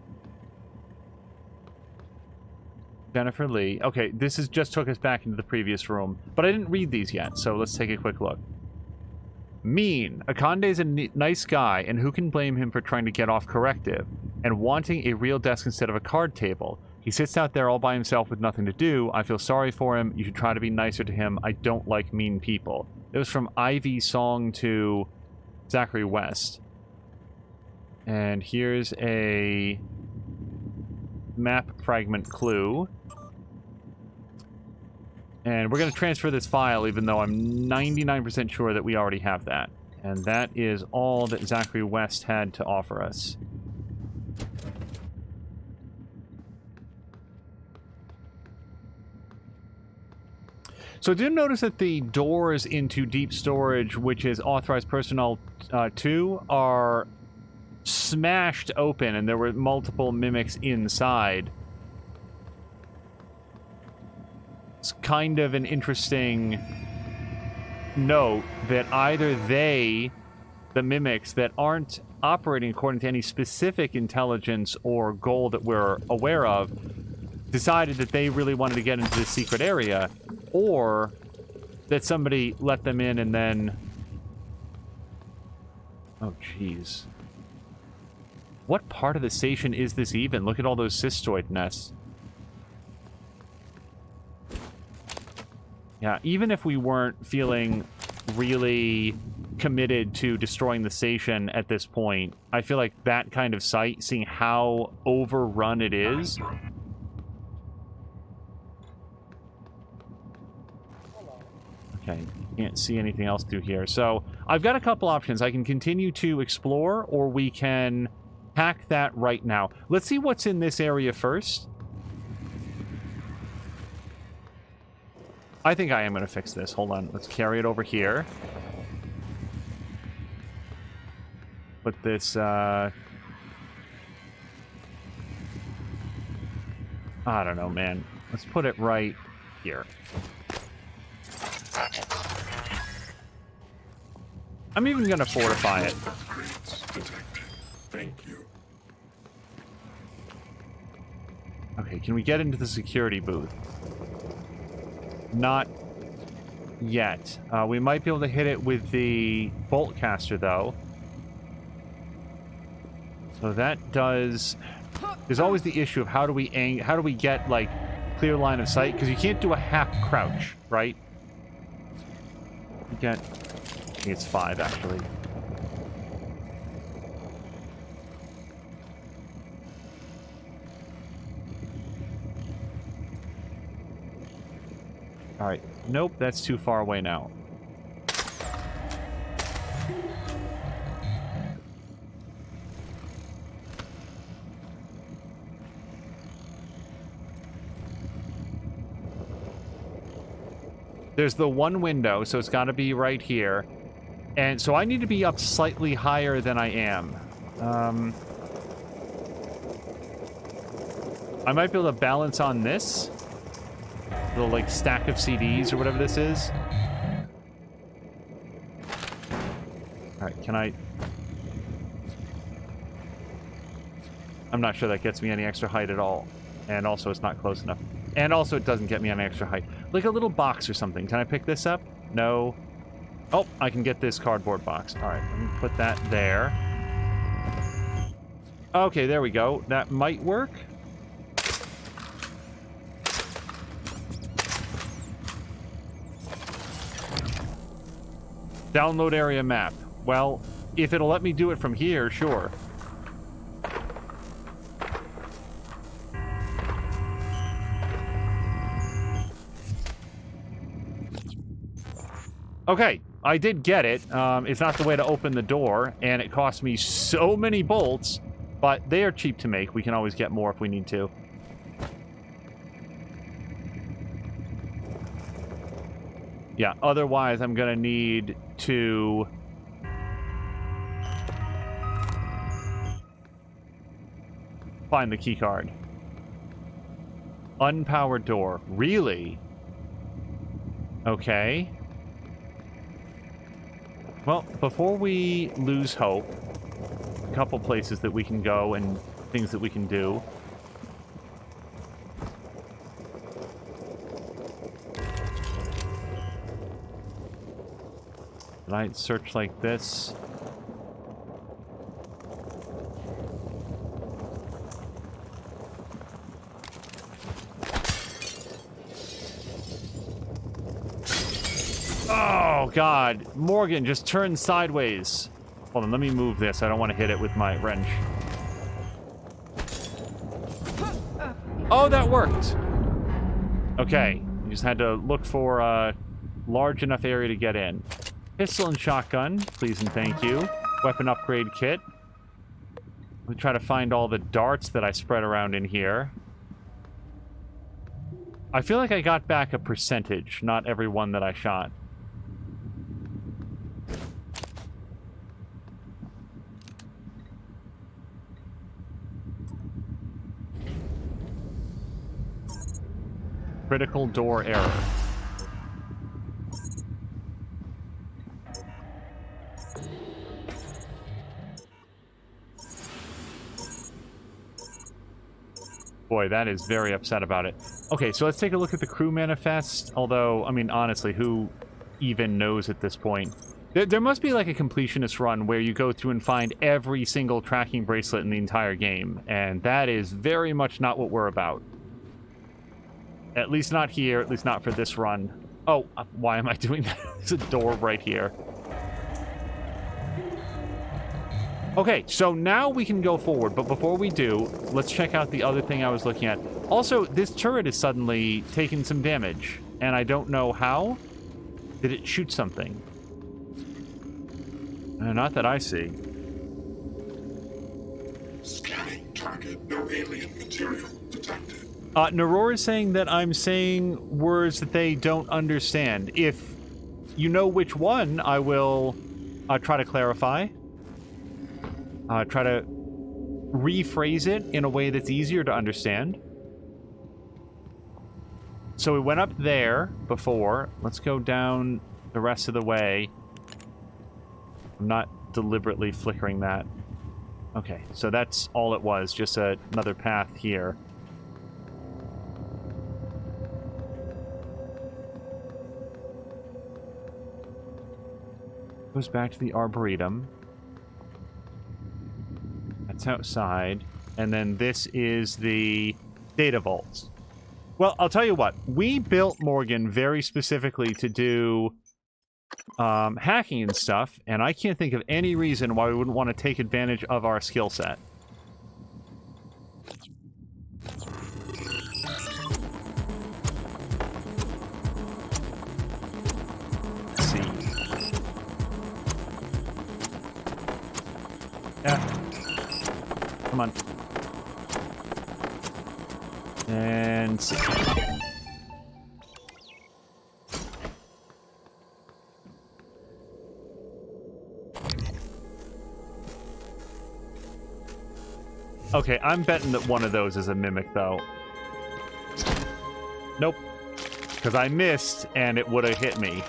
Jennifer Lee. Okay, this is just took us back into the previous room, but I didn't read these yet, so let's take a quick look. Mean. Akande's a nice guy, and who can blame him for trying to get off corrective and wanting a real desk instead of a card table. He sits out there all by himself with nothing to do. I feel sorry for him. You should try to be nicer to him. I don't like mean people. It was from Ivy Song to Zachary West. And here's a map fragment clue. And we're going to transfer this file, even though I'm 99% sure that we already have that. And that is all that Zachary West had to offer us. So I did notice that the doors into deep storage, which is authorized personnel 2, are smashed open, and there were multiple mimics inside. It's kind of an interesting note that either they, the mimics that aren't operating according to any specific intelligence or goal that we're aware of, decided that they really wanted to get into this secret area, or that somebody let them in and then... Oh, jeez. What part of the station is this even? Look at all those cystoid nests. Yeah, even if we weren't feeling really committed to destroying the station at this point, I feel like that kind of site, seeing how overrun it is... Okay, can't see anything else through here. So, I've got a couple options. I can continue to explore, or we can hack that right now. Let's see what's in this area first. I think I am going to fix this. Hold on. Let's carry it over here. Put this, I don't know, man. Let's put it right here. I'm even going to fortify it. Thank you. Okay, can we get into the security booth? Not yet. We might be able to hit it with the bolt caster, though. So that does... There's always the issue of how do we get, like, clear line of sight? Because you can't do a half crouch, right? You get... I think it's 5, actually. Alright. Nope, that's too far away now. There's the one window, so it's got to be right here. And so I need to be up slightly higher than I am. I might be able to balance on this. Little, like, stack of CDs or whatever this is. Alright, can I... I'm not sure that gets me any extra height at all. And also, it's not close enough. And also, it doesn't get me any extra height. Like a little box or something. Can I pick this up? No. Oh, I can get this cardboard box. Alright, let me put that there. Okay, there we go. That might work. Download area map. Well, if it'll let me do it from here, sure. Okay, I did get it. It's not the way to open the door, and it cost me so many bolts, but they are cheap to make. We can always get more if we need to. Yeah, otherwise I'm gonna need to... find the key card. Unpowered door. Really? Okay. Well, before we lose hope, a couple places that we can go and things that we can do. Light search like this. Oh, God. Morgan, just turn sideways. Hold on, let me move this. I don't want to hit it with my wrench. Oh, that worked. Okay. You just had to look for a large enough area to get in. Pistol and shotgun, please and thank you. Weapon upgrade kit. We try to find all the darts that I spread around in here. I feel like I got back a percentage, not every one that I shot. Critical door error. Boy, that is very upset about it. Okay, so let's take a look at the crew manifest. Although, I mean, honestly, who even knows at this point? There must be like a completionist run where you go through and find every single tracking bracelet in the entire game. And that is very much not what we're about. At least not here, at least not for this run. Oh, why am I doing that? There's a door right here. Okay, so now we can go forward, but before we do, let's check out the other thing I was looking at. Also, this turret is suddenly taking some damage, and I don't know how. Did it shoot something? Not that I see. Scanning target, no alien material detected. Naror is saying that I'm saying words that they don't understand. If you know which one, I will try to clarify. Try to rephrase it in a way that's easier to understand. So we went up there before. Let's go down the rest of the way. I'm not deliberately flickering that. Okay, so that's all it was, just another path here. Goes back to the Arboretum. That's outside. And then this is the data vaults. Well, I'll tell you what. We built Morgan very specifically to do hacking and stuff, and I can't think of any reason why we wouldn't want to take advantage of our skill set. Let's see. Yeah. Come on. And see. Okay, I'm betting that one of those is a mimic, though. Nope. Because I missed, and it would have hit me.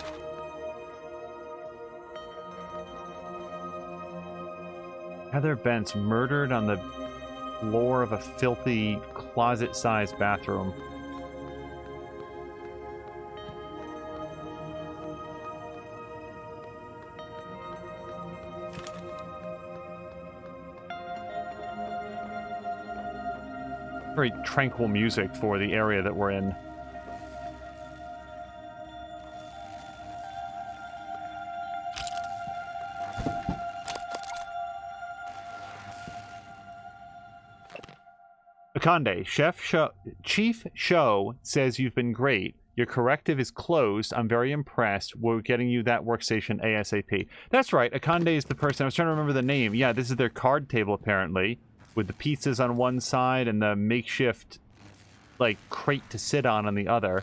Heather Bentz murdered on the floor of a filthy closet-sized bathroom. Very tranquil music for the area that we're in. Akande, Chief Show says you've been great. Your corrective is closed. I'm very impressed. We're getting you that workstation ASAP. That's right. Akande is the person. I was trying to remember the name. Yeah, this is their card table, apparently, with the pizzas on one side and the makeshift, like, crate to sit on the other.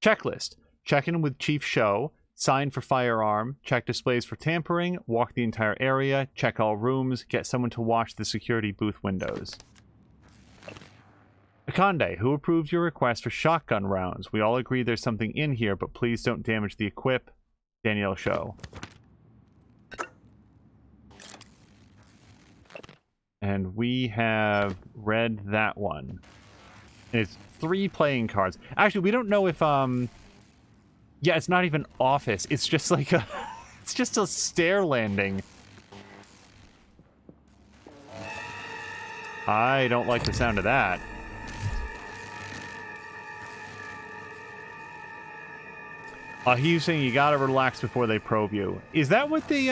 Checklist. Check in with Chief Show. Sign for firearm. Check displays for tampering. Walk the entire area. Check all rooms. Get someone to watch the security booth windows. Akande, who approved your request for shotgun rounds? We all agree there's something in here, but please don't damage the equip. Danielle Show. And we have read that one. And it's 3 playing cards. Actually, we don't know if, yeah, it's not even office. It's just like a... it's just a stair landing. I don't like the sound of that. He was saying you gotta relax before they probe you. Is that what the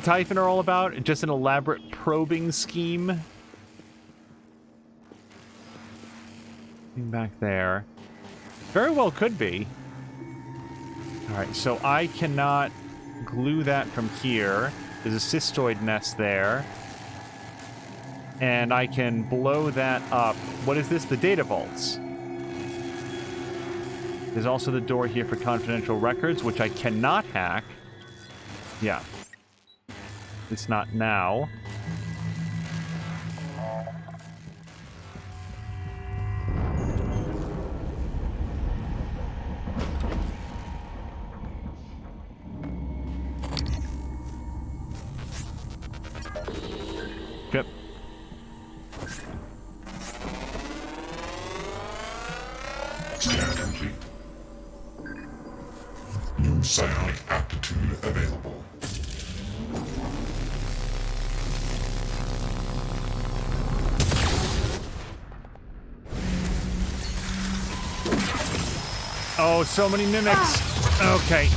Typhon are all about? Just an elaborate probing scheme? Back there. Very well could be. Alright, so I cannot glue that from here. There's a cystoid nest there. And I can blow that up. What is this? The data vaults. There's also the door here for confidential records, which I cannot hack. Yeah. It's not now. Yep. Scan complete. New psionic aptitude available. Oh, so many mimics. Okay.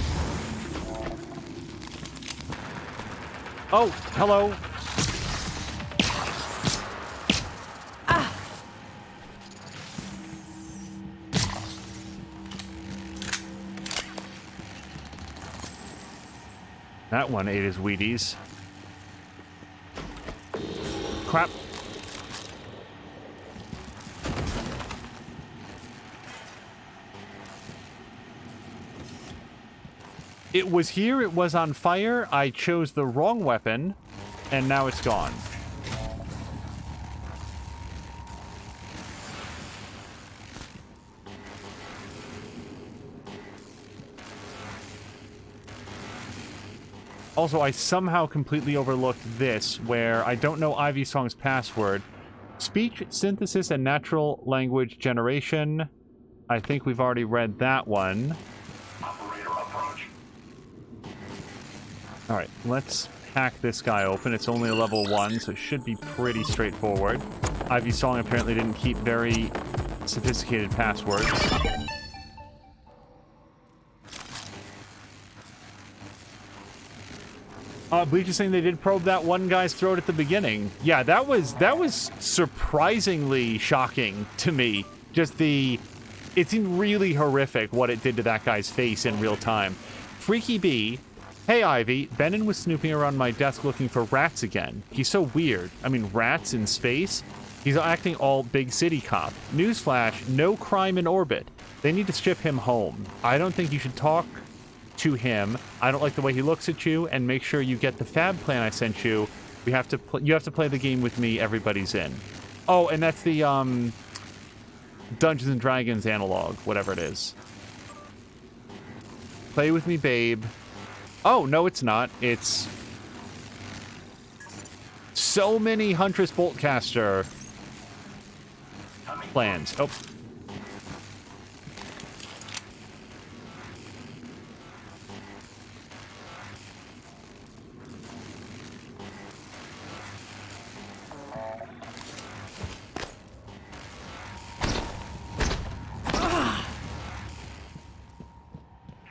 Oh, hello. That one ate his Wheaties. Crap. It was here, it was on fire, I chose the wrong weapon, and now it's gone. Also, I somehow completely overlooked this, where I don't know Ivy Song's password. Speech synthesis and natural language generation. I think we've already read that one. Alright, let's hack this guy open. It's only a level 1, so it should be pretty straightforward. Ivy Song apparently didn't keep very sophisticated passwords. Bleach is saying they did probe that one guy's throat at the beginning. Yeah, that was surprisingly shocking to me. Just it seemed really horrific what it did to that guy's face in real time. Freaky B, hey Ivy, Benin was snooping around my desk looking for rats again. He's so weird. I mean, rats in space? He's acting all big city cop. Newsflash, no crime in orbit. They need to ship him home. I don't think you should talk to him. I don't like the way he looks at you, and make sure you get the fab plan I sent you. You have to play the game with me. Everybody's in. Oh, and that's the Dungeons and Dragons analog, whatever it is. Play with me, babe. Oh, no, it's not. It's so many Huntress Boltcaster plans. Oh.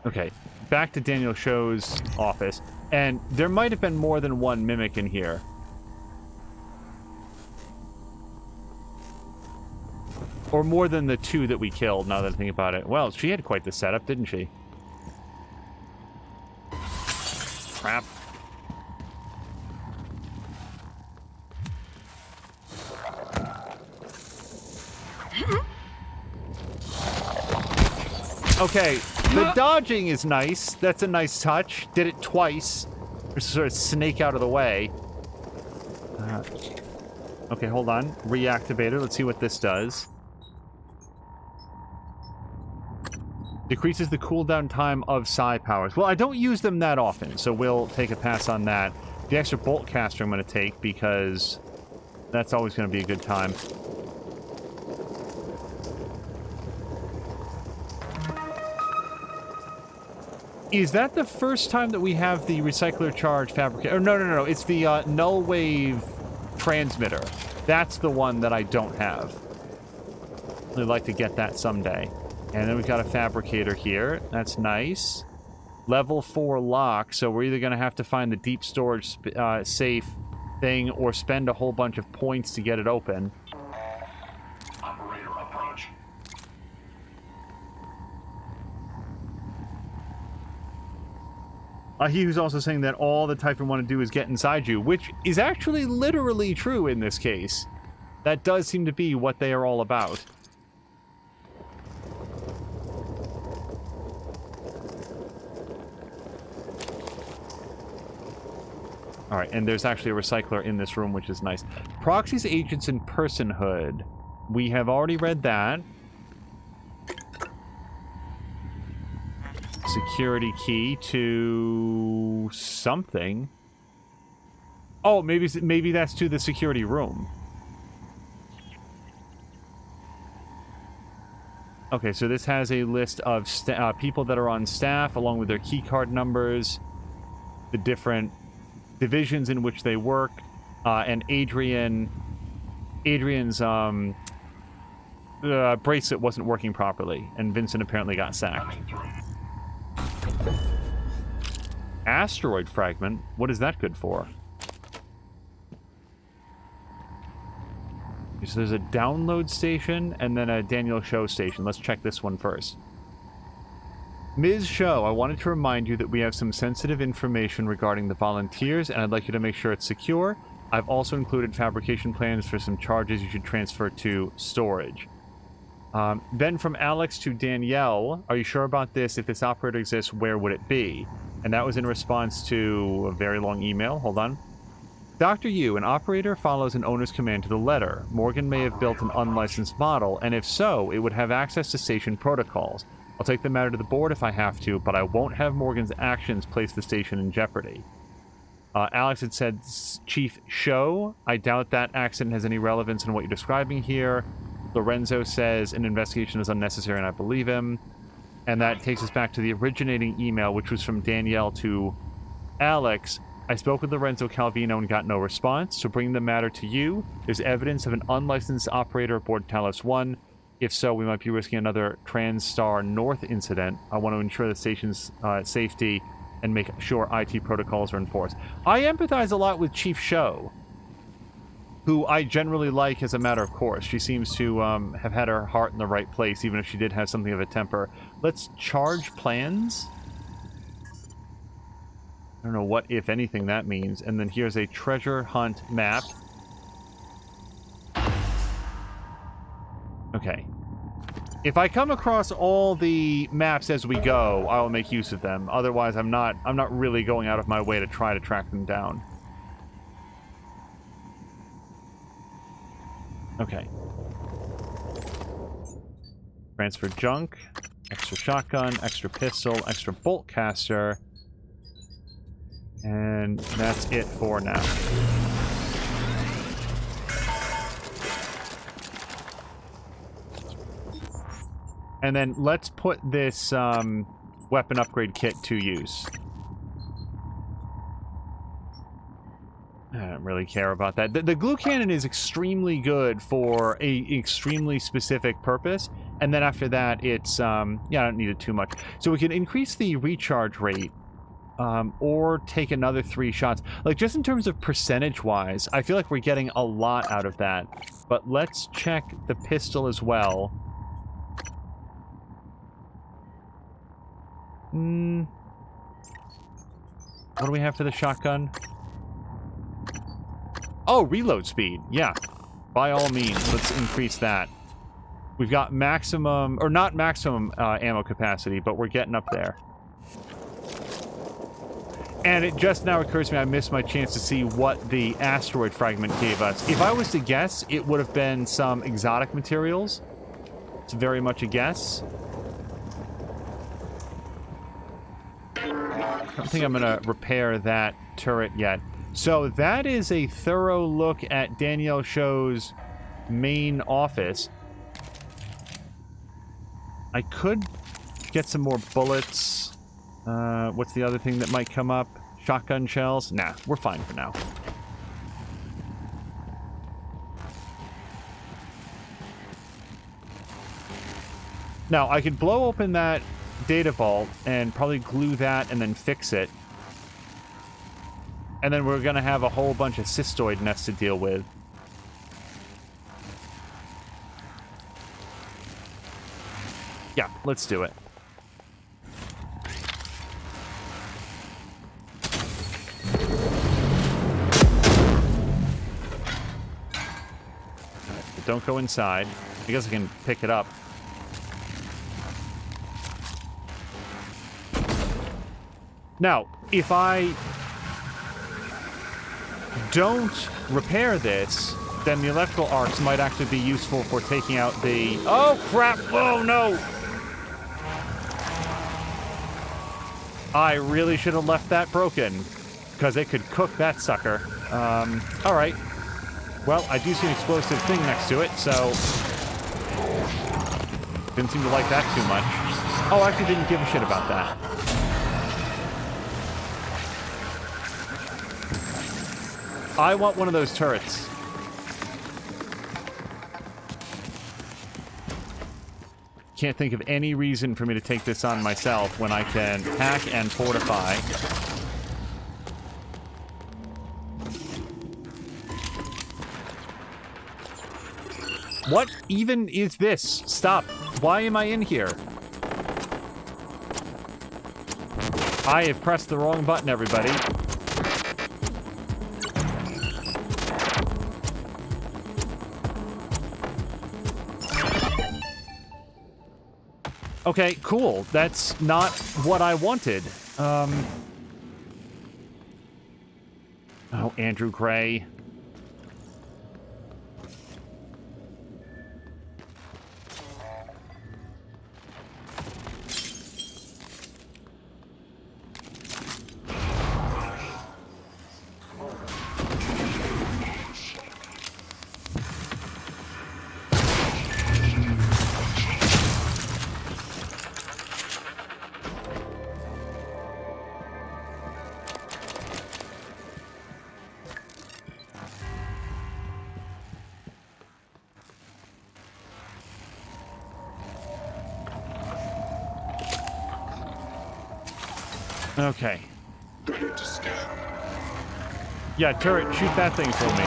Okay, back to Daniel Show's office, and there might have been more than one mimic in here. Or more than the 2 that we killed, now that I think about it. Well, she had quite the setup, didn't she? Crap. Okay, the dodging is nice. That's a nice touch. Did it twice. Just to sort of snake out of the way. Okay, hold on. Reactivator. Let's see what this does. Decreases the cooldown time of psi powers. Well, I don't use them that often, so we'll take a pass on that. The extra bolt caster I'm going to take because that's always going to be a good time. Is that the first time that we have the recycler charge fabricator? Oh, no. It's the null wave transmitter. That's the one that I don't have. I'd like to get that someday. And then we've got a fabricator here. That's nice. Level 4 lock, so we're either going to have to find the deep storage safe thing or spend a whole bunch of points to get it open. Operator approach. He was also saying that all the Typhon want to do is get inside you, which is actually literally true in this case. That does seem to be what they are all about. Alright, and there's actually a recycler in this room, which is nice. Proxies, agents, and personhood. We have already read that. Security key to something. Oh, maybe that's to the security room. Okay, so this has a list of people that are on staff, along with their key card numbers, the different divisions in which they work, and Adrian's bracelet wasn't working properly, and Vincent apparently got sacked. Asteroid fragment? What is that good for? So there's a download station and then a Daniel Show station. Let's check this one first. Ms. Show, I wanted to remind you that we have some sensitive information regarding the volunteers, and I'd like you to make sure it's secure. I've also included fabrication plans for some charges you should transfer to storage. Then from Alex to Danielle, are you sure about this? If this operator exists, where would it be? And that was in response to a very long email. Hold on. Dr. Yu, an operator follows an owner's command to the letter. Morgan may have built an unlicensed model, and if so, it would have access to station protocols. I'll take the matter to the board if I have to, but I won't have Morgan's actions place the station in jeopardy. Alex had said, Chief Show, I doubt that accident has any relevance in what you're describing here. Lorenzo says an investigation is unnecessary, and I believe him. And that takes us back to the originating email, which was from Danielle to Alex. I spoke with Lorenzo Calvino and got no response, so bringing the matter to you, there's evidence of an unlicensed operator aboard Talos 1. If so, we might be risking another TranStar North incident. I want to ensure the station's safety and make sure IT protocols are enforced. I empathize a lot with Chief Show, who I generally like as a matter of course. She seems to have had her heart in the right place, even if she did have something of a temper. Let's charge plans. I don't know what, if anything, that means. And then here's a treasure hunt map. Okay. If I come across all the maps as we go, I will make use of them. Otherwise, I'm not really going out of my way to try to track them down. Okay. Transfer junk, extra shotgun, extra pistol, extra bolt caster. And that's it for now. And then let's put this weapon upgrade kit to use. I don't really care about that. The glue cannon is extremely good for a extremely specific purpose. And then after that, it's, yeah, I don't need it too much. So we can increase the recharge rate. Or take another 3 shots. Like, just in terms of percentage-wise, I feel like we're getting a lot out of that. But let's check the pistol as well. What do we have for the shotgun? Oh, reload speed. Yeah. By all means, let's increase that. We've got maximum, or not maximum ammo capacity, but we're getting up there. And it just now occurs to me I missed my chance to see what the asteroid fragment gave us. If I was to guess, it would have been some exotic materials. It's very much a guess. I don't think I'm going to repair that turret yet. So that is a thorough look at Danielle Show's main office. I could get some more bullets. What's the other thing that might come up? Shotgun shells? Nah, we're fine for now. Now, I could blow open that data vault and probably glue that and then fix it. And then we're going to have a whole bunch of cystoid nests to deal with. Yeah, let's do it. Don't go inside. I guess I can pick it up. Now, if I don't repair this, then the electrical arcs might actually be useful for taking out the... Oh, crap! Oh, no! I really should have left that broken, because it could cook that sucker. Alright. Well, I do see an explosive thing next to it, so... Didn't seem to like that too much. Oh, I actually didn't give a shit about that. I want one of those turrets. Can't think of any reason for me to take this on myself when I can hack and fortify. What even is this? Stop. Why am I in here? I have pressed the wrong button, everybody. Okay, cool. That's not what I wanted. Oh, Andrew Gray. Okay. Yeah, turret, shoot that thing for me.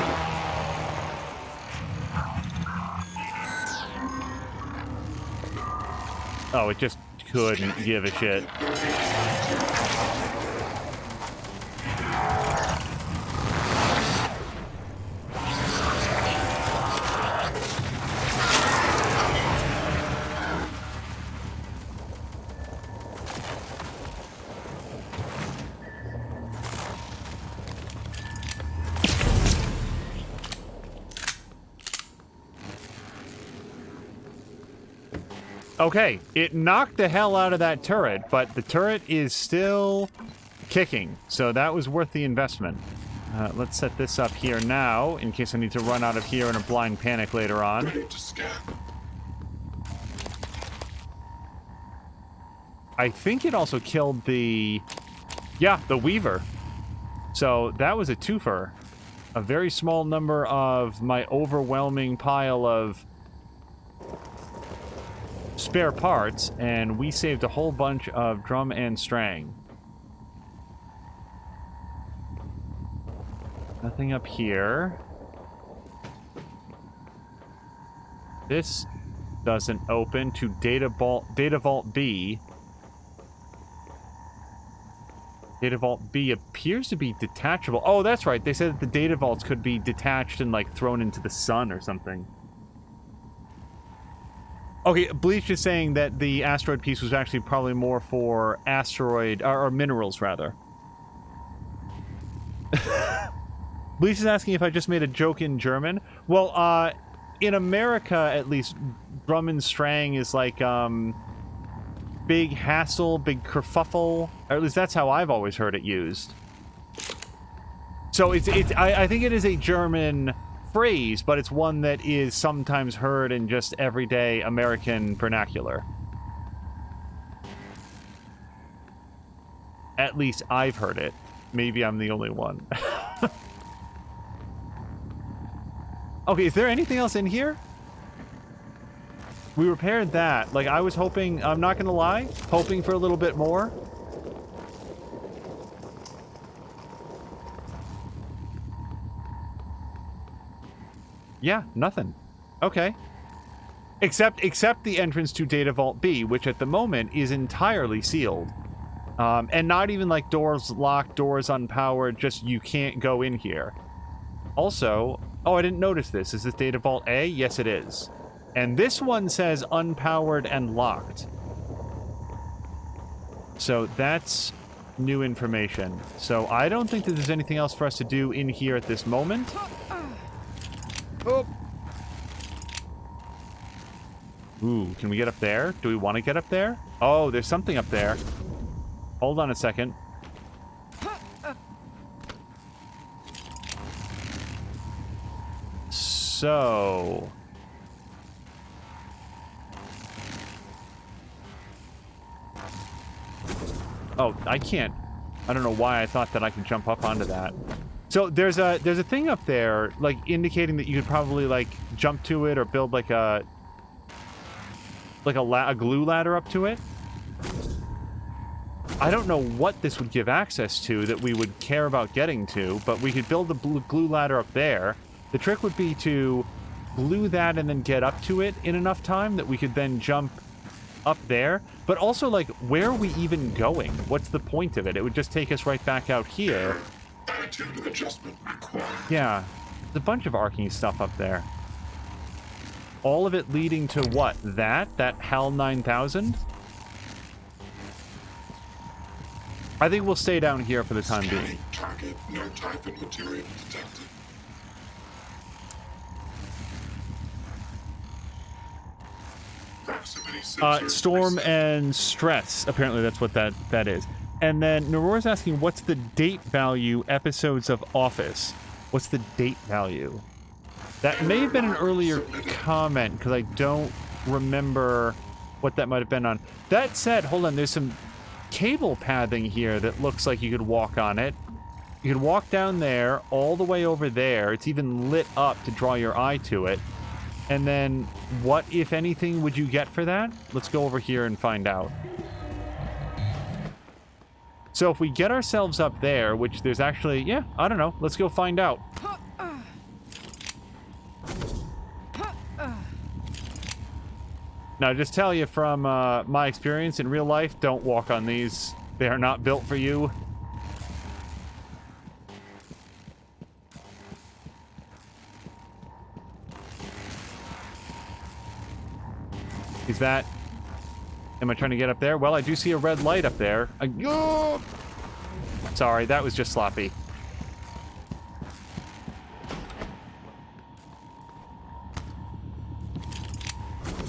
Oh, it just couldn't give a shit. Okay, it knocked the hell out of that turret, but the turret is still kicking, so that was worth the investment. Let's set this up here now, in case I need to run out of here in a blind panic later on. I think it also killed the Weaver. So that was a twofer. A very small number of my overwhelming pile of spare parts, and we saved a whole bunch of drum and strang. Nothing up here. This doesn't open to Data Vault B. Data Vault B appears to be detachable. Oh, that's right. They said that the data vaults could be detached and like thrown into the sun or something. Okay, Bleach is saying that the asteroid piece was actually probably more for asteroid, or minerals, rather. Bleach is asking if I just made a joke in German. Well, in America, at least, drum and strang is like, big hassle, big kerfuffle. Or at least that's how I've always heard it used. So I think it is a German phrase, but it's one that is sometimes heard in just everyday American vernacular. At least I've heard it. Maybe I'm the only one. Okay, is there anything else in here? We repaired that. Like, I was hoping, I'm not gonna lie, hoping for a little bit more. Yeah, nothing. Okay. Except the entrance to Data Vault B, which at the moment is entirely sealed. And not even like doors locked, doors unpowered, just you can't go in here. Also, oh, I didn't notice this. Is this data vault A? Yes, it is. And this one says unpowered and locked. So that's new information. So I don't think that there's anything else for us to do in here at this moment. Oh. Ooh, can we get up there? Do we want to get up there? Oh, there's something up there. Hold on a second. So... Oh, I can't. I don't know why I thought that I could jump up onto that. So there's a thing up there, like, indicating that you could probably, like, jump to it or build, like, a glue ladder up to it. I don't know what this would give access to that we would care about getting to, but we could build a glue ladder up there. The trick would be to glue that and then get up to it in enough time that we could then jump up there. But also, like, where are we even going? What's the point of it? It would just take us right back out here. Attitude adjustment required. Yeah, there's a bunch of arcing stuff up there. All of it leading to what? That HAL 9000? I think we'll stay down here for the time being. Target, no Typhon material detected. Storm and stress. Apparently that's what that is. And then Narora's asking, what's the date value episodes of Office? What's the date value? That may have been an earlier comment, because I don't remember what that might have been on. That said, hold on, there's some cable pathing here that looks like you could walk on it. You could walk down there, all the way over there. It's even lit up to draw your eye to it. And then, what, if anything, would you get for that? Let's go over here and find out. So if we get ourselves up there, which there's actually, yeah, I don't know. Let's go find out. Now, just tell you from my experience in real life, don't walk on these. They are not built for you. Is that... Am I trying to get up there? Well, I do see a red light up there. Sorry, that was just sloppy.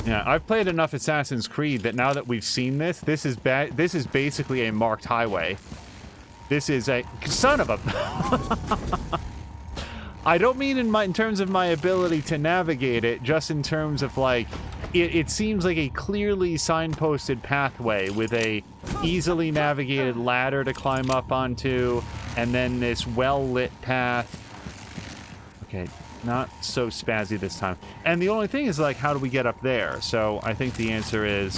Yeah, I've played enough Assassin's Creed that now that we've seen this, this is basically a marked highway. This is a... Son of a... I don't mean in terms of my ability to navigate it, just in terms of, like... It seems like a clearly signposted pathway with a easily navigated ladder to climb up onto, and then this well-lit path. Okay, not so spazzy this time. And the only thing is, like, how do we get up there? So I think the answer is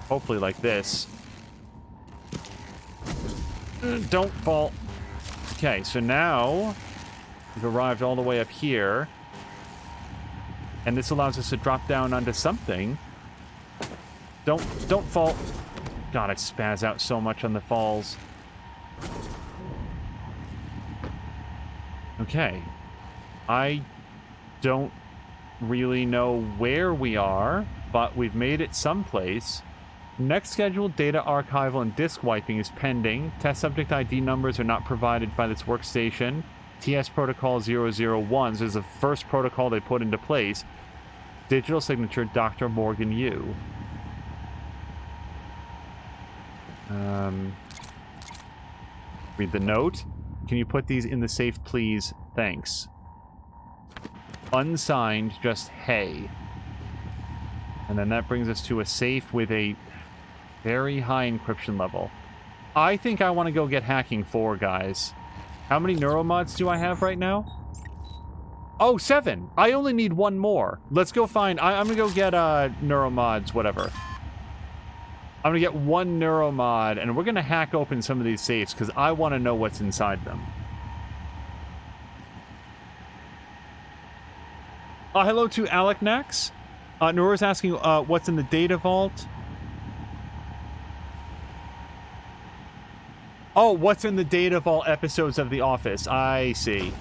hopefully like this. Don't fall. Okay, so now we've arrived all the way up here. And this allows us to drop down onto something. Don't fall. God, I spaz out so much on the falls. Okay. I don't really know where we are, but we've made it someplace. Next scheduled data archival and disk wiping is pending. Test subject ID numbers are not provided by this workstation. TS Protocol 001, so is the first protocol they put into place. Digital signature, Dr. Morgan Yu. Read the note. Can you put these in the safe, please? Thanks. Unsigned, just hey. And then that brings us to a safe with a very high encryption level. I think I want to go get hacking 4, guys. How many neuromods do I have right now? Oh, 7. I only need 1 more. Let's go find... I'm gonna go get neuromods, whatever. I'm gonna get 1 neuromod, and we're gonna hack open some of these safes, because I want to know what's inside them. Hello to Alec Nax. Nora's asking what's in the data vault. Oh, what's in the data vault episodes of The Office? I see.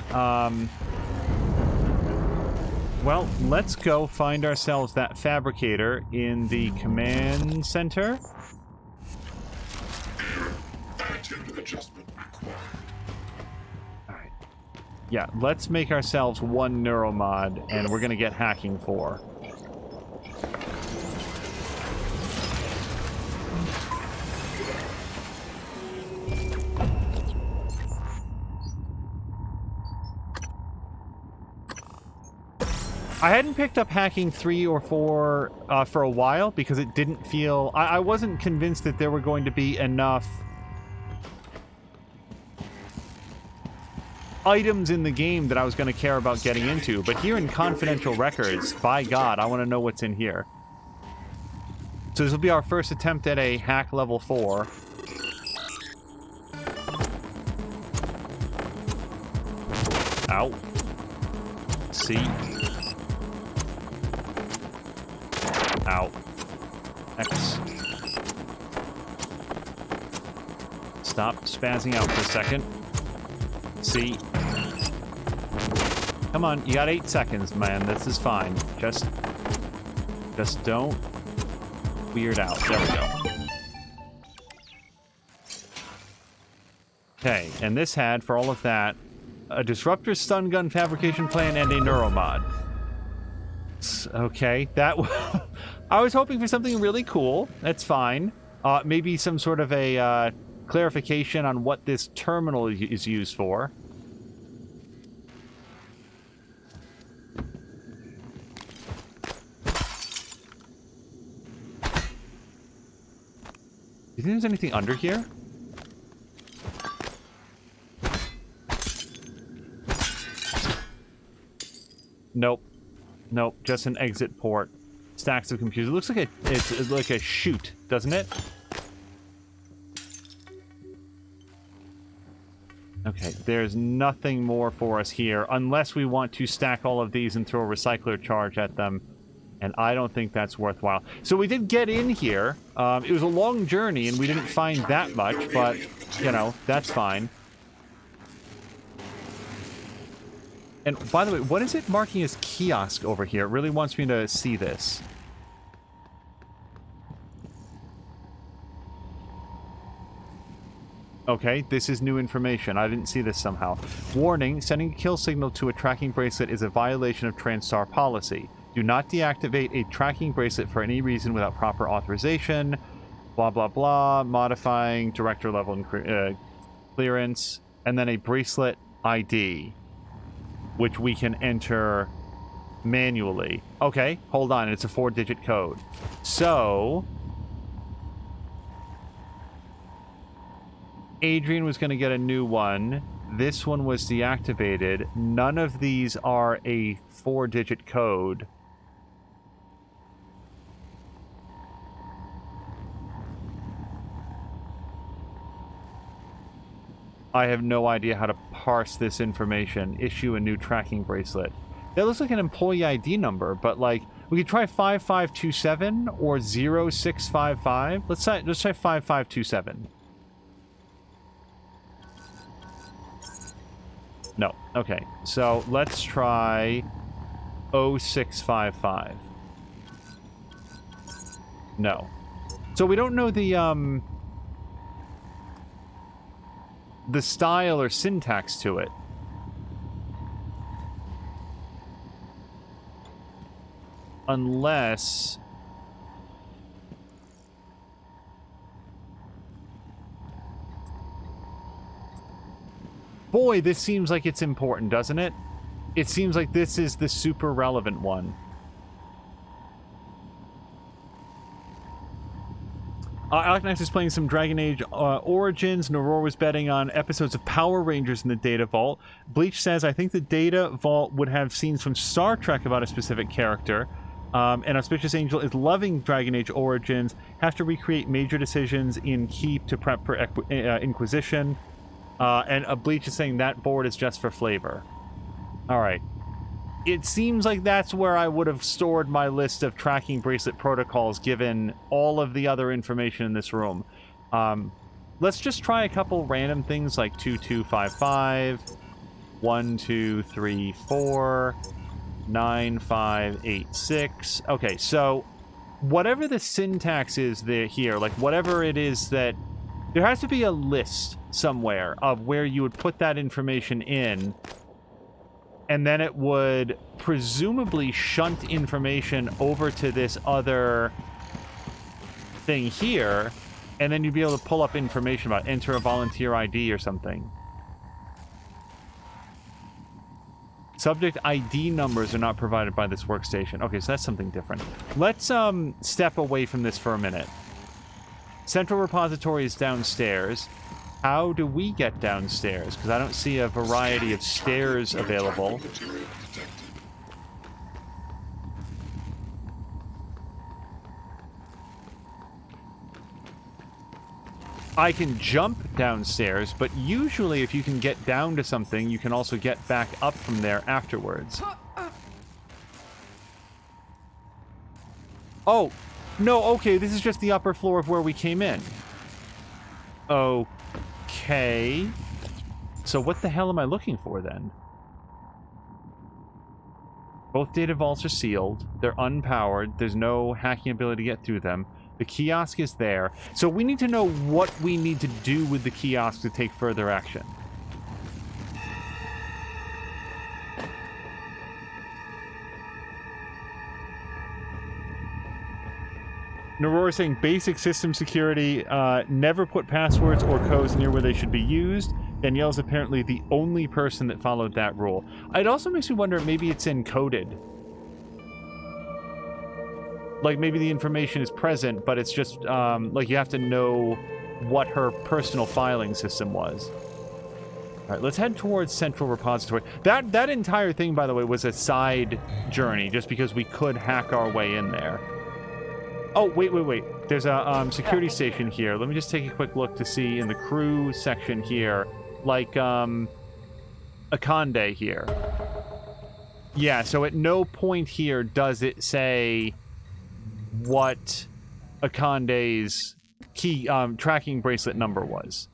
Well, let's go find ourselves that fabricator in the command center. Alright. Yeah, let's make ourselves one neuromod, and we're gonna get hacking 4. I hadn't picked up hacking 3 or 4 for a while because it didn't feel... I wasn't convinced that there were going to be enough items in the game that I was going to care about getting into. But here in Confidential Records, by God, I want to know what's in here. So this will be our first attempt at a hack level 4. Ow. See? Ow. X. Stop spazzing out for a second. See? Come on, you got 8 seconds, man. This is fine. Just don't weird out. There we go. Okay, and this had, for all of that, a disruptor stun gun fabrication plan and a neuromod. Okay, that... I was hoping for something really cool. That's fine. Maybe some sort of a clarification on what this terminal is used for. Do you think there's anything under here? Nope. Nope, just an exit port. Stacks of computers. It looks like it's like a chute, doesn't it? Okay, there's nothing more for us here, unless we want to stack all of these and throw a recycler charge at them, and I don't think that's worthwhile. So we did get in here. It was a long journey, and we didn't find that much, but, you know, that's fine. And by the way, what is it marking as kiosk over here? It really wants me to see this. Okay, this is new information. I didn't see this somehow. Warning, sending a kill signal to a tracking bracelet is a violation of TranStar policy. Do not deactivate a tracking bracelet for any reason without proper authorization. Blah, blah, blah. Modifying director level clearance. And then a bracelet ID, which we can enter manually. Okay, hold on. It's a 4-digit code. So... Adrian was going to get a new one. This one was deactivated. None of these are a 4-digit code. I have no idea how to parse this information. Issue a new tracking bracelet. That looks like an employee ID number, but like we could try 5527 or 0655. Let's try 5527. No. Okay. So let's try 0655. No. So we don't know the style or syntax to it. Unless... Boy, this seems like it's important, doesn't it? It seems like this is the super relevant one. Alknax is playing some Dragon Age Origins. Noror was betting on episodes of Power Rangers in the data vault. Bleach says, I think the data vault would have scenes from Star Trek about a specific character. And Auspicious Angel is loving Dragon Age Origins. Have to recreate major decisions in Keep to prep for Inquisition. And Bleach is saying that board is just for flavor. Alright. It seems like that's where I would have stored my list of tracking bracelet protocols given all of the other information in this room. let's just try a couple random things like 2255, 1234, 9586. Okay, so whatever the syntax is there here, like whatever it is that there has to be a list somewhere of where you would put that information in, and then it would presumably shunt information over to this other thing here, and then you'd be able to pull up information about enter a volunteer ID or something. Subject ID numbers are not provided by this workstation. Okay, so that's something different. Let's step away from this for a minute. Central repository is downstairs. How do we get downstairs? Because I don't see a variety of stairs available. I can jump downstairs, but usually if you can get down to something, you can also get back up from there afterwards. Oh, no, okay, this is just the upper floor of where we came in. Okay. So what the hell am I looking for then? Both data vaults are sealed. They're unpowered. There's no hacking ability to get through them. The kiosk is there. So we need to know what we need to do with the kiosk to take further action. Aurora saying basic system security, never put passwords or codes near where they should be used. Danielle's apparently the only person that followed that rule. It also makes me wonder, maybe it's encoded. Like, maybe the information is present, but it's just, like, you have to know what her personal filing system was. All right, let's head towards Central Repository. That entire thing, by the way, was a side journey, just because we could hack our way in there. Oh, wait. There's a security station here. Let me just take a quick look to see in the crew section here. Like, Akande here. Yeah, so at no point here does it say what Akande's key tracking bracelet number was.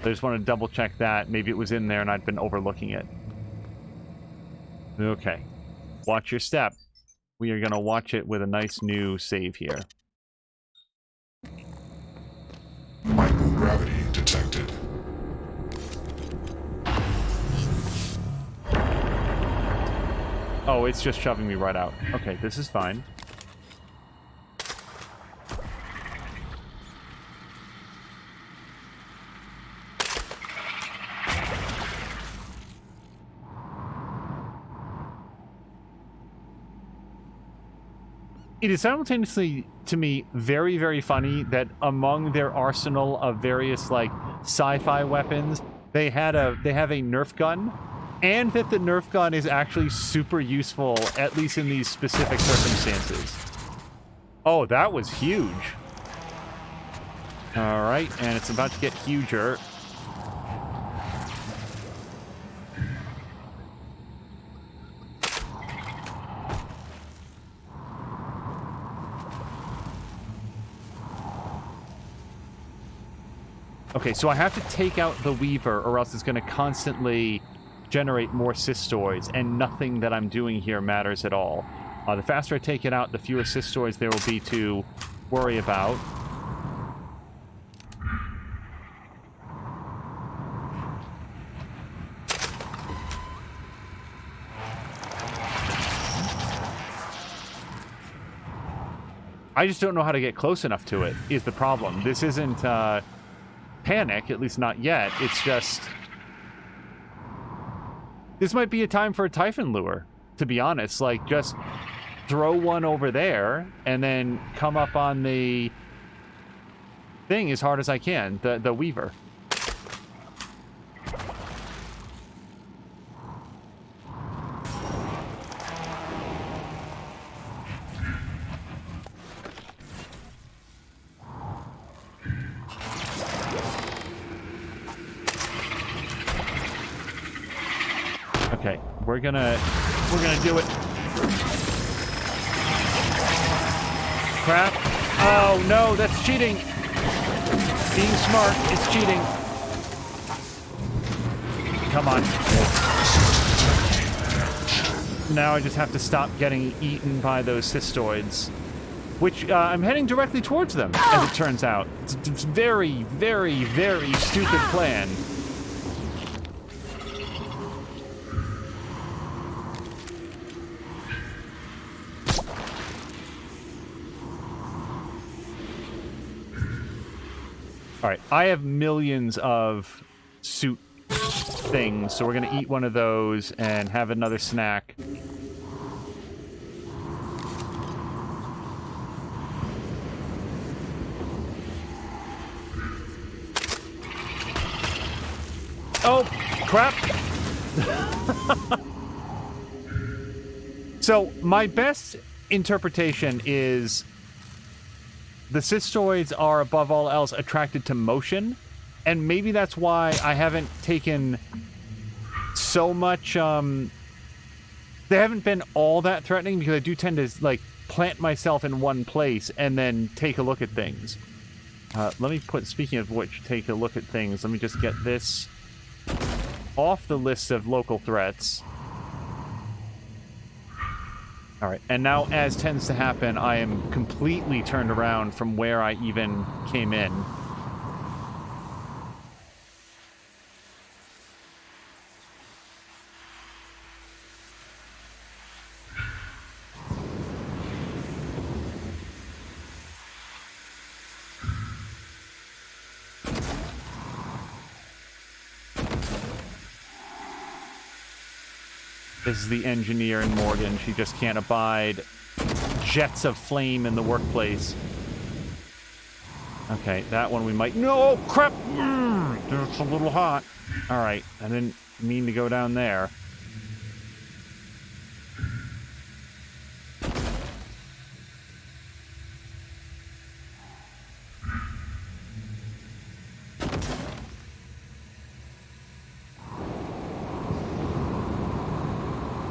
I just want to double check that. Maybe it was in there and I'd been overlooking it. Okay. Watch your step. We are going to watch it with a nice new save here. Microgravity detected. Oh, it's just shoving me right out. Okay, this is fine. It is simultaneously, to me, very, very funny that among their arsenal of various, like, sci-fi weapons, they have a Nerf gun, and that the Nerf gun is actually super useful, at least in these specific circumstances. Oh, that was huge. All right, and it's about to get huger. Okay, so I have to take out the Weaver, or else it's going to constantly generate more cystoids, and nothing that I'm doing here matters at all. The faster I take it out, the fewer cystoids there will be to worry about. I just don't know how to get close enough to it, is the problem. This isn't, panic, at least not yet. It's just... This might be a time for a Typhon lure, to be honest. Like, just throw one over there, and then come up on the thing as hard as I can, the Weaver. Okay, we're gonna do it. Crap. Oh no, that's cheating. Being smart is cheating. Come on. Now I just have to stop getting eaten by those cystoids. Which, I'm heading directly towards them, as it turns out. It's a very, very, very stupid plan. Alright, I have millions of suit things, so we're gonna eat one of those and have another snack. Oh, crap. So, my best interpretation is the cystoids are, above all else, attracted to motion, and maybe that's why I haven't taken so much, they haven't been all that threatening, because I do tend to, like, plant myself in one place and then take a look at things. Let me put, speaking of which, take a look at things, let me just get this off the list of local threats. Alright, and now, as tends to happen, I am completely turned around from where I even came in. This is the engineer in Morgan. She just can't abide jets of flame in the workplace. Okay, that one we might... No! Crap! It's a little hot. Alright, I didn't mean to go down there.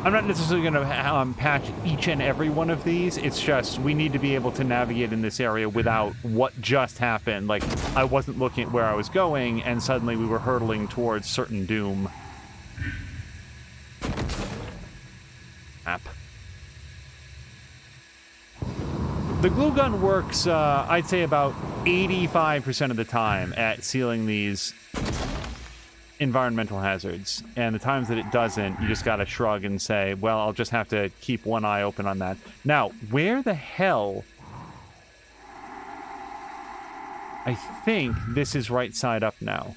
I'm not necessarily going to patch each and every one of these. It's just we need to be able to navigate in this area without what just happened. Like, I wasn't looking at where I was going, and suddenly we were hurtling towards certain doom. App. The glue gun works, I'd say, about 85% of the time at sealing these environmental hazards, and the times that it doesn't, you just gotta shrug and say, well, I'll just have to keep one eye open on that. Now, where the hell... I think this is right side up now.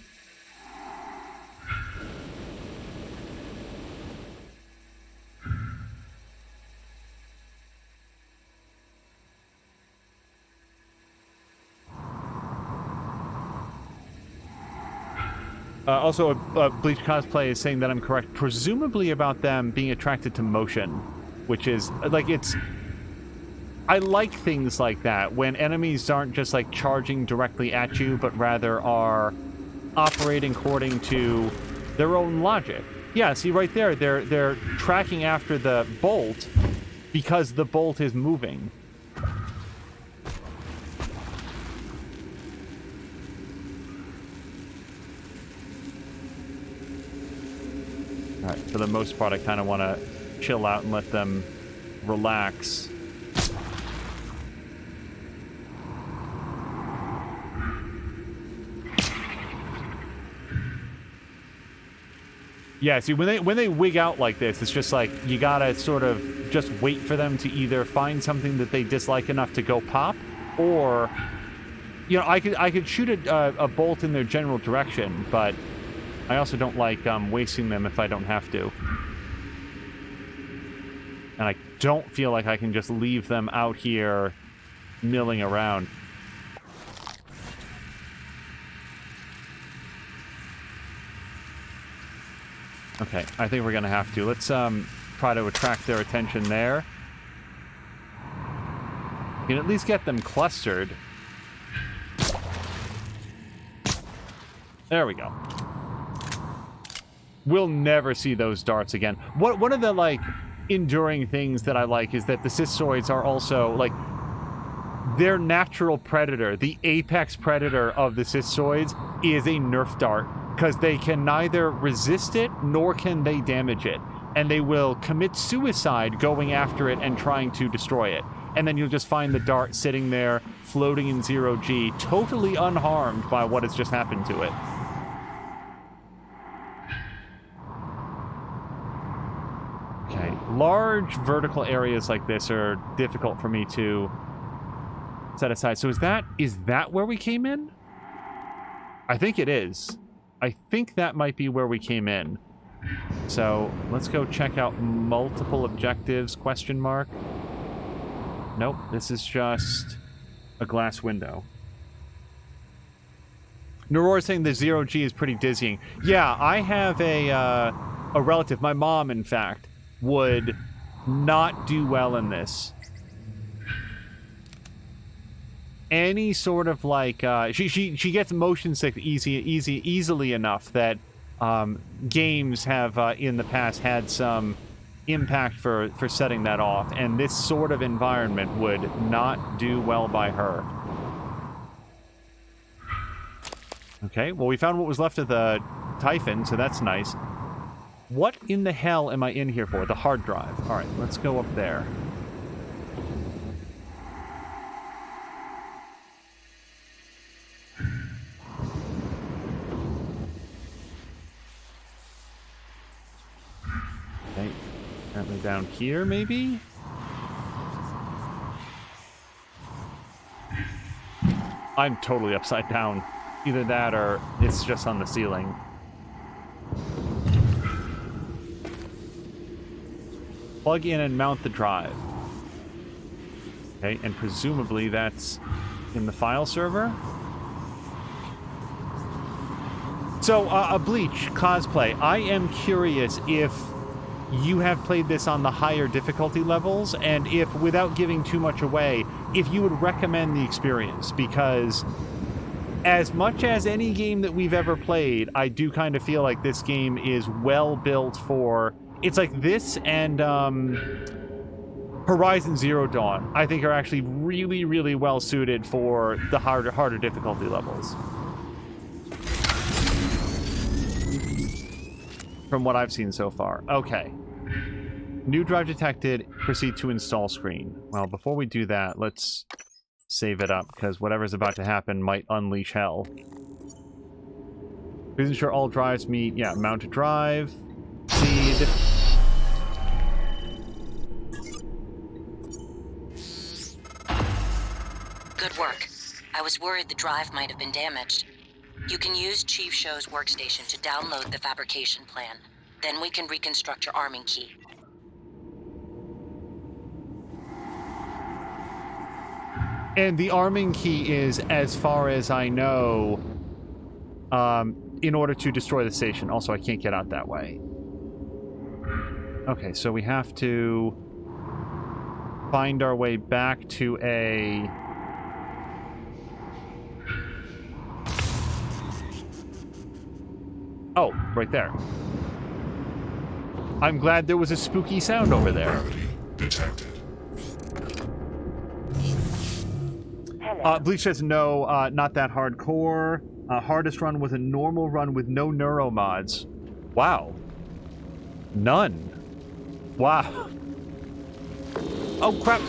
Also, Bleach Cosplay is saying that I'm correct, presumably about them being attracted to motion, which is, like, it's... I like things like that, when enemies aren't just, like, charging directly at you, but rather are operating according to their own logic. Yeah, see, right there, they're tracking after the bolt because the bolt is moving. Alright, for the most part, I kind of want to chill out and let them relax. Yeah, see, when they wig out like this, it's just like, you gotta sort of just wait for them to either find something that they dislike enough to go pop, or, you know, I could shoot a bolt in their general direction, but I also don't like wasting them if I don't have to. And I don't feel like I can just leave them out here milling around. Okay, I think we're gonna have to. Let's try to attract their attention there. We can at least get them clustered. There we go. We'll never see those darts again. One of the, like, enduring things that I like is that the cystoids are also, like, their natural predator, the apex predator of the Cystoids, is a Nerf dart, because they can neither resist it nor can they damage it, and they will commit suicide going after it and trying to destroy it. And then you'll just find the dart sitting there, floating in 0G, totally unharmed by what has just happened to it. Okay, large vertical areas like this are difficult for me to set aside. So is that where we came in? I think it is. I think that might be where we came in. So let's go check out multiple objectives, question mark. Nope, this is just a glass window. Naror is saying the 0G is pretty dizzying. Yeah, I have a relative, my mom in fact, would not do well in this. Any sort of like she gets motion sick easily enough that games have in the past had some impact for setting that off, and this sort of environment would not do well by her. Okay, well, we found what was left of the Typhon, so that's nice. What in the hell am I in here for? The hard drive. All right, let's go up there. Okay, apparently down here, maybe? I'm totally upside down. Either that or it's just on the ceiling. Plug in and mount the drive. Okay, and presumably that's in the file server. So, Bleach cosplay. I am curious if you have played this on the higher difficulty levels, and if, without giving too much away, if you would recommend the experience, because as much as any game that we've ever played, I do kind of feel like this game is well built for... It's like this and Horizon Zero Dawn, I think, are actually really, really well suited for the harder difficulty levels. From what I've seen so far. Okay. New drive detected. Proceed to install screen. Well, before we do that, let's save it up, because whatever's about to happen might unleash hell. Please ensure all drives meet. Yeah, mount a drive. Proceed. Good work. I was worried the drive might have been damaged. You can use Chief Show's workstation to download the fabrication plan. Then we can reconstruct your arming key. And the arming key is, as far as I know, in order to destroy the station. Also, I can't get out that way. Okay, so we have to find our way back to a... Oh, right there. I'm glad there was a spooky sound over there. Detected. Bleach says no, not that hardcore. Hardest run was a normal run with no neuro mods. Wow. None. Wow. Oh, crap.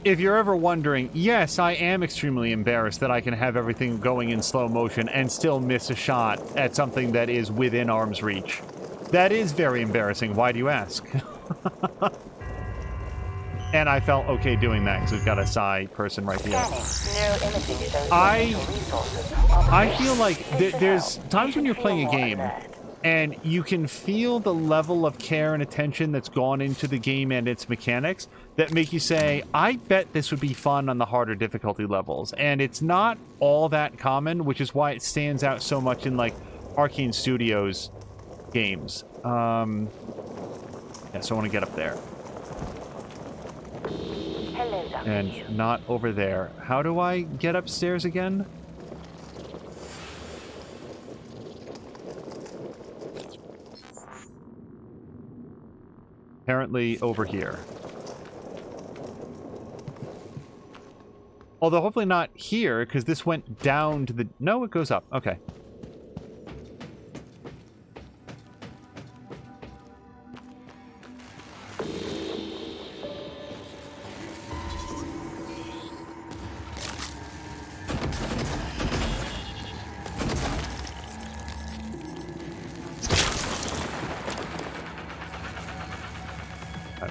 If you're ever wondering, yes, I am extremely embarrassed that I can have everything going in slow motion and still miss a shot at something that is within arm's reach. That is very embarrassing. Why do you ask? And I felt okay doing that because we've got a Psy person right here. I feel like there's times when you're playing a game and you can feel the level of care and attention that's gone into the game and its mechanics that make you say, I bet this would be fun on the harder difficulty levels. And it's not all that common, which is why it stands out so much in, like, Arcane Studios games. Yeah, so I want to get up there. And not over there. How do I get upstairs again? Apparently over here. Although hopefully not here, because this went down to the... No, it goes up. Okay.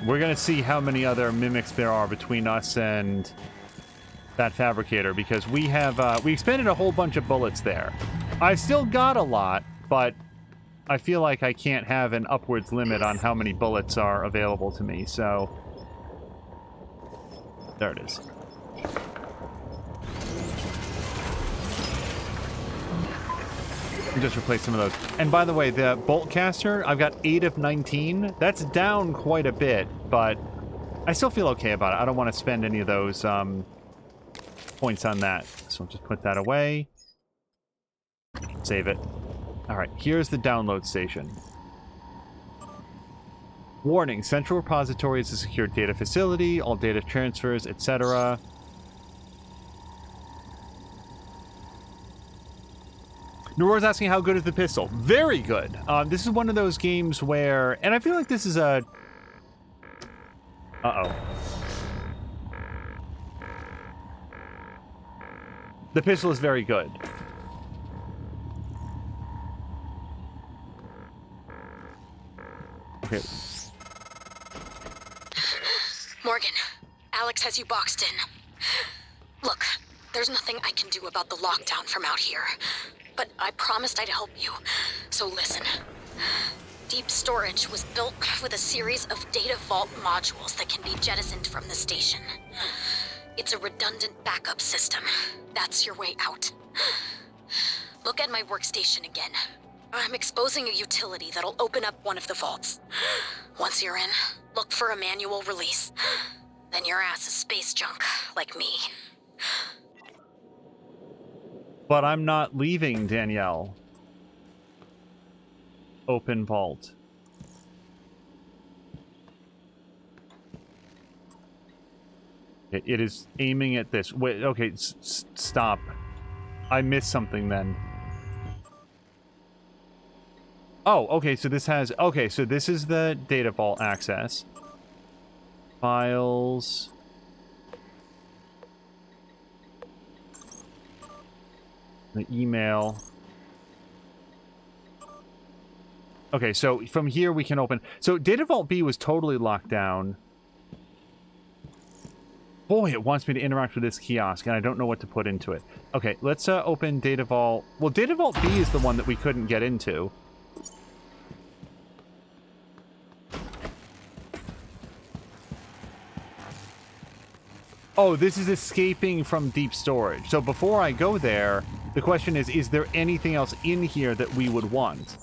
We're gonna see how many other mimics there are between us and that fabricator, because we have we expended a whole bunch of bullets there. I've still got a lot, but I feel like I can't have an upwards limit on how many bullets are available to me, so there it is. Just replace some of those. And by the way, the bolt caster, I've got 8 of 19. That's down quite a bit, but I still feel okay about it. I don't want to spend any of those points on that. So I'll just put that away. Save it. All right, here's the download station. Warning, Central Repository is a secure data facility. All data transfers, etc. Nora's asking how good is the pistol. Very good. This is one of those games where... And I feel like this is a... Uh-oh. The pistol is very good. Okay. Morgan, Alex has you boxed in. Look, there's nothing I can do about the lockdown from out here. But I promised I'd help you. So listen. Deep Storage was built with a series of data vault modules that can be jettisoned from the station. It's a redundant backup system. That's your way out. Look at my workstation again. I'm exposing a utility that'll open up one of the vaults. Once you're in, look for a manual release. Then your ass is space junk, like me. But I'm not leaving, Danielle. Open vault. It is aiming at this. Wait, okay, stop. I missed something then. Oh, okay, so this has... Okay, so this is the data vault access. Files... The email. Okay, so from here we can open... So Data Vault B was totally locked down. Boy, it wants me to interact with this kiosk, and I don't know what to put into it. Okay, let's open Data Vault... Well, Data Vault B is the one that we couldn't get into. Oh, this is escaping from Deep Storage. So before I go there, the question is there anything else in here that we would want?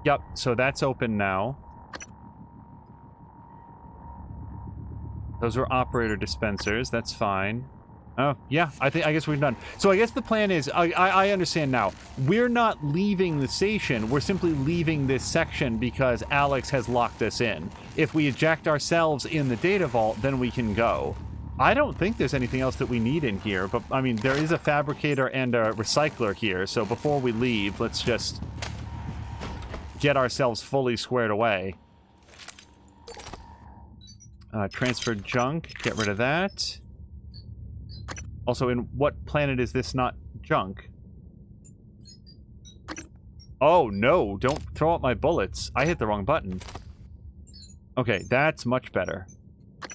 Yep, so that's open now. Those are operator dispensers, that's fine. Oh, yeah, I guess we're done. So I guess the plan is, I understand now. We're not leaving the station, we're simply leaving this section because Alex has locked us in. If we eject ourselves in the data vault, then we can go. I don't think there's anything else that we need in here, but, I mean, there is a fabricator and a recycler here, so before we leave, let's just get ourselves fully squared away. Transfer junk, get rid of that. Also, in what planet is this not junk? Oh, no, don't throw out my bullets. I hit the wrong button. Okay, that's much better.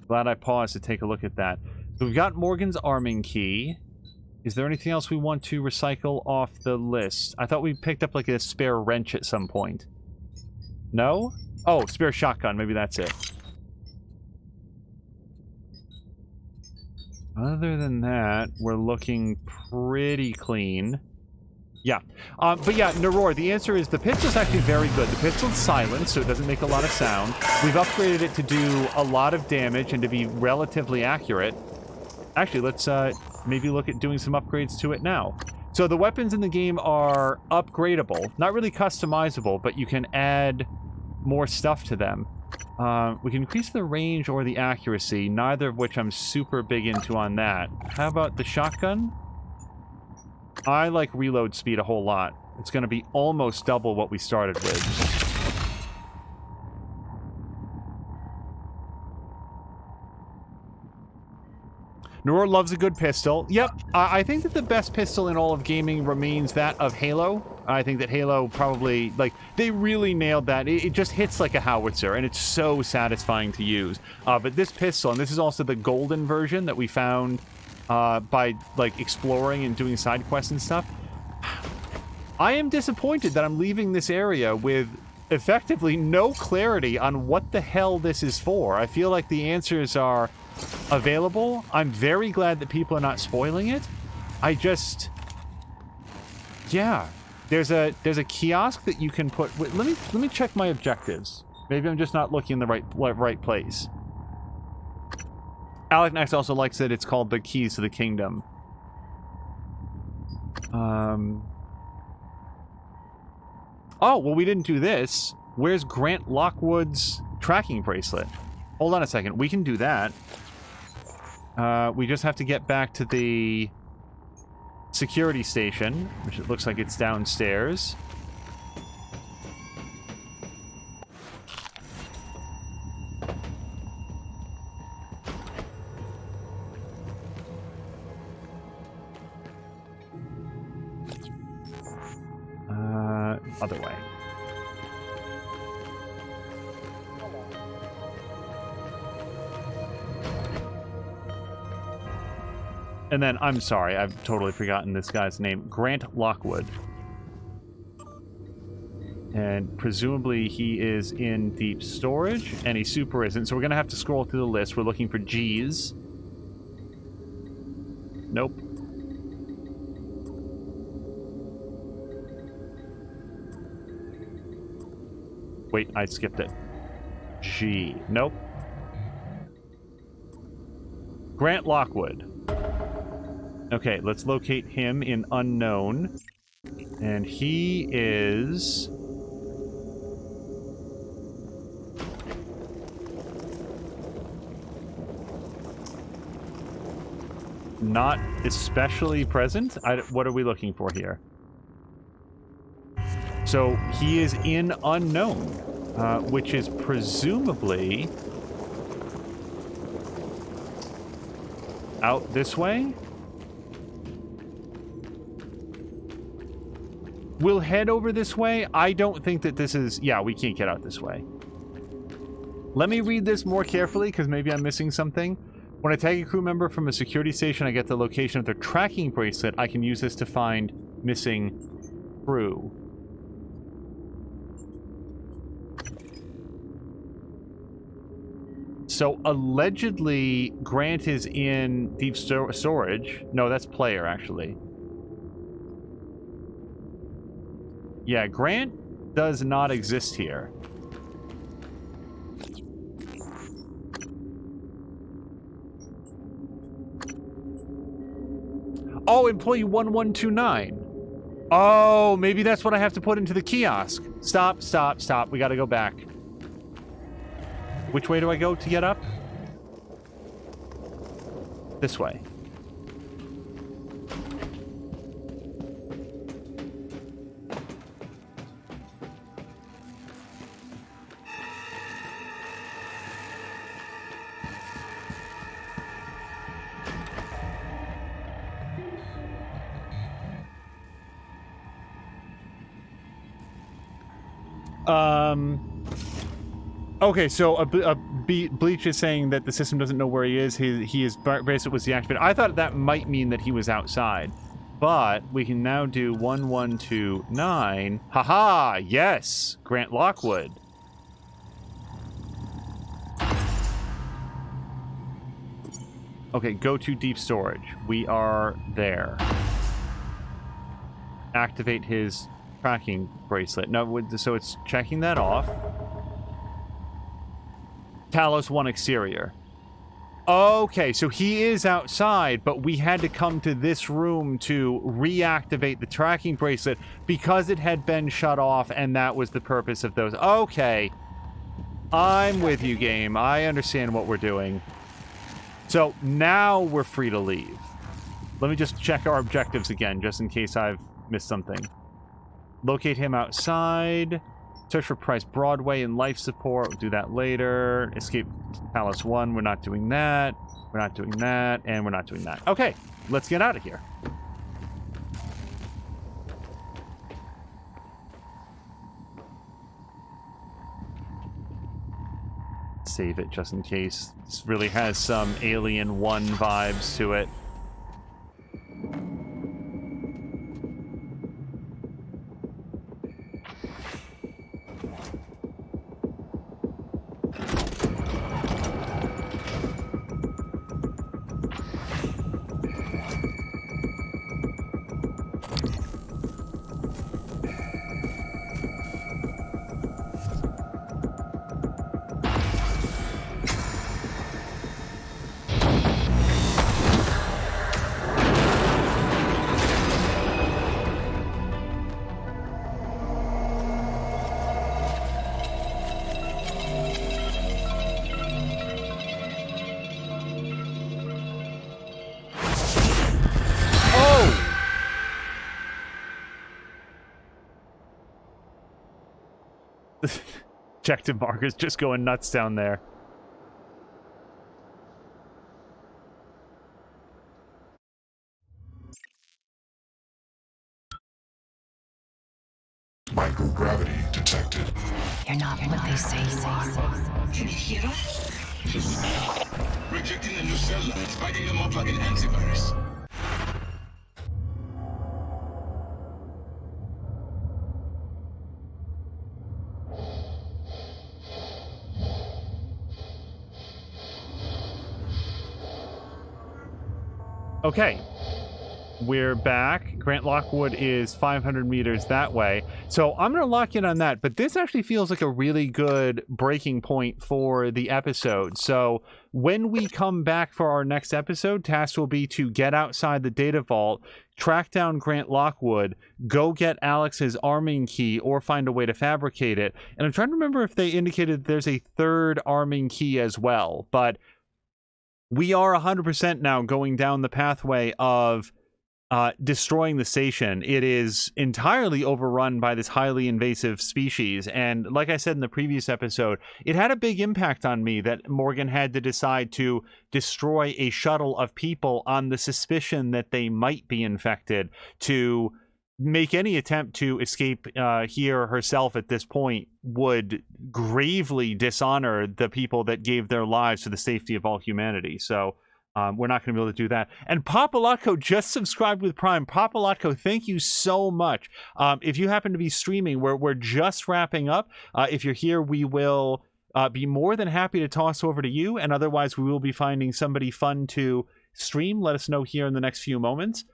Glad I paused to take a look at that. So we've got Morgan's arming key. Is there anything else we want to recycle off the list? I thought we picked up like a spare wrench at some point. No? Oh, spare shotgun. Maybe that's it. Other than that, we're looking pretty clean. Yeah. But yeah, Naror, the answer is the pistol's actually very good. The pistol's silent, so it doesn't make a lot of sound. We've upgraded it to do a lot of damage and to be relatively accurate. Actually, let's maybe look at doing some upgrades to it now. So the weapons in the game are upgradable. Not really customizable, but you can add more stuff to them. We can increase the range or the accuracy, neither of which I'm super big into on that. How about the shotgun? I like reload speed a whole lot. It's going to be almost double what we started with. Naror loves a good pistol. Yep, I think that the best pistol in all of gaming remains that of Halo. I think that Halo probably, like, they really nailed that. It just hits like a howitzer, and it's so satisfying to use. But this pistol, and this is also the golden version that we found by, like, exploring and doing side quests and stuff. I am disappointed that I'm leaving this area with effectively no clarity on what the hell this is for. I feel like the answers are available. I'm very glad that people are not spoiling it. I just... Yeah. There's a kiosk that you can put... Wait, let me check my objectives. Maybe I'm just not looking in the right place. Alec Nex also likes that it's called the Keys to the Kingdom. Oh, well, we didn't do this. Where's Grant Lockwood's tracking bracelet? Hold on a second. We can do that. We just have to get back to the security station, which it looks like it's downstairs. Other way. And then, I'm sorry, I've totally forgotten this guy's name. Grant Lockwood. And presumably he is in deep storage, and he super isn't. So we're going to have to scroll through the list. We're looking for G's. Nope. Wait, I skipped it. G. Nope. Grant Lockwood. Okay, let's locate him in unknown. And he is... not especially present. What are we looking for here? So he is in unknown, which is presumably out this way. We'll head over this way. I don't think that this is... Yeah, we can't get out this way. Let me read this more carefully, because maybe I'm missing something. When I tag a crew member from a security station, I get the location of their tracking bracelet. I can use this to find missing crew. So, allegedly, Grant is in deep storage. No, that's player, actually. Yeah, Grant does not exist here. Oh, employee 1129. Oh, maybe that's what I have to put into the kiosk. Stop, stop, stop. We gotta go back. Which way do I go to get up? This way. Okay, so Bleach is saying that the system doesn't know where he is. His bracelet was deactivated. I thought that might mean that he was outside. But we can now do 1129. Haha, yes! Grant Lockwood. Okay, go to deep storage. We are there. activate his tracking bracelet. No, so it's checking that off. Talos 1 exterior. Okay, so he is outside, but we had to come to this room to reactivate the tracking bracelet because it had been shut off, and that was the purpose of those. Okay. I'm with you, game. I understand what we're doing. So now we're free to leave. Let me just check our objectives again, just in case I've missed something. Locate him outside. Search for Price Broadway and life support. We'll do that later. Escape Talos 1. We're not doing that. We're not doing that. And we're not doing that. Okay, let's get out of here. Save it just in case. This really has some Alien 1 vibes to it. Objective markers just going nuts down there. Microgravity detected. You're not what they say you are. Can you hear us? Rejecting the new cell lines, biting them up like an antivirus. Okay, we're back. Grant Lockwood is 500 meters that way. So I'm going to lock in on that, but this actually feels like a really good breaking point for the episode. So when we come back for our next episode, task will be to get outside the data vault, track down Grant Lockwood, go get Alex's arming key, or find a way to fabricate it. And I'm trying to remember if they indicated there's a third arming key as well, but we are 100% now going down the pathway of destroying the station. It is entirely overrun by this highly invasive species. And like I said in the previous episode, it had a big impact on me that Morgan had to decide to destroy a shuttle of people on the suspicion that they might be infected, to make any attempt to escape here herself at this point would gravely dishonor the people that gave their lives for the safety of all humanity. So we're not going to be able to do that. And Papalotko just subscribed with Prime. Papalotko, thank you so much. If you happen to be streaming, we're just wrapping up. If you're here, we will be more than happy to toss over to you. And otherwise, we will be finding somebody fun to stream. Let us know here in the next few moments.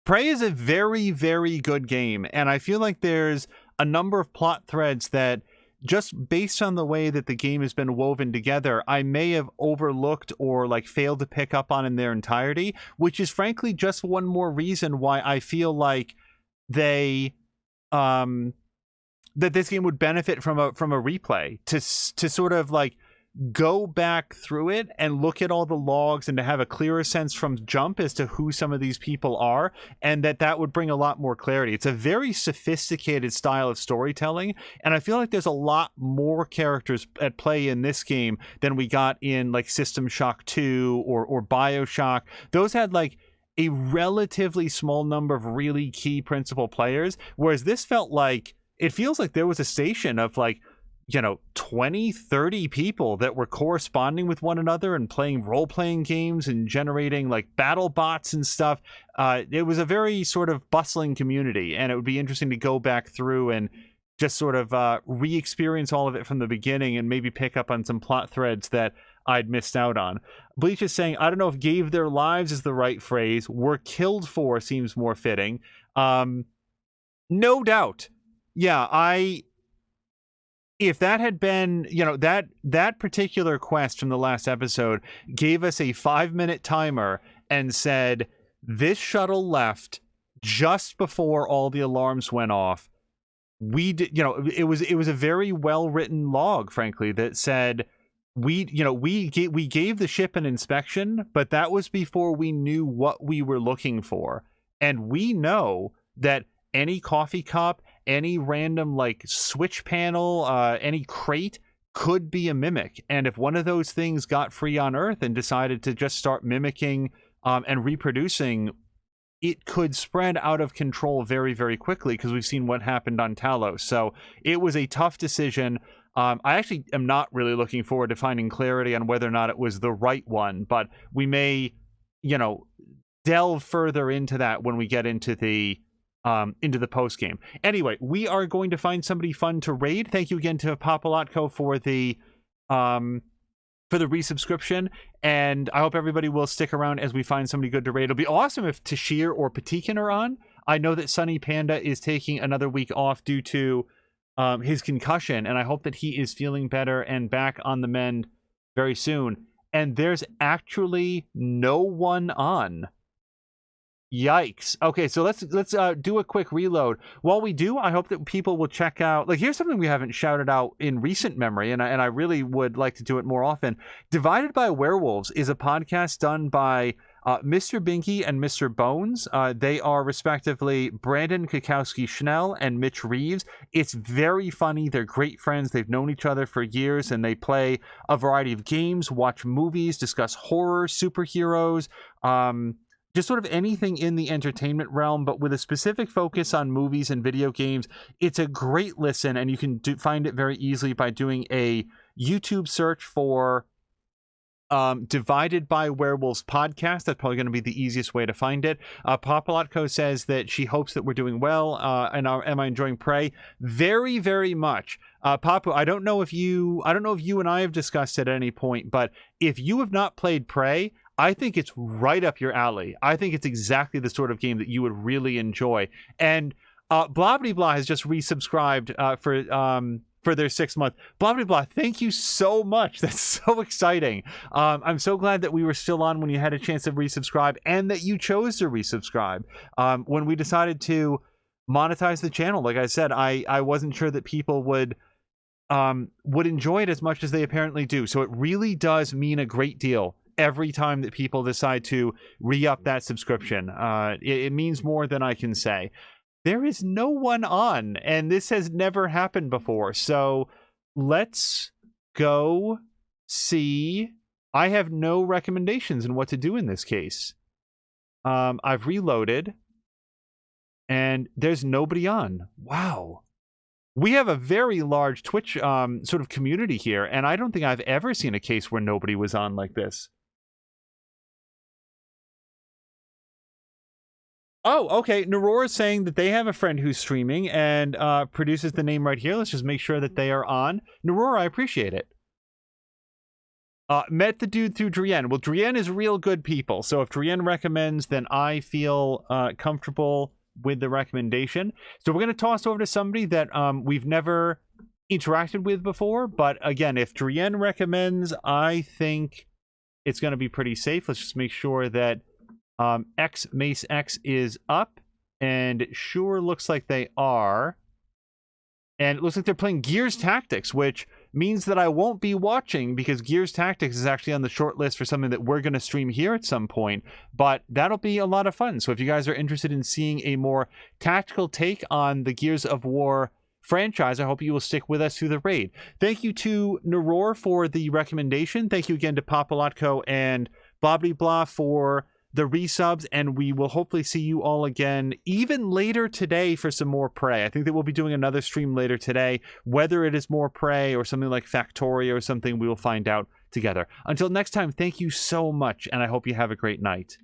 Prey is a very, very good game, and I feel like there's a number of plot threads that, just based on the way that the game has been woven together, I may have overlooked or like failed to pick up on in their entirety, which is frankly just one more reason why I feel like they that this game would benefit from a replay, to sort of like go back through it and look at all the logs and to have a clearer sense from jump as to who some of these people are, and that would bring a lot more clarity. It's a very sophisticated style of storytelling, and I feel like there's a lot more characters at play in this game than we got in like System Shock 2 or BioShock. Those had like a relatively small number of really key principal players, whereas this felt like, it feels like there was a station of like, 20, 30 people that were corresponding with one another and playing role-playing games and generating like battle bots and stuff. It was a very sort of bustling community, and it would be interesting to go back through and just sort of re-experience all of it from the beginning and maybe pick up on some plot threads that I'd missed out on. Bleach is saying, I don't know if gave their lives is the right phrase. Were killed for seems more fitting. No doubt. Yeah, if that had been, that particular quest from the last episode gave us a 5-minute timer and said, this shuttle left just before all the alarms went off. We did, it was a very well written log, frankly, that said we gave the ship an inspection, but that was before we knew what we were looking for. And we know that any coffee cup, any random switch panel, any crate could be a mimic. And if one of those things got free on Earth and decided to just start mimicking and reproducing, it could spread out of control very, very quickly, because we've seen what happened on Talos. So it was a tough decision. I actually am not really looking forward to finding clarity on whether or not it was the right one, but we may, delve further into that when we get into the post game. Anyway, we are going to find somebody fun to raid. Thank you again to Papalotko for the resubscription, and I hope everybody will stick around as we find somebody good to raid. It'll be awesome if Tashir or Patikin are on. I know that Sunny Panda is taking another week off due to his concussion, and I hope that he is feeling better and back on the mend very soon. And there's actually no one on. Yikes. Okay, so let's do a quick reload. While we do, I hope that people will check out, here's something we haven't shouted out in recent memory, and I really would like to do it more often. Divided by Werewolves is a podcast done by Mr. Binky and Mr. Bones. They are respectively Brandon Kakowski-Schnell and Mitch Reeves. It's very funny. They're great friends. They've known each other for years, and they play a variety of games, watch movies, discuss horror, superheroes, just sort of anything in the entertainment realm, but with a specific focus on movies and video games. It's a great listen, and you can find it very easily by doing a YouTube search for Divided by Werewolves podcast. That's probably going to be the easiest way to find it. Papalotko says that she hopes that we're doing well, and am I enjoying Prey? Very, very much. Papu, I don't know if you and I have discussed it at any point, but if you have not played Prey, I think it's right up your alley. I think it's exactly the sort of game that you would really enjoy. And Blobbity has just resubscribed for their 6 month. Blobbity, thank you so much. That's so exciting. I'm so glad that we were still on when you had a chance to resubscribe, and that you chose to resubscribe. When we decided to monetize the channel, like I said, I wasn't sure that people would enjoy it as much as they apparently do. So it really does mean a great deal every time that people decide to re-up that subscription. It means more than I can say. There is no one on, and this has never happened before. So let's go see. I have no recommendations in what to do in this case. I've reloaded, and there's nobody on. Wow. We have a very large Twitch sort of community here, and I don't think I've ever seen a case where nobody was on like this. Oh, okay. Narora is saying that they have a friend who's streaming and produces the name right here. Let's just make sure that they are on. Narora, I appreciate it. Met the dude through Drienne. Well, Drienne is real good people. So if Drienne recommends, then I feel comfortable with the recommendation. So we're going to toss over to somebody that we've never interacted with before. But again, if Drienne recommends, I think it's going to be pretty safe. Let's just make sure that X Mace X is up, and it sure looks like they are. And it looks like they're playing Gears Tactics, which means that I won't be watching, because Gears Tactics is actually on the short list for something that we're going to stream here at some point. But that'll be a lot of fun. So if you guys are interested in seeing a more tactical take on the Gears of War franchise, I hope you will stick with us through the raid. Thank you to Naror for the recommendation. Thank you again to Papalotko and Blobbity for the resubs, and we will hopefully see you all again even later today for some more Prey. I think that we'll be doing another stream later today. Whether it is more Prey or something like Factorio or something, we will find out together. Until next time, thank you so much, and I hope you have a great night.